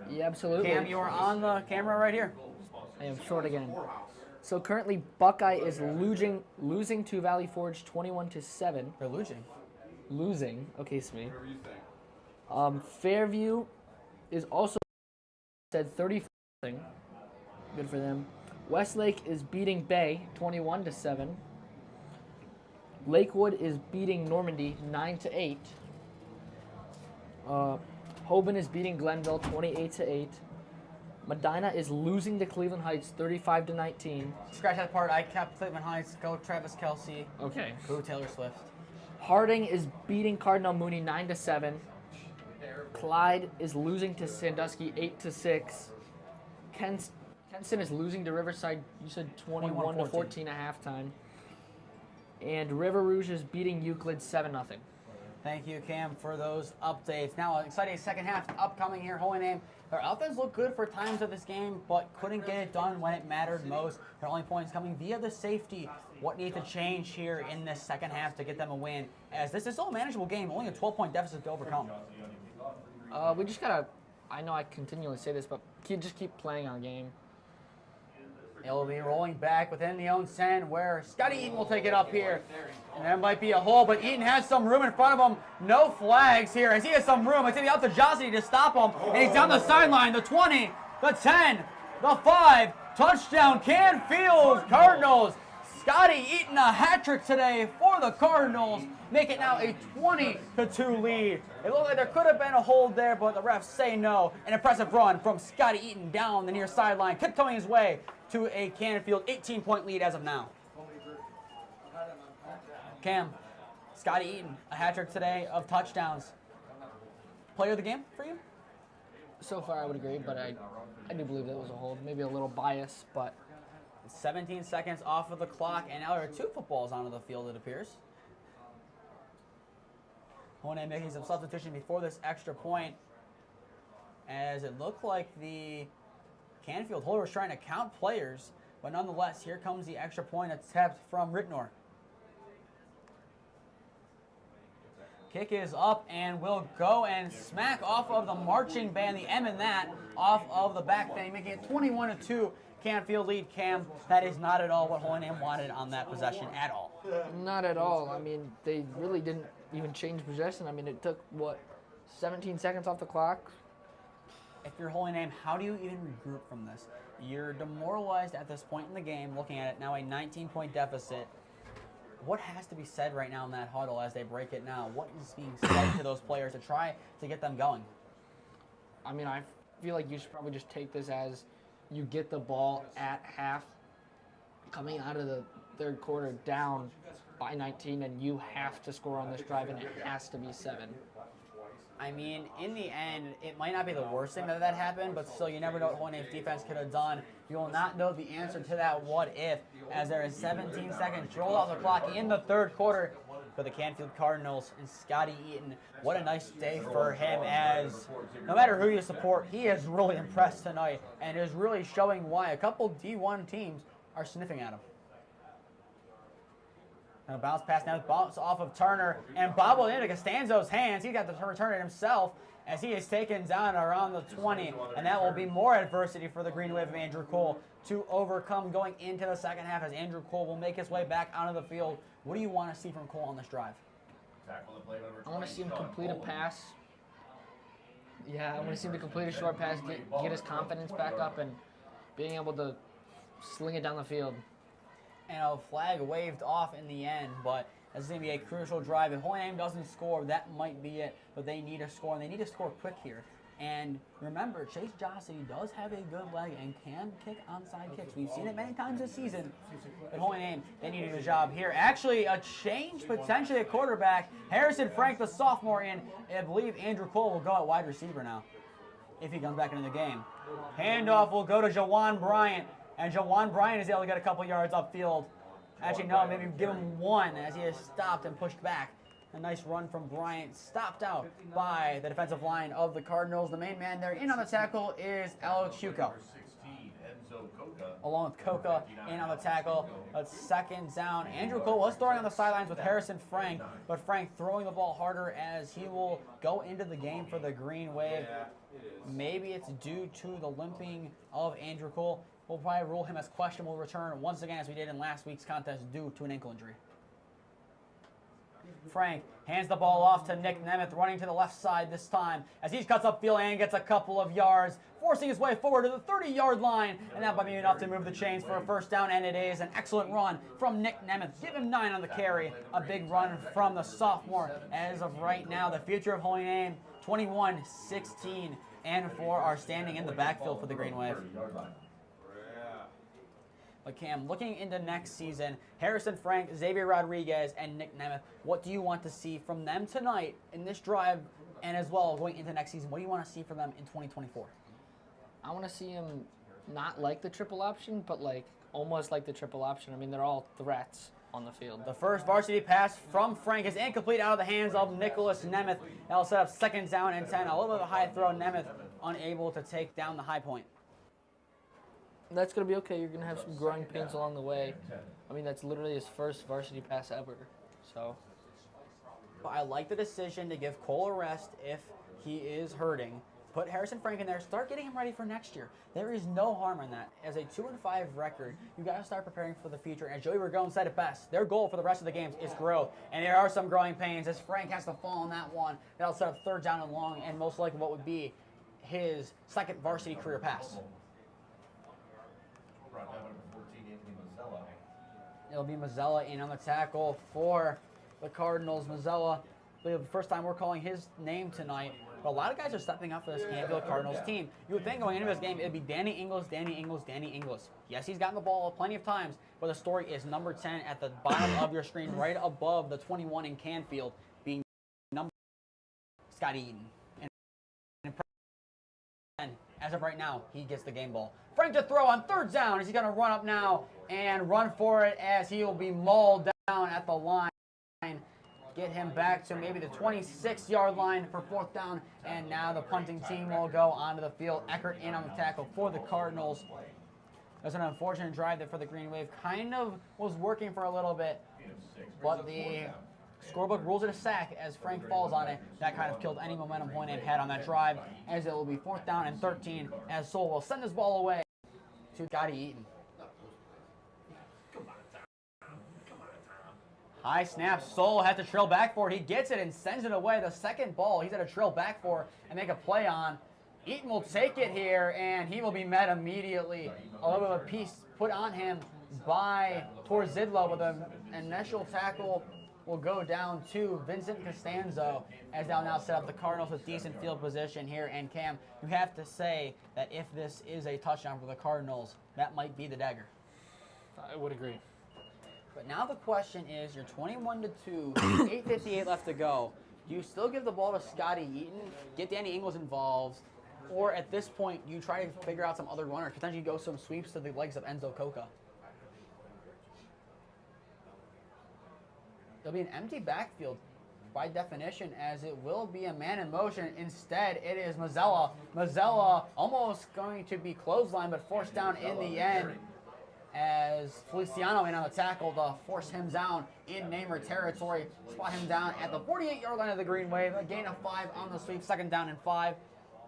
Yeah, absolutely. Cam, you are on the camera right here. I am short again. So currently, Buckeye is losing to Valley Forge 21-7. They're losing. Losing. Okay, Smee. Fairview is also said 30. Good for them. Westlake is beating Bay 21-7. Lakewood is beating Normandy 9-8. Hoban is beating Glenville 28-8. Medina is losing to Cleveland Heights 35-19. Scratch that part. I kept Cleveland Heights. Go Travis Kelce. Okay. Go Taylor Swift. Harding is beating Cardinal Mooney 9-7. Clyde is losing to Sandusky 8-6. Kenston is losing to Riverside, you said 21-14 at halftime. And River Rouge is beating Euclid 7-0. Thank you, Cam, for those updates. Now, an exciting second half upcoming here. Holy Name. Their offense looked good for times of this game, but couldn't get it done when it mattered most. Their only points coming via the safety. What needs to change here in this second half to get them a win? As this is still a manageable game, only a 12-point deficit to overcome. We just gotta, I know I continually say this, but just keep playing our game. It'll be rolling back within the own 10 where Scotty Eaton will take it up here. And there might be a hole, but Eaton has some room in front of him. No flags here as he has some room. It's going to be up to Josity to stop him. And he's down the sideline. The 20, the 10, the 5. Touchdown, Canfield Cardinals. Scotty Eaton a hat trick today for the Cardinals. Make it now a 20-2 lead. It looked like there could have been a hold there, but the refs say no. An impressive run from Scotty Eaton down the near sideline, tiptoeing his way to a Canfield 18-point lead as of now. Cam, Scotty Eaton, a hat trick today of touchdowns. Player of the game for you? So far, I would agree, but I do believe that was a hold. Maybe a little bias, but 17 seconds off of the clock, and now there are 2 footballs onto the field, it appears. Honan making some substitution before this extra point, as it looked like the Canfield holder was trying to count players, but nonetheless, here comes the extra point attempt from Ritnor. Kick is up and will go and smack off of the marching band, the M in that, off of the back thing, making it 21-2 Canfield lead. Cam, that is not at all what Holy Name wanted on that possession at all. Not at all. I mean, they really didn't even change possession. I mean, it took, 17 seconds off the clock? If you're Holy Name, how do you even regroup from this? You're demoralized at this point in the game, looking at it now, a 19-point deficit. What has to be said right now in that huddle as they break it now? What is being said to those players to try to get them going? I mean, I feel like you should probably just take this as you get the ball at half, coming out of the third quarter down by 19, and you have to score on this drive, and it has to be 7. I mean, in the end, it might not be the worst thing that happened, but still, you never know what Holy Name's defense could have done. You will not know the answer to that what if, as there is 17 seconds rolled off the clock in the third quarter for the Canfield Cardinals and Scotty Eaton. What a nice day for him, as no matter who you support, he is really impressed tonight and is really showing why a couple D1 teams are sniffing at him. And a bounce pass now, bounce off of Turner and bobbled into Costanzo's hands. He got to return it himself as he is taken down around the 20. And that will be more adversity for the Green Wave of Andrew Cole to overcome going into the second half, as Andrew Cole will make his way back onto the field. What do you want to see from Cole on this drive? I want to see him complete a pass. Yeah, I want to see him complete a short pass, get his confidence back up, and being able to sling it down the field. And a flag waved off in the end, but this is going to be a crucial drive. If Holy Name doesn't score, that might be it, but they need to score, and they need to score quick here. And remember, Chase Josity does have a good leg and can kick onside kicks. We've seen it many times this season. But Holy Name, they need to do a job here. Actually, a change potentially at quarterback. Harrison Frank, the sophomore, in. I believe Andrew Cole will go at wide receiver now if he comes back into the game. Handoff will go to Jawan Bryant. And Jawan Bryant is able to get a couple yards upfield. Actually, no, maybe give him 1 as he is stopped and pushed back. A nice run from Bryant, stopped out by the defensive line of the Cardinals. The main man there in on the tackle is Alex Hugo. along with Coca in on the tackle. A second down. Andrew Cole was throwing on the sidelines with Harrison Frank, but Frank throwing the ball harder as he will go into the game for the Green Wave. Maybe it's due to the limping of Andrew Cole. We'll probably rule him as questionable return once again, as we did in last week's contest, due to an ankle injury. Frank hands the ball off to Nick Nemeth, running to the left side this time as he cuts upfield and gets a couple of yards, forcing his way forward to the 30-yard line, and that might be enough to move the chains for a first down, and it is an excellent run from Nick Nemeth. Give him 9 on the carry. A big run from the sophomore. As of right now, the future of Holy Name, 21, 16, and 4 are standing in the backfield for the Green Wave. But Cam, looking into next season, Harrison Frank, Xavier Rodriguez, and Nick Nemeth, what do you want to see from them tonight in this drive, and as well going into next season? What do you want to see from them in 2024? I want to see him not like the triple option, but like almost like the triple option. I mean, they're all threats on the field. The first varsity pass from Frank is incomplete out of the hands of Nicholas Nemeth. That'll set up second down and 10. A little bit of a high throw. Nemeth unable to take down the high point. That's going to be okay. You're going to have some growing pains along the way. I mean, that's literally his first varsity pass ever. So, but I like the decision to give Cole a rest if he is hurting. Put Harrison Frank in there. Start getting him ready for next year. There is no harm in that. As a 2-5 record, you got to start preparing for the future. As Joey Ragone said it best, their goal for the rest of the games is growth. And there are some growing pains as Frank has to fall on that one. That'll set up third down and long, and most likely what would be his second varsity career pass. It'll be Mazzella in on the tackle for the Cardinals. Mazzella, the first time we're calling his name tonight. But a lot of guys are stepping up for this Canfield Cardinals team. You would think going into this game, it'd be Danny Ingles, Danny Ingles, Danny Ingles. Yes, he's gotten the ball plenty of times, but the story is number 10 at the bottom of your screen, right above the 21 in Canfield, being number Scott Eaton. And as of right now, he gets the game ball. Frank to throw on third down as he's going to run up now and run for it as he will be mauled down at the line. Get him back to maybe the 26-yard line for fourth down, and now the punting team will go onto the field. Eckert in on the tackle for the Cardinals. That's an unfortunate drive there for the Green Wave. Kind of was working for a little bit, but the scorebook rules it a sack as Frank falls on it. That kind of killed any momentum Holy Name had on that drive, as it will be fourth down and 13, as Sol will send this ball away to Scotty Eaton. High snap, Sol has to trail back for it. He gets it and sends it away. The second ball he's had to trail back for and make a play on. Eaton will take it here, and he will be met immediately. A little bit of a piece put on him by Torzidlo, with an initial tackle will go down to Vincent Costanzo, as they'll now set up the Cardinals with decent field position here. And Cam, you have to say that if this is a touchdown for the Cardinals, that might be the dagger. I would agree. But now the question is, you're 21-2, 8:58 left to go. Do you still give the ball to Scotty Eaton, get Danny Ingles involved, or at this point, you try to figure out some other runners, potentially go some sweeps to the legs of Enzo Coca? There'll be an empty backfield by definition, as it will be a man in motion. Instead, it is Mazzella. Mazzella almost going to be clotheslined, but forced down in the end, as Feliciano in on the tackle to force him down in Namer territory. Spot him down at the 48-yard line of the Green Wave. A gain of 5 on the sweep, second down and 5.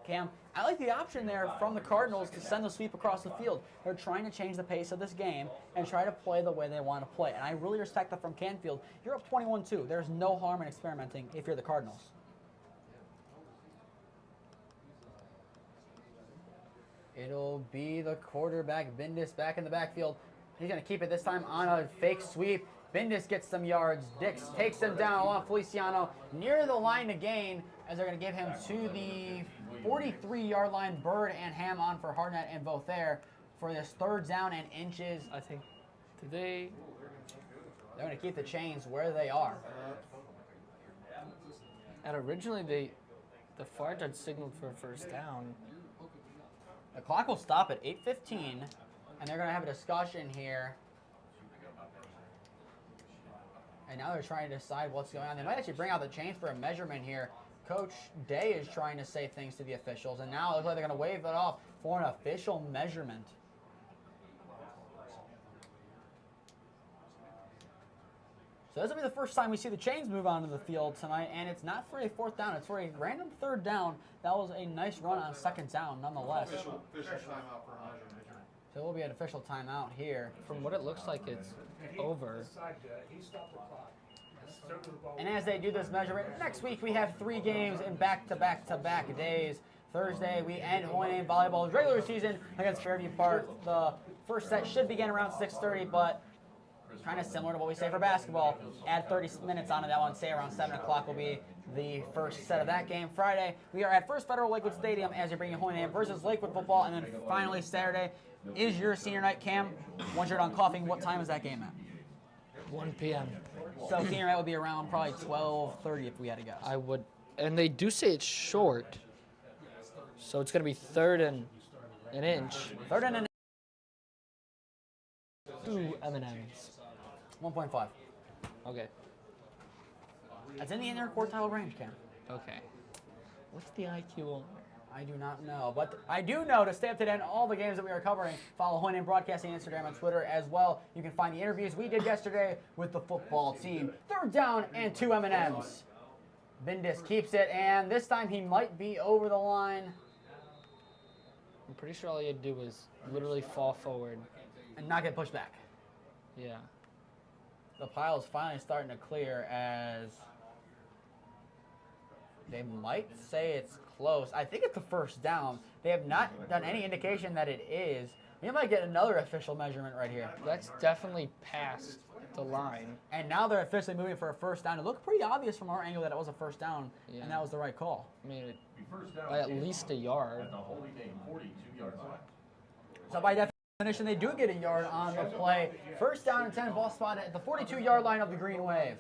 Cam, I like the option there from the Cardinals to send the sweep across the field. They're trying to change the pace of this game and try to play the way they want to play. And I really respect that from Canfield. You're up 21-2. There's no harm in experimenting if you're the Cardinals. It'll be the quarterback, Bindis, back in the backfield. He's going to keep it this time on a fake sweep. Bindis gets some yards. Dix takes him down along Feliciano near the line to gain, as they're going to give him to the 43-yard line. Bird and Ham on for Hartnett and Vothair for this third down and inches. I think today they're going to keep the chains where they are. And originally the far judge signaled for a first down. The clock will stop at 8:15, and they're going to have a discussion here. And now they're trying to decide what's going on. They might actually bring out the chains for a measurement here. Coach Day is trying to say things to the officials, and now it looks like they're going to wave it off for an official measurement. So this will be the first time we see the Chains move onto the field tonight, and it's not for a 4th down. It's for a random 3rd down. That was a nice run on 2nd down, nonetheless. Official timeout for Hodge. So it will be an official timeout here. From what it looks like, it's over. He stopped the clock. Started the ball. And as they do this measurement, next week we have 3 games in back-to-back-to-back days. Thursday, we end Hoyne Volleyball's regular season against Fairview Park. The first set should begin around 6:30, but kind of similar to what we say for basketball. Add 30 minutes onto that one. Say around 7 o'clock will be the first set of that game. Friday, we are at First Federal Lakewood Stadium as you're bringing Hoyne versus Lakewood football. And then finally, Saturday is your senior night. Cam, once you're done coughing, what time is that game at? 1 p.m. So senior night would be around probably 12:30 if we had to guess. I would, and they do say it's short, so it's going to be 3rd and an inch. 3rd and an 2 M&Ms. 1.5. Okay. That's in the inner quartile range, Cam. Okay. What's the IQ on? I do not know, but I do know to stay up to date on all the games that we are covering. Follow Hoyne Broadcasting Instagram and Twitter as well. You can find the interviews we did yesterday with the football team. 3rd down and 2 M&Ms. Bindis keeps it, and this time he might be over the line. I'm pretty sure all you had to do was literally fall forward. And not get pushed back. Yeah. The pile is finally starting to clear as they might say it's close. I think it's the 1st down. They have not done any indication that it is. We might get another official measurement right here. That's definitely past the line. And now they're officially moving for a 1st down. It looked pretty obvious from our angle that it was a 1st down, Yeah. and that was the right call. I mean, First down by at least a yard. at the Holy Name 42 yards line. So by definition, they do get a yard on the play. 1st down and 10, ball spotted at the 42-yard line of the Green Wave.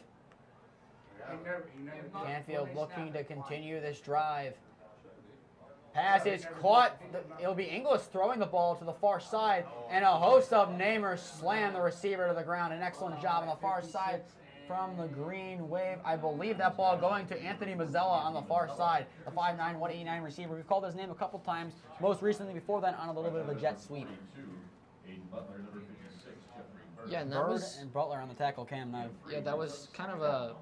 Canfield looking to continue this drive. Pass is caught. It'll be Inglis throwing the ball to the far side, and a host of namers slam the receiver to the ground. An excellent job on the far side from the Green Wave. I believe that ball going to Anthony Mazzella on the far side, the 5'9", 189 receiver. We've called his name a couple times, most recently before then on a little bit of a jet sweep. Yeah, and that Bird was and Butler on the tackle, Cam Knife. yeah, that was kind of a,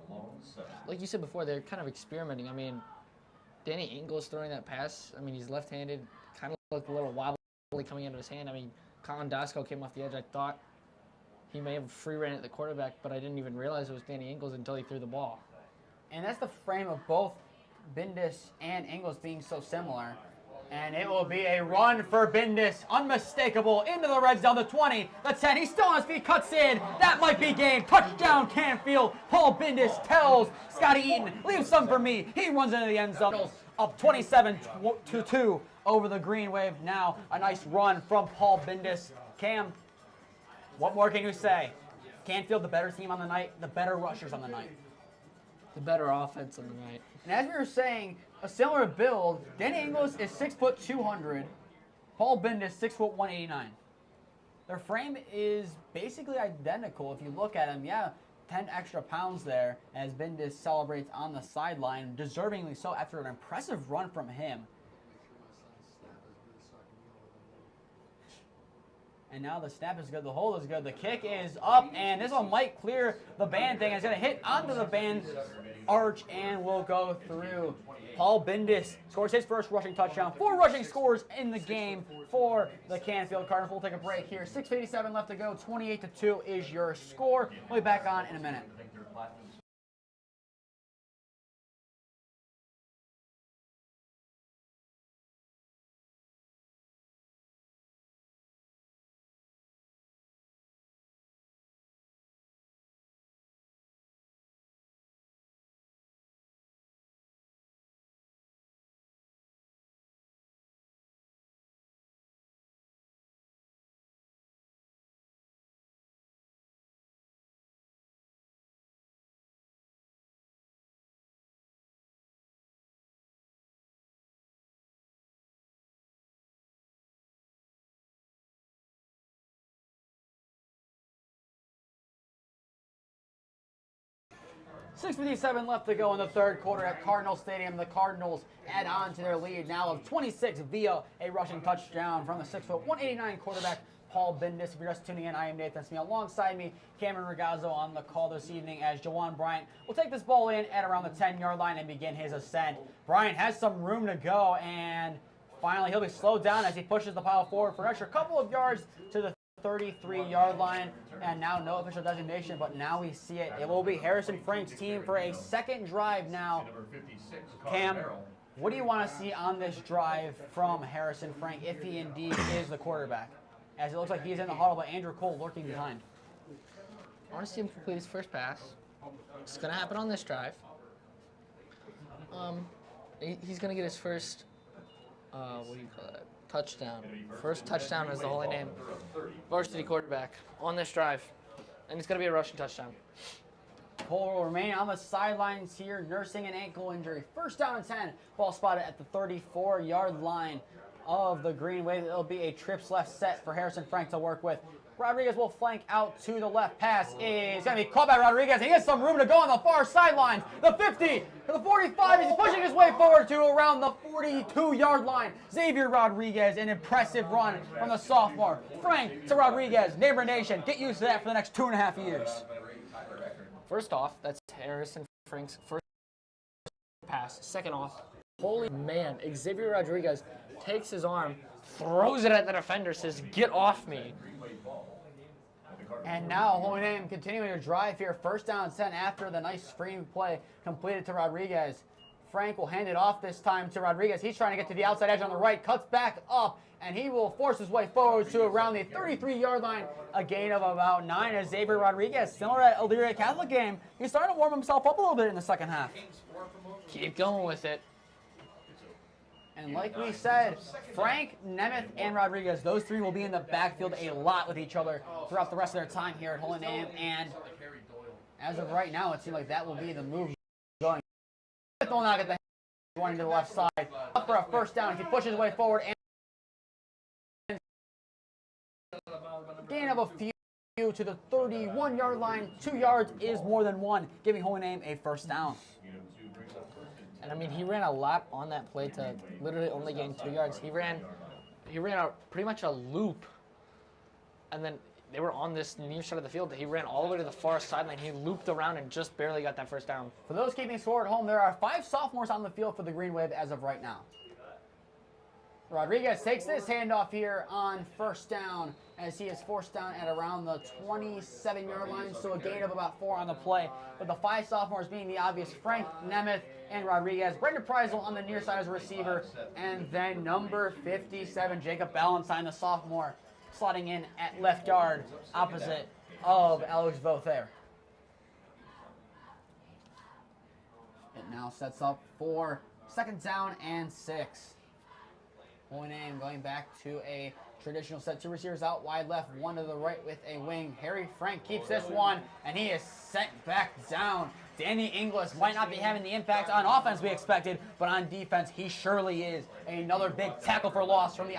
like you said before, they're kind of experimenting. I mean, Danny Ingles throwing that pass, I mean, he's left-handed, kind of looked a little wobbly coming out of his hand. I mean, Colin Dasco came off the edge. I thought he may have free ran at the quarterback, but I didn't even realize it was Danny Ingles until he threw the ball. And that's the frame of both Bindis and Ingles being so similar. And it will be a run for Bindis, unmistakable, into the red zone, the 20, the 10, he's still on his feet, cuts in, that might be game, touchdown Canfield, Paul Bindis tells Scotty Eaton, leave some for me, he runs into the end zone, up 27-2 over the Green Wave. Now a nice run from Paul Bindis. Cam, what more can you say? Canfield, the better team on the night, the better rushers on the night. The better offense on the night. And as we were saying, a similar build, Danny Ingles is 6', 200. Paul Bindis, 6', 189. Their frame is basically identical if you look at them. Yeah, 10 extra pounds there as Bindis celebrates on the sideline, deservingly so after an impressive run from him. And now the snap is good, the hold is good, the kick is up, and this one might clear the band thing. It's going to hit onto the band arch and will go through. Paul Bindis scores his first rushing touchdown. 4 rushing scores in the game for the Canfield Cardinals. We'll take a break here. 6:57 left to go. 28-2 is your score. We'll be back on in a minute. 6:57 left to go in the third quarter at Cardinal Stadium. The Cardinals add on to their lead now of 26 via a rushing touchdown from the 6', 189 quarterback Paul Bindis. If you're just tuning in, I am Nathan Smee. Alongside me, Cameron Ragazzo on the call this evening as Jawan Bryant will take this ball in at around the 10-yard line and begin his ascent. Bryant has some room to go, and finally he'll be slowed down as he pushes the pile forward for an extra couple of yards to the 33-yard line. And now no official designation, but now we see it. It will be Harrison Frank's team for a second drive now. Cam, what do you want to see on this drive from Harrison Frank if he indeed is the quarterback? As it looks like he's in the huddle, but Andrew Cole lurking behind. I want to see him complete his first pass. It's going to happen on this drive. He's going to get his first, what do you call that? Touchdown. First touchdown is the holy name. Varsity quarterback on this drive. And it's going to be a rushing touchdown. Cole will remain on the sidelines here, nursing an ankle injury. First down and 10. Ball spotted at the 34-yard line of the Green Wave. It'll be a trips left set for Harrison Frank to work with. Rodriguez will flank out to the left. Pass is going to be caught by Rodriguez. He has some room to go on the far sideline. The 50 to the 45. He's pushing his way forward to around the 42-yard line. Xavier Rodriguez, an impressive run from the sophomore. Frank to Rodriguez. Neighbor Nation, get used to that for the next 2.5 years. First off, that's Harrison Frank's first pass. Second off, holy man, Xavier Rodriguez takes his arm, throws it at the defender, says, "Get off me." And now holy name continuing to drive here. First down and 10 after the nice screen play completed to Rodriguez. Frank will hand it off this time to Rodriguez. He's trying to get to the outside edge on the right, cuts back up, and he will force his way forward to around the 33-yard line. A gain of about 9 as Xavier Rodriguez, similar to Elyria Catholic game, he's starting to warm himself up a little bit in the second half. Keep going with it. And like we said, Frank, Nemeth, and Rodriguez, those three will be in the backfield a lot with each other throughout the rest of their time here at Holy Name. And as of right now, it seems like that will be the move going. Will not get the going to the left side. Up for a first down. He pushes his way forward. And gain of a few to the 31-yard line. 2 yards is more than one, giving Holy Name a first down. And I mean, he ran a lot on that play to literally only gain 2 yards. He ran pretty much a loop, and then they were on this near side of the field. He ran all the way to the far sideline. He looped around and just barely got that first down. For those keeping score at home, there are 5 sophomores on the field for the Green Wave as of right now. Rodriguez takes this handoff here on first down as he is forced down at around the 27-yard line, so a gain of about 4 on the play. But the 5 sophomores being the obvious Frank, Nemeth, and Rodriguez. Brendan Preisel on the near side as a receiver, and then number 57, Jacob Ballantyne, the sophomore, slotting in at left guard opposite of Alex Vothair. It now sets up for second down and 6. Holy Name going back to a traditional set. 2 receivers out wide left, 1 to the right with a wing. Harry Frank keeps this one, and he is sent back down. Danny Inglis might not be having the impact on offense we expected, but on defense, he surely is. Another big tackle for loss from the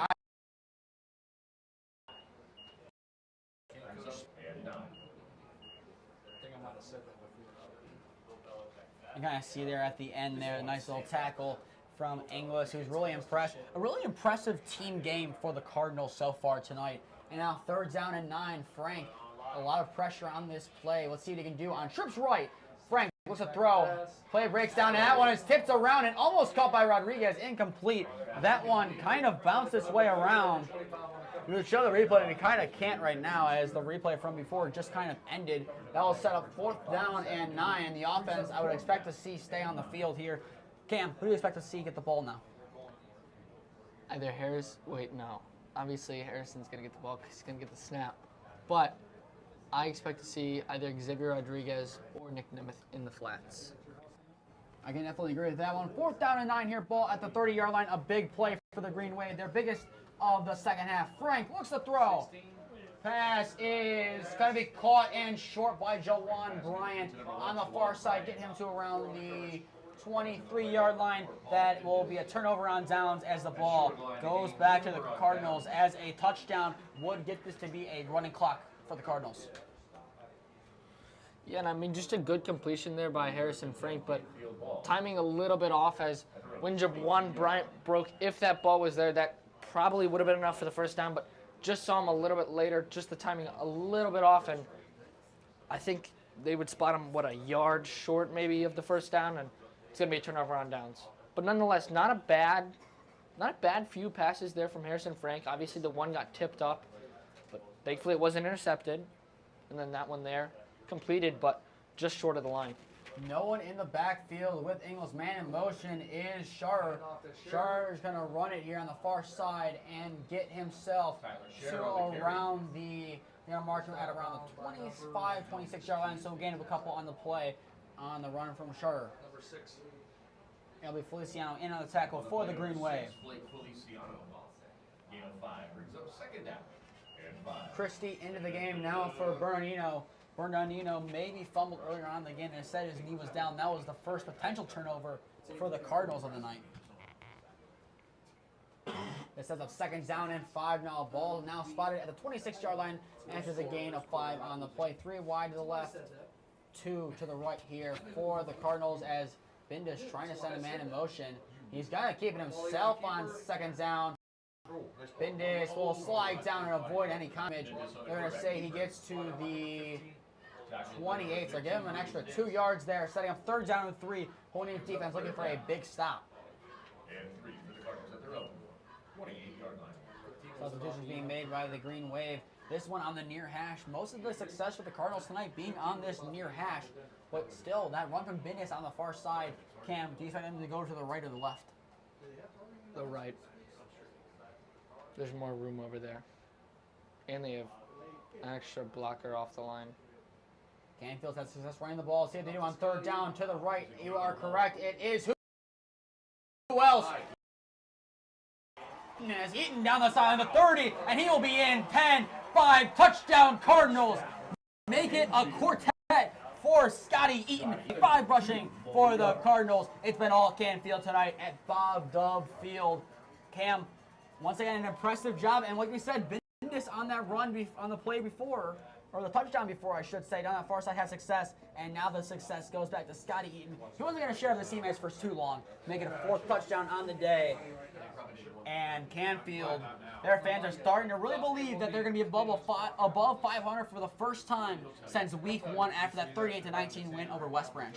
You kind of see there at the end there, a nice little tackle from Inglis, who's really impressed. A really impressive team game for the Cardinals so far tonight. And now third down and 9. Frank, a lot of pressure on this play. Let's see what he can do on trips right. Frank looks to throw. Play breaks down, and that one is tipped around and almost caught by Rodriguez. Incomplete. That one kind of bounced its way around. We would show the replay, and we kind of can't right now as the replay from before just kind of ended. That will set up 4th down and 9. And the offense I would expect to see stay on the field here. Cam, who do you expect to see get the ball now? Either no. Obviously, Harrison's going to get the ball because he's going to get the snap. But I expect to see either Xavier Rodriguez or Nick Nemeth in the flats. I can definitely agree with that one. 4th down and 9 here, ball at the 30-yard line. A big play for the Green Wave, their biggest of the second half. Frank looks to throw. Pass is going to be caught and short by Jawan Bryant on the far side, getting him to around the 23-yard line. That will be a turnover on downs as the ball goes back to the Cardinals, as a touchdown would get this to be a running clock for the Cardinals. Yeah, and I mean, just a good completion there by Harrison Frank, but timing a little bit off, as when Jawan Bryant broke, if that ball was there, that probably would have been enough for the first down, but just saw him a little bit later, just the timing a little bit off, and I think they would spot him, a yard short maybe of the first down, and it's going to be a turnover on downs. But nonetheless, not a bad few passes there from Harrison Frank. Obviously, the one got tipped up, but thankfully it wasn't intercepted. And then that one there, completed, but just short of the line. No one in the backfield with Ingles. Man in motion is Sharer. Sharer is going to run it here on the far side and get himself to around the, marking at around the 25, 26-yard line. So gain of a couple on the play on the run from Sharer. Number 6. It'll be Feliciano in on the tackle for the Green Wave. Feliciano. Gain of 5 brings up second down and 5. Christie into the game now for Bernardino. Bernardino maybe fumbled earlier on in the game and said his knee was down. That was the first potential turnover for the Cardinals of the night. It sets up second down and 5 now. Ball now spotted at the 26-yard line after the gain of 5 on the play. 3 wide to the left, 2 to the right here for the Cardinals as Bindis trying to send a man in motion. He's got to keep it himself on second down. Bindis will slide down and avoid any damage. They're going to say he gets to the 28, so give him an extra 2 yards there, setting up third down and 3. Holding defense looking for a big stop. And 3 for the Cardinals at their own 28-yard line. Substitutions being made by the Green Wave. This one on the near hash. Most of the success for the Cardinals tonight being on this near hash. But still, that run from Bindis on the far side. Cam, do you expect them to go to the right or the left? The right. There's more room over there. And they have an extra blocker off the line. Canfield has success running the ball. See what they do on third down to the right. You are correct. It is who else? Is Eaton down the side of the 30, and he will be in 10-5 touchdown Cardinals. Make it a quartet for Scotty Eaton. 5 rushing for the Cardinals. It's been all Canfield tonight at Bob Dove Field. Cam, once again, an impressive job. And like we said, Bindis on that run, on the play before, or the touchdown before, I should say, down that far side had success. And now the success goes back to Scotty Eaton. He wasn't going to share his teammates for too long, making a 4th touchdown on the day. And Canfield, their fans are starting to really believe that they're going to be above 500 for the first time since week 1 after that 38-19 win over West Branch.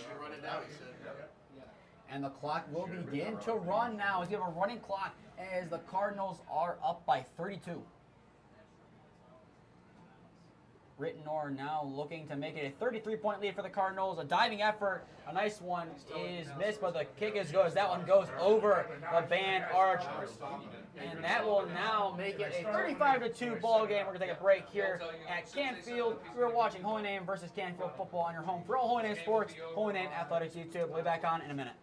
And the clock will begin to run now as we have a running clock as the Cardinals are up by 32. Rittenor now looking to make it a 33-point lead for the Cardinals. A diving effort, a nice one is missed, but the kick is good. That one goes over the band arch. And that will now make it a 35-2 ball game. We're going to take a break here at Canfield. We're watching Holy Name versus Canfield football on your home for all Holy Name Sports, Holy Name Athletics YouTube. We'll be back on in a minute.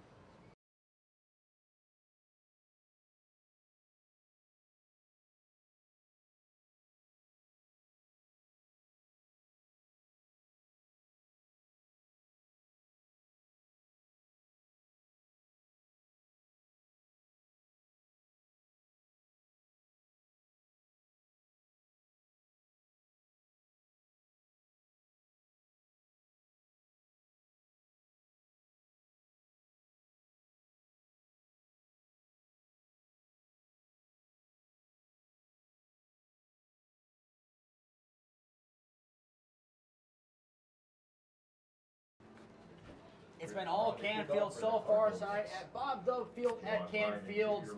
It's been all Canfield so far tonight at Bob Dove Field at Canfield's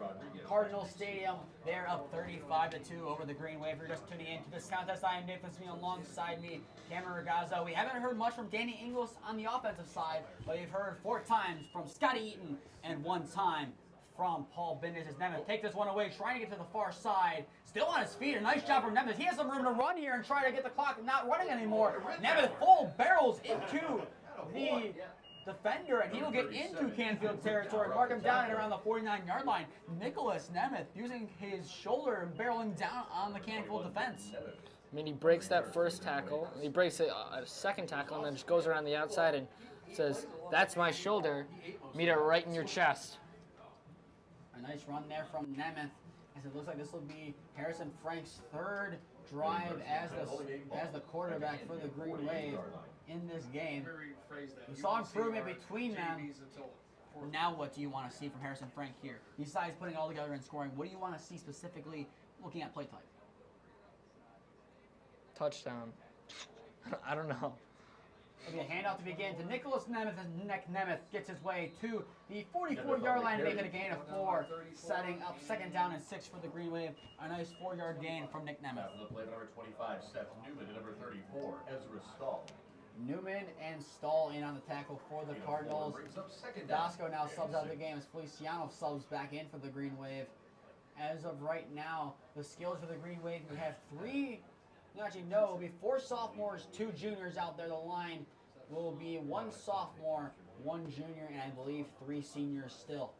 Cardinal Stadium. They're up 35-2 over the Green Wave. You're just tuning in to this contest. I am Nathan Smee, alongside me, Cameron Ragazzo. We haven't heard much from Danny Ingles on the offensive side, but you've heard 4 times from Scotty Eaton and 1 time from Paul Bindis as Nemeth take this one away, trying to get to the far side. Still on his feet. A nice job from Nemeth. He has some room to run here and try to get the clock not running anymore. Nemeth full barrels into the defender, and he will get into Canfield territory, mark him down at around the 49-yard line. Nicholas Nemeth using his shoulder and barreling down on the Canfield defense. I mean, he breaks that first tackle, he breaks a second tackle, and then just goes around the outside and says, "That's my shoulder, meet it right in your chest." A nice run there from Nemeth, as it looks like this will be Harrison Frank's 3rd drive as the quarterback for the Green Wave in this game. We saw improvement between them. Now what do you want to see from Harrison Frank here? Besides putting it all together and scoring, what do you want to see specifically looking at play type? touchdown. I don't know. It'll be a handoff to begin to Nicholas Nemeth as Nick Nemeth gets his way to the 44-yard line, making a gain of 4, setting up 2nd down and 6 for the Green Wave. A nice 4-yard gain from Nick Nemeth. After the play, number 25, Seth Newman, and number 34, Ezra Stahl. Newman and Stahl in on the tackle for the Cardinals. Brings up 2nd down. Dasco now subs out of the game as Feliciano subs back in for the Green Wave. As of right now, the skills for the Green Wave, we have 4 sophomores, 2 juniors out there. The line will be 1 sophomore, 1 junior, and I believe 3 seniors still.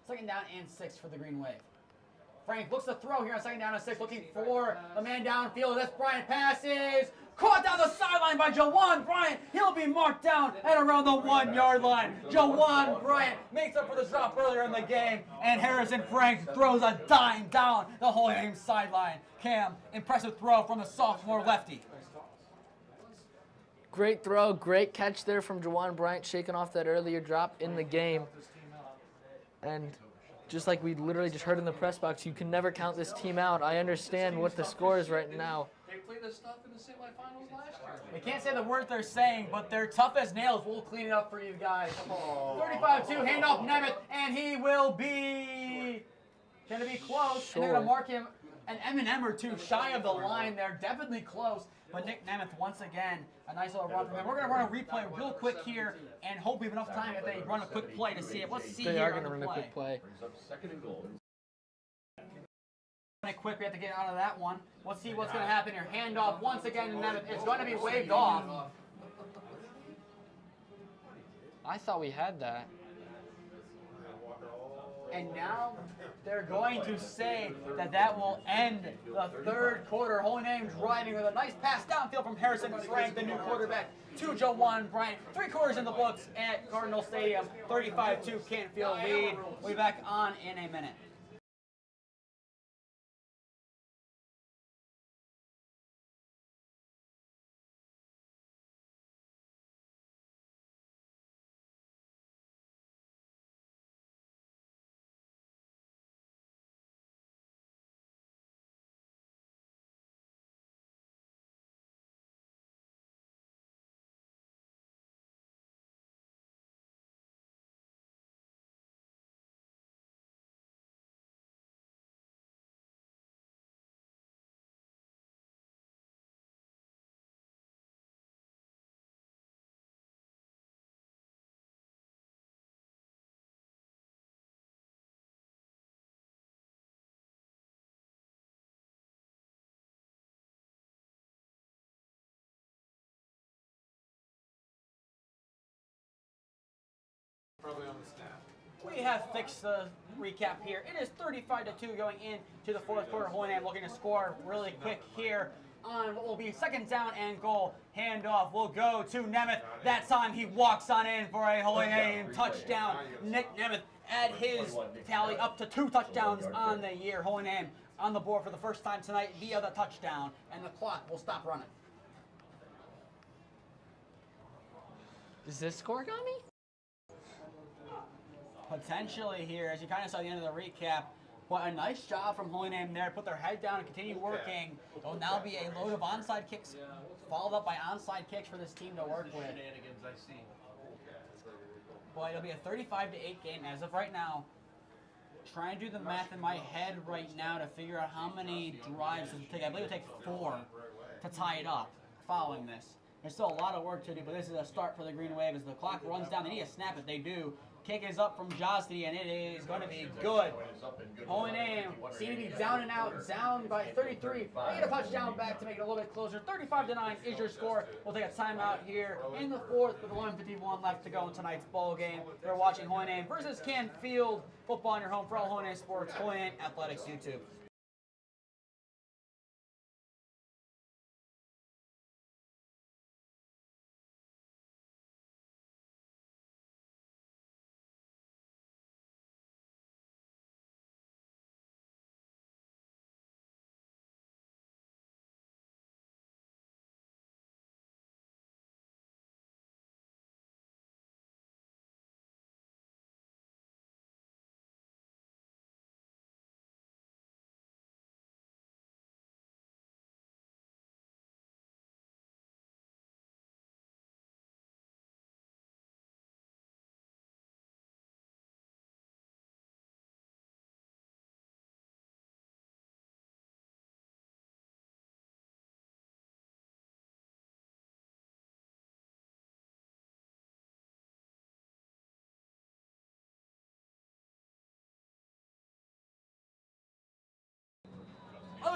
2nd down and 6 for the Green Wave. Frank looks to throw here on 2nd down and 6, looking for the man downfield. That's Bryant passes. Caught down the sideline by Jawan Bryant. He'll be marked down at around the 1-yard line. Jawan Bryant makes up for the drop earlier in the game, and Harrison Frank throws a dime down the whole game sideline. Cam, impressive throw from the sophomore lefty. Great throw, great catch there from Jawan Bryant, shaking off that earlier drop in the game. And just like we literally just heard in the press box, you can never count this team out. I understand what the score is right now. They played this stuff in the semifinals last year. We can't say the words they're saying, but they're tough as nails. We'll clean it up for you guys. 35-2, handoff Nemeth, and he will be going to be close. And they're going to mark him an M&M or 2 shy of the line. They're definitely close. But Nick Nemeth, once again, a nice little run from him. We're going to run a replay real quick here and hope we have enough time if they run a quick play to see it. Let's see They here are on going to the run a play. quick play. Brings up 2nd and goal. Run it quick. We have to get out of that one. Let's see what's going to happen here. Handoff once again to Nemeth. It's going to be waved off. I thought we had that. And now they're going to say that that will end the 3rd quarter. Holy Name driving with a nice pass downfield from Harrison Frank, the new quarterback, to Jawan Bryant. 3 quarters in the books at Cardinal Stadium. 35-2 Canfield lead. We'll be back on in a minute. Probably on the snap. We have fixed the recap here. It is 35-2 going into the 4th quarter. Holy Name looking to score really quick here on what will be 2nd down and goal. Handoff will go to Nemeth. That time he walks on in for a Holy Name touchdown. Nick Nemeth add his tally up to 2 touchdowns on the year. Holy Name on the board for the first time tonight via the touchdown, and the clock will stop running. Is this scoregami? Potentially here, as you kind of saw at the end of the recap. But a nice job from Holy Name there. Put their head down and continue working. It will now be a load of onside kicks, followed up by onside kicks for this team to work with. Shenanigans I see. Boy, it'll be a 35-8 game as of right now. Trying to do the math in my head right now to figure out how many drives it will take. I believe it will take 4 to tie it up following this. There's still a lot of work to do, but this is a start for the Green Wave as the clock runs down. They need a snap if they do. Kick is up from Josty, and it is going to be good. Holy Name seem to be down and out, down by 33. They get a touchdown back to make it a little bit closer. 35-9 is your score. We'll take a timeout here in the 4th with 11:51 left to go in tonight's ball game. We're watching Holy Name versus Canfield football in your home for all Holy Name sports. Holy Name Athletics YouTube.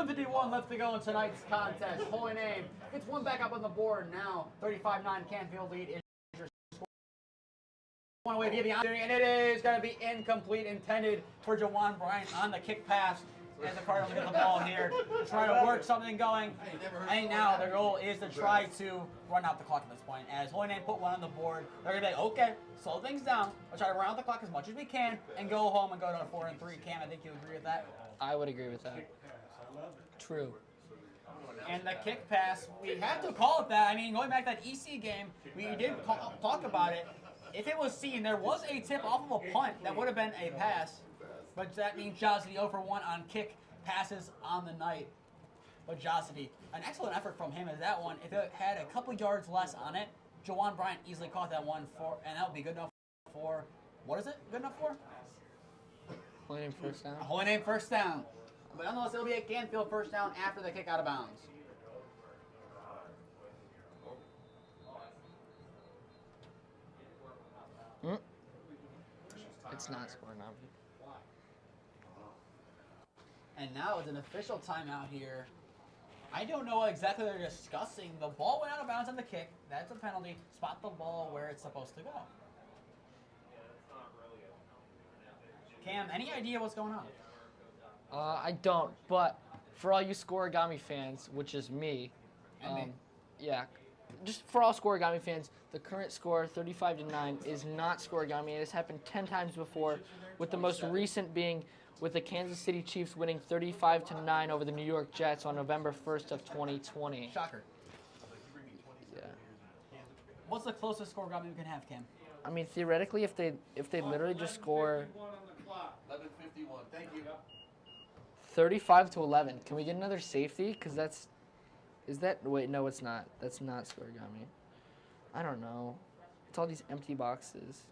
11:51 left to go in tonight's contest. Holy Name gets one back up on the board now. 35-9 Canfield lead is your score. One away via the opportunity, and it is going to be incomplete, intended for Jawan Bryant on the kick pass. As the Cardinals get the ball here, trying to work something going. I think now their goal is to try to run out the clock at this point. As Holy Name put one on the board, they're going to be like, okay, slow things down. We'll try to run out the clock as much as we can and go home and go to a 4-3. Cam, I think you agree with that? I would agree with that. True. And the kick pass, we have to call it that. I mean, going back to that EC game, we did talk about it. If it was seen, there was a tip off of a punt that would have been a pass. But that means Josity 0 for 1 on kick passes on the night. But Josity, an excellent effort from him as that one. If it had a couple yards less on it, Jawan Bryant easily caught that one and that would be good enough for, what is it good enough for? Holy Name first down. Holy Name first down. But nonetheless, it'll be a Canfield first down after the kick out of bounds. It's not scoring now. And now it's an official timeout here. I don't know what exactly they're discussing. The ball went out of bounds on the kick. That's a penalty. Spot the ball where it's supposed to go. Cam, any idea what's going on? I don't, but for all you Scoregami fans, which is me, And me. yeah, just for all Scoregami fans, the current score, 35-9, is not Scoregami. It has happened 10 times before, with the most recent being with the Kansas City Chiefs winning 35-9 over the New York Jets on November 1st of 2020. Shocker. Yeah. What's the closest score we can have, Cam? I mean, theoretically, if they literally just score 11:51. Thank you. 35-11, can we get another safety? Because wait, no, it's not. That's not Scoregami. I don't know. It's all these empty boxes.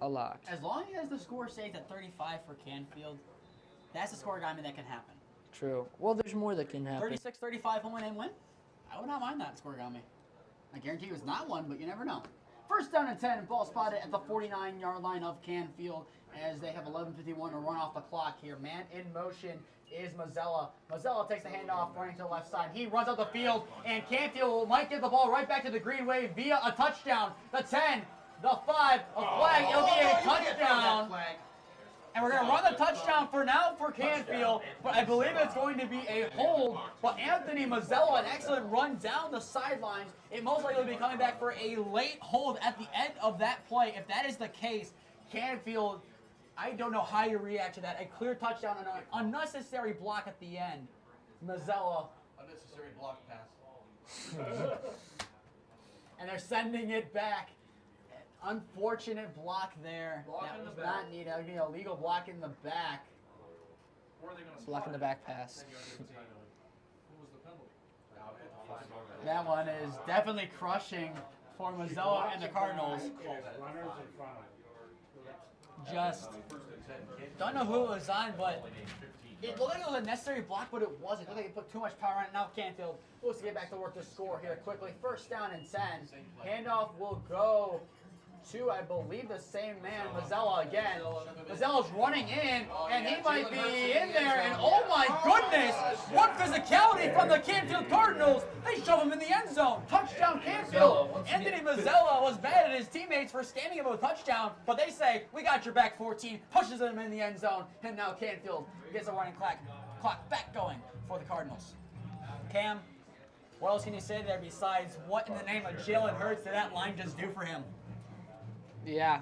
A lot. As long as the score stays at 35 for Canfield, that's the scoregami that can happen. True. Well, there's more that can happen. 36-35 Holy Name win? I would not mind that scoregami. I guarantee you it's not one, but you never know. First down and 10, ball spotted at the 49-yard line of Canfield as they have 11:51 to run off the clock here. Man in motion is Mazzella. Mazzella takes the handoff, running to the left side. He runs out the field, and Canfield might get the ball right back to the green wave via a touchdown. The 10, the 5, a flag. It'll be a touchdown. And we're going to run the touchdown for now for Canfield, but I believe it's going to be a hold. But Anthony Mazzella, an excellent run down the sidelines. It most likely will be coming back for a late hold at the end of that play. If that is the case, Canfield, I don't know how you react to that. A clear touchdown and an unnecessary block at the end. Mazzella. Unnecessary block pass. And they're sending it back. Unfortunate block there. That was not needed. That would be a legal block in the back. Block in the back pass. That one is definitely crushing for Mazzella and the Cardinals. Runners in front of you. Just don't know who it was on, but it looked like it was a necessary block, but it wasn't. It looked like he put too much power on it. Now Canfield wants to get back to work to score here quickly. First down and 10. Handoff will go to, I believe, the same man, Mazzella again. Mazzella's running in, and he might be in there, and oh my goodness, what physicality from the Canfield Cardinals. They shove him in the end zone. Touchdown Canfield. Anthony Mazzella was mad at his teammates for scamming him with a touchdown, but they say, we got your back 14, pushes him in the end zone, and now Canfield gets a running clock back going for the Cardinals. Cam, what else can you say there besides what in the name of Jalen Hurts did that line just do for him? Yeah.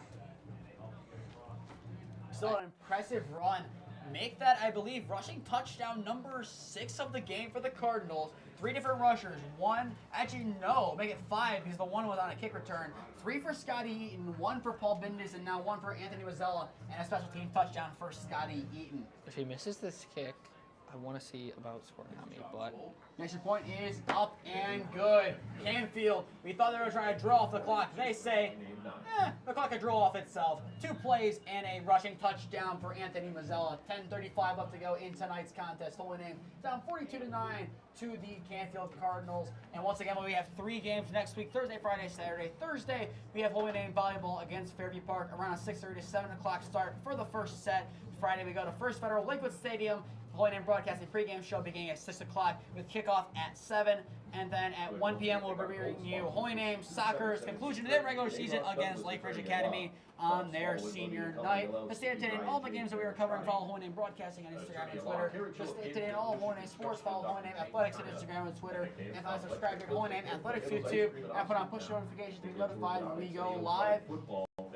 Still an impressive run. Make that, I believe, rushing touchdown number 6 of the game for the Cardinals. 3 different rushers. Make it 5 because the one was on a kick return. 3 for Scotty Eaton, 1 for Paul Bindis, and now 1 for Anthony Mazzella, and a special team touchdown for Scotty Eaton. If he misses this kick, I want to see about Scoregami, but Next point is up and good. Canfield, we thought they were trying to draw off the clock. They say, the clock could draw off itself. 2 plays and a rushing touchdown for Anthony Mazzella. 10:35 left to go in tonight's contest. Holy Name down 42-9 to the Canfield Cardinals. And once again, we have 3 games next week, Thursday, Friday, Saturday. Thursday, we have Holy Name volleyball against Fairview Park around a 6:30 to 7 o'clock start for the first set. Friday, we go to First Federal Lakewood Stadium Holy Name Broadcasting pregame show beginning at 6 o'clock with kickoff at 7. And then at 1 p.m. we'll be bringing you Holy Name Soccer's conclusion of their regular season against Lake Ridge Academy on their senior night. To stay up to date on all the games that we are covering, follow Holy Name Broadcasting on Instagram and Twitter. To stay up to date on all Holy Name sports, follow Holy Name Athletics on Instagram and Twitter. And finally, subscribe to Holy Name Athletics YouTube and put on push notifications to be notified when we go live.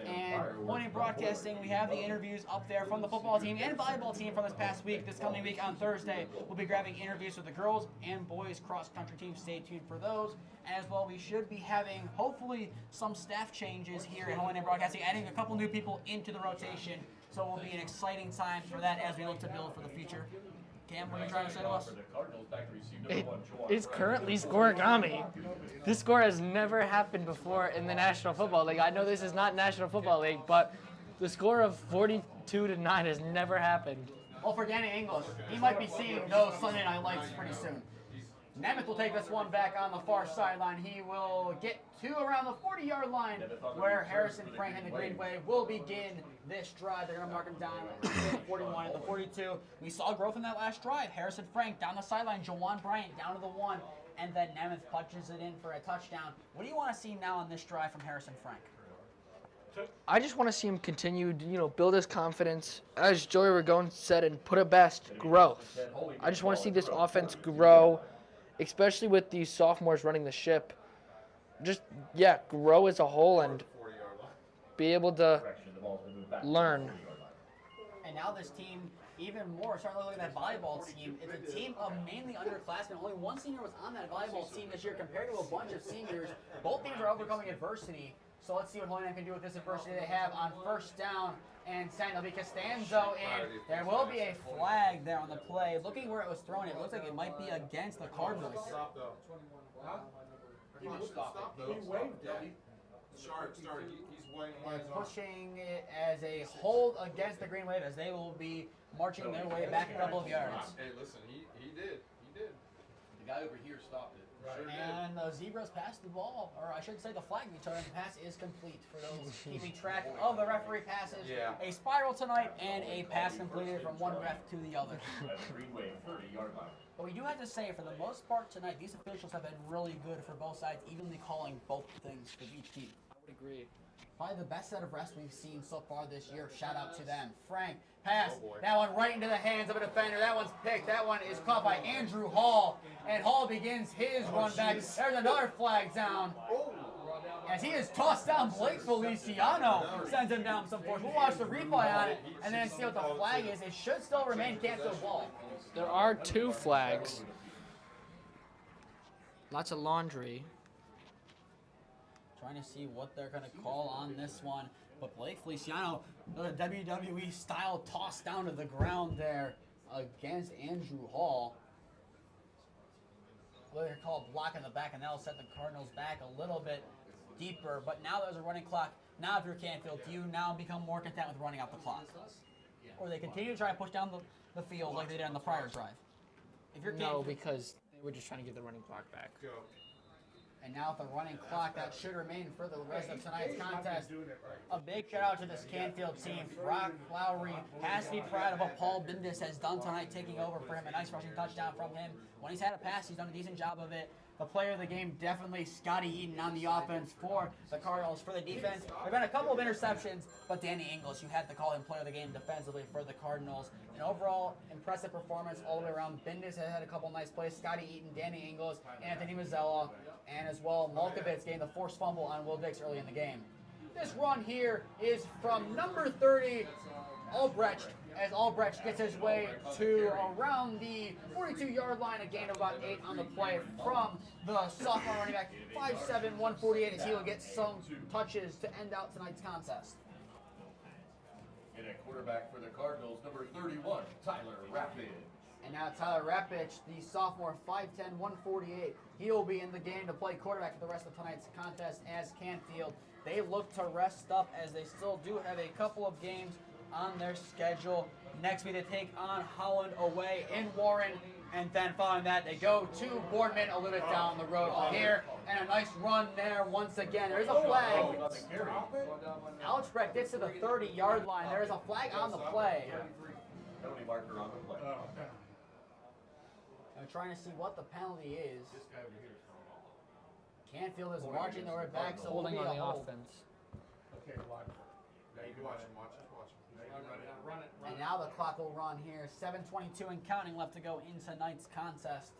And Holy Name Broadcasting, we have the interviews up there from the football team and volleyball team from this past week. This coming week on Thursday, we'll be grabbing interviews with the girls and boys cross-country teams. Stay tuned for those. As well, we should be having, hopefully, some staff changes here at Holy Name Broadcasting, adding a couple new people into the rotation. So it will be an exciting time for that as we look to build for the future. Cam, what are you trying to say to us? It's currently scoregami. This score has never happened before in the National Football League. I know this is not National Football League, but the score of 42-9 has never happened. Well, for Danny Ingles, he might be seeing those Sunday Night Lights pretty soon. Nemeth will take this one back on the far sideline. He will get to around the 40-yard line where Harrison Frank and the Green Wave will begin this drive. They're going to mark him down at the 41 and the 42. We saw growth in that last drive. Harrison Frank down the sideline, Jawan Bryant down to the 1, and then Nemeth punches it in for a touchdown. What do you want to see now on this drive from Harrison Frank? I just want to see him continue, build his confidence. As Joey Ragone said, and put it best, growth. I just want to see this offense grow, especially with these sophomores running the ship. Just, grow as a whole and be able to learn. And now this team, even more, starting to look at that volleyball team. It's a team of mainly underclassmen. Only one senior was on that volleyball team this year compared to a bunch of seniors. Both teams are overcoming adversity. So let's see what Holy Name can do with this adversity they have on first down and 10. It'll be Costanzo in. There will be a flag there on the play. Looking where it was thrown, it looks like it might be against the Cardinals. He waved it. Sharp started. He's waving. Pushing it as a hold against the Green Wave as they will be marching their way back a couple of yards. Hey, listen, he did. The guy over here stopped it. And the Zebras passed the ball, or I should say the flag return. The pass is complete for those keeping track of the referee passes. Yeah. A spiral tonight and a pass completed from one ref to the other. But we do have to say, for the most part tonight, these officials have been really good for both sides, evenly calling both things for each team. I would agree. Probably the best set of refs we've seen so far this year. Shout out to them. Frank, pass. That one right into the hands of a defender. That one's picked. That one is caught by Andrew Hall. And Hall begins his run back. There's another flag down. As he is tossed down, Blake Feliciano sends him down some force. We'll watch the replay on it and then see what the flag is. It should still remain Canfield ball. There are 2 flags. Lots of laundry. Trying to see what they're going to call on this one. But Blake Feliciano, the WWE style toss down to the ground there against Andrew Hall. They're called block in the back, and that'll set the Cardinals back a little bit deeper. But now there's a running clock. Now if you're Canfield, do you now become more content with running out the clock? Or they continue to try to push down the field like they did on the prior drive? If you're Canfield, No, because they were just trying to get the running clock back. and now with the running clock, that should remain for the rest of tonight's contest. A big shout out to this Canfield team. Brock Lowry has to be proud of what Paul Bindis has done tonight, taking over for him. A nice rushing touchdown from him. When he's had a pass, he's done a decent job of it. The player of the game, definitely Scotty Eaton on the offense for the Cardinals. For the defense, there have been a couple of interceptions, but Danny Ingles, you had to call him player of the game defensively for the Cardinals. An overall impressive performance all the way around. Bindis has had a couple nice plays. Scotty Eaton, Danny Ingles, Anthony Mazzella, and as well Malkovich getting the forced fumble on Will Dix early in the game. This run here is from number 30, Albrecht, as Albrecht gets his way to around the 42-yard line, a gain of about 8 on the play from the sophomore running back, 5'7", 148, as he will get some touches to end out tonight's contest. And at quarterback for the Cardinals, number 31, Tyler Rapid. And now Tyler Rapich, the sophomore, 5'10", 148. He will be in the game to play quarterback for the rest of tonight's contest as Canfield. They look to rest up as they still do have a couple of games on their schedule. Next week they take on Holland away in Warren, and then following that they go to Boardman a little bit down the road here, and a nice run there once again. There's a flag. Alex Breck gets to the 30-yard line. There is a flag on the play. Penalty marker on the play. They're trying to see what the penalty is. This guy over here is throwing all. Canfield is marching their way back, so Holding it'll on be the a hold. offense. Okay, watch. Now you can watch him. Watch him. Watch him. Run it. And now the clock will run here. 7:22 and counting left to go in tonight's contest.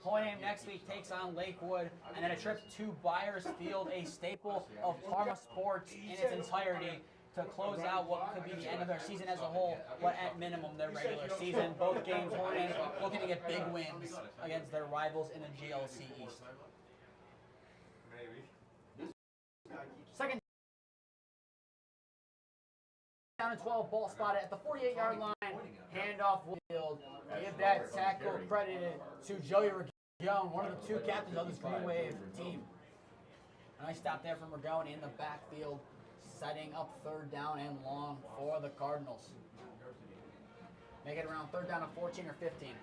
Hoyam next week takes on Lakewood, and then a trip to Byers Field, a staple of Parma sports in its entirety, to close out what could be the end of their season as a whole, but at minimum their regular season. Both games Hoyam looking to get big wins against their rivals in the GLC East. Second down and 12, ball spotted at the 48-yard line. Handoff field. Give that tackle credited to Joey Ragazzo, one of the two captains of this Green Wave team. A nice stop there from Ragazzo in the backfield, setting up third down and long for the Cardinals. Make it around third down of 14 or 15.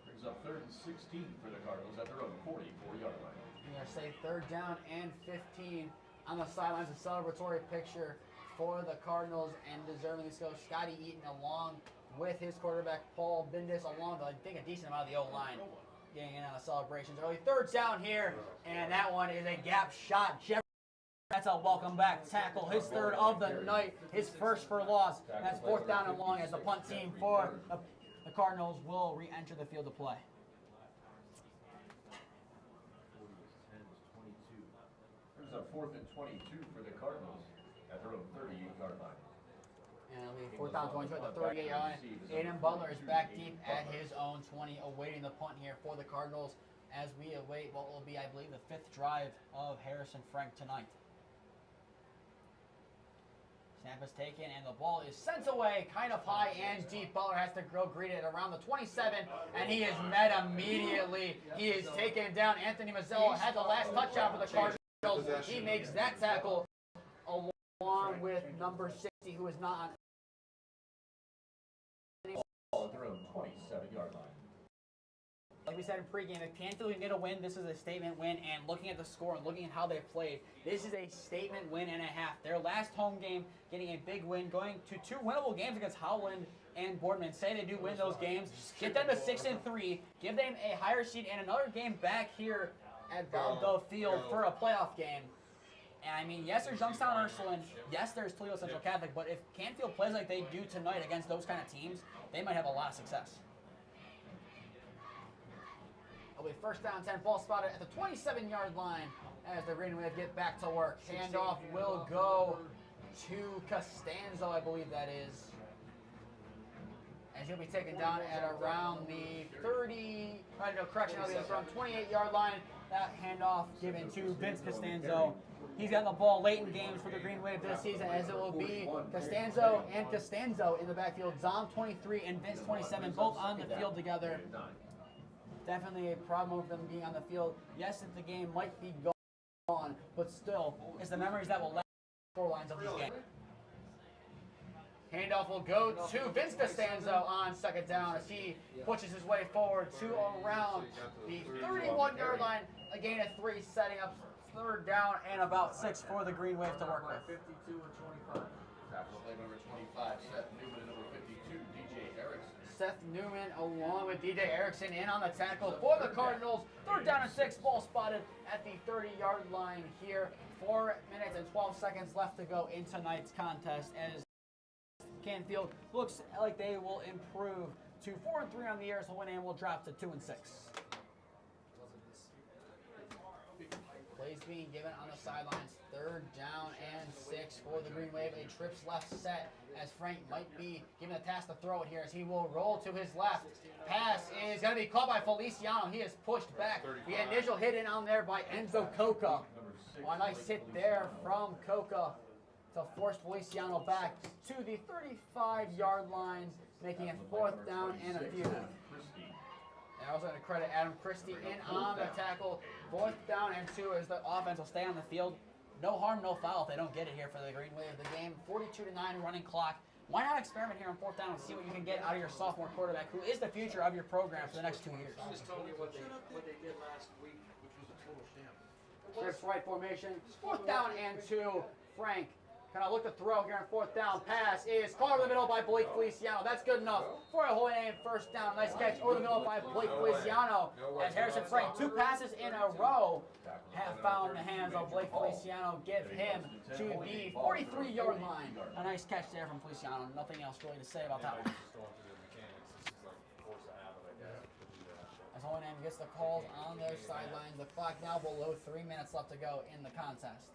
Brings up 3rd and 16 for the Cardinals at their own 44-yard line. You're going to say third down and 15 on the sidelines. A celebratory picture for the Cardinals, and deservingly so. Scotty Eaton along with his quarterback Paul Bindis, along with I think a decent amount of the O-line getting in on the celebrations. Early third down here, and that one is a gap shot. That's a welcome back tackle, his third of the night, his first for loss. That's fourth down and long as the punt team for the Cardinals will re-enter the field of play. Brings up 4th and 22 for the Cardinals at their own 38-yard line. And it'll be fourth down 22 at the 38-yard line. Aiden Butler is back deep at his own 20, awaiting the punt here for the Cardinals as we await what will be, I believe, the 5th drive of Harrison Frank tonight. Snap is taken, and the ball is sent away kind of high and deep. Butler has to go greet it around the 27, and he is met immediately. He is taken down. Anthony Mazzello had the last touchdown for the Cardinals. He makes that tackle along with number 60, who is not on. Ball at their own 27-yard line. Like we said in pregame, if Canfield can get a win, this is a statement win. And looking at the score and looking at how they played, this is a statement win and a half. Their last home game, getting a big win, going to 2 winnable games against Howland and Boardman. Say they do win those games, get them to 6-3, give them a higher seed and another game back here at Valdo Field for a playoff game. And I mean, yes, there's Youngstown Ursuline, yes, there's Toledo Central Catholic, but if Canfield plays like they do tonight against those kind of teams, they might have a lot of success. It'll be first down 10, ball spotted at the 27-yard line as the Green Wave get back to work. Handoff will go to Costanzo, I believe that is. As he'll be taken down at around the 30, correction, it'll be around 28-yard line. That handoff given to Vince Costanzo. He's gotten the ball late in games for the Green Wave this season, as it will be Costanzo and Costanzo in the backfield. Zom 23 and Vince 27 both on the field together. Definitely a problem with them being on the field. Yes, the game might be gone, but still, it's the memories that will last the storylines of this game. Handoff will go to Vince Costanzo on second down as he pushes his way forward to around the 31-yard line. A gain of 3, setting up third down and about 6 for the Green Wave to work with. 52 and 25. Tackle play number 25, Seth Newman, and number 52, DJ Erickson. Seth Newman along with DJ Erickson in on the tackle for the Cardinals. Third down and 6, ball spotted at the 30-yard line here. 4 minutes and 12 seconds left to go in tonight's contest as Canfield looks like they will improve to 4-3 on the year, so Winham will drop to 2-6. Plays being given on the sidelines. Third down and 6 for the Green Wave. A trips left set as Frank might be given a task to throw it here as he will roll to his left. Pass is going to be caught by Feliciano. He is pushed back. The initial hit in on there by Enzo Coca. Oh, a nice hit there from Coca to force Feliciano back to the 35-yard line, making it fourth down and a few. And I was going to credit Adam Christie in on the tackle. Fourth down and 2 as the offense will stay on the field. No harm, no foul if they don't get it here for the Green Wave. The game, 42-9 running clock. Why not experiment here on fourth down and see what you can get out of your sophomore quarterback, who is the future of your program for the next 2 years? I'm just telling you what they did last week, which was a total sham. Trips right formation. Fourth down and 2. Frank Kind of look to throw here on 4th down. Pass is caught over the middle by Blake Feliciano. That's good enough for a Holy Name 1st down. Nice catch over the middle by Blake Feliciano. As Harrison Frank, 2 passes in a row, have found the hands of Blake Feliciano. Give him to the 43-yard line. A nice catch there from Feliciano. Nothing else really to say about that one. As Holy Name gets the calls on their sidelines, the clock now below 3 minutes left to go in the contest.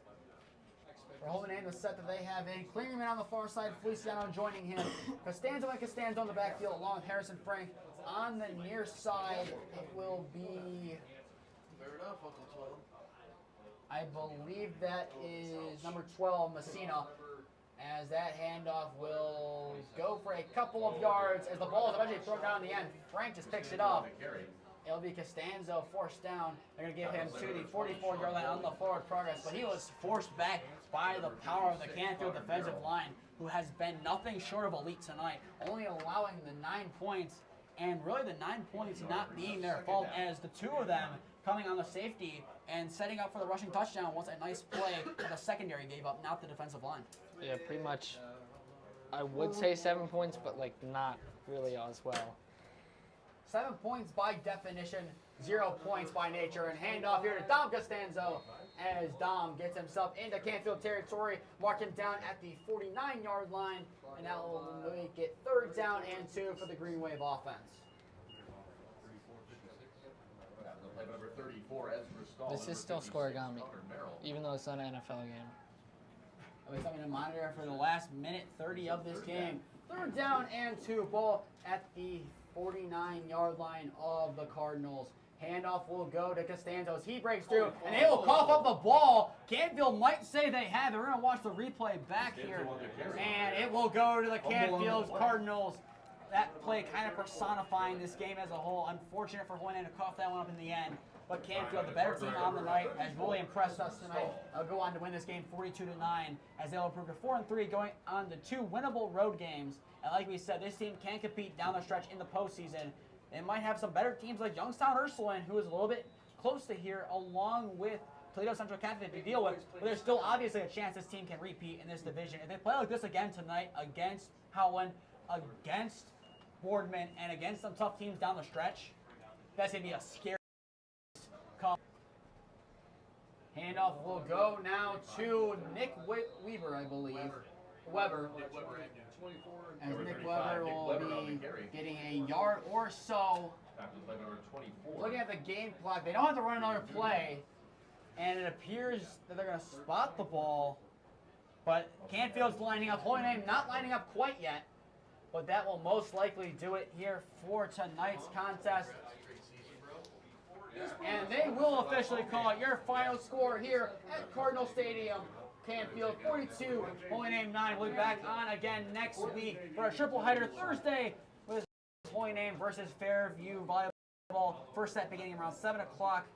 For Holy Name, the set that they have in, Klingerman on the far side, Feliciano joining him. Costanzo and Costanzo on the backfield along with Harrison Frank. On the near side, it will be, I believe that is number 12, Messina, as that handoff will go for a couple of yards as the ball is eventually thrown down in the end. Frank just picks it up. It'll be Costanzo forced down. They're going to give him to the 44-yard line on the forward progress, but he was forced back by the power of the Canfield defensive line, who has been nothing short of elite tonight, only allowing the 9 points, and really the 9 points not being their fault, as the 2 of them coming on the safety and setting up for the rushing touchdown was a nice play that the secondary gave up, not the defensive line. Yeah, pretty much. I would say 7 points, but like not really as well. 7 points by definition, 0 points by nature, and handoff here to Dom Costanzo as Dom gets himself into Canfield territory, marking down at the 49-yard line, and that will make it 3rd down and 2 for the Green Wave offense. This is still scoregami, even though it's not an NFL game. I'll be something to monitor for the last minute 30 of this game. 3rd down and 2, ball at the 49-yard line of the Cardinals. Handoff will go to Costanzo as he breaks through, and they will cough up the ball. Canfield might say they have it. We're going to watch the replay back here, and it will go to the Canfield Cardinals. That play kind of personifying this game as a whole. Unfortunate for Holy Name to cough that one up in the end. But Canfield, the better team on the night, has really impressed us tonight. They'll go on to win this game 42-9, as they'll improve to 4-3, going on to 2 winnable road games. And like we said, this team can compete down the stretch in the postseason. They might have some better teams like Youngstown Ursuline, who is a little bit close to here, along with Toledo Central Catholic to deal with. But there's still obviously a chance this team can repeat in this division. If they play like this again tonight against Howland, against Boardman, and against some tough teams down the stretch, that's going to be a scary call. Handoff will go now to Nick Weber, I believe. Weber. As Nick Weber will be getting a yard or so. Looking at the game clock, they don't have to run another play, and it appears that they're going to spot the ball, but Canfield's lining up. Holy Name not lining up quite yet, but that will most likely do it here for tonight's contest. And they will officially call it your final score here at Cardinal Stadium. Canfield 42, Holy Name 9. We'll be back on again next week for a triple header Thursday with Holy Name versus Fairview Volleyball. First set beginning around 7 o'clock,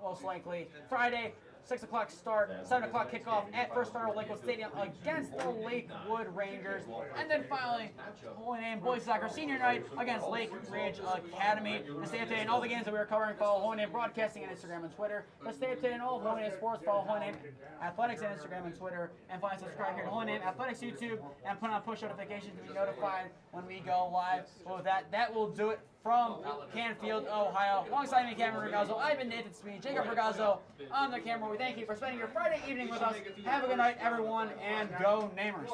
most likely. Friday, 6 o'clock start, 7 o'clock kickoff at First Star Lakewood Stadium against the Lakewood Rangers. And then finally, Holy Name Boys Soccer Senior Night against Lake Ridge Academy. To stay updated on all the games that we are covering, follow Holy Name Broadcasting on Instagram and Twitter. To stay updated on all of Holy Name sports, follow Holy Name Athletics on Instagram and Twitter. And finally, subscribe here to Holy Name Athletics YouTube and put on push notifications to be notified when we go live. Well, with that will do it from Canfield, Ohio. Alongside me, Cameron Ragazzo, I've been Nathan Smee, Jacob Ragazzo on the camera. We thank you for spending your Friday evening with us. Have a good night, everyone, and go Namers.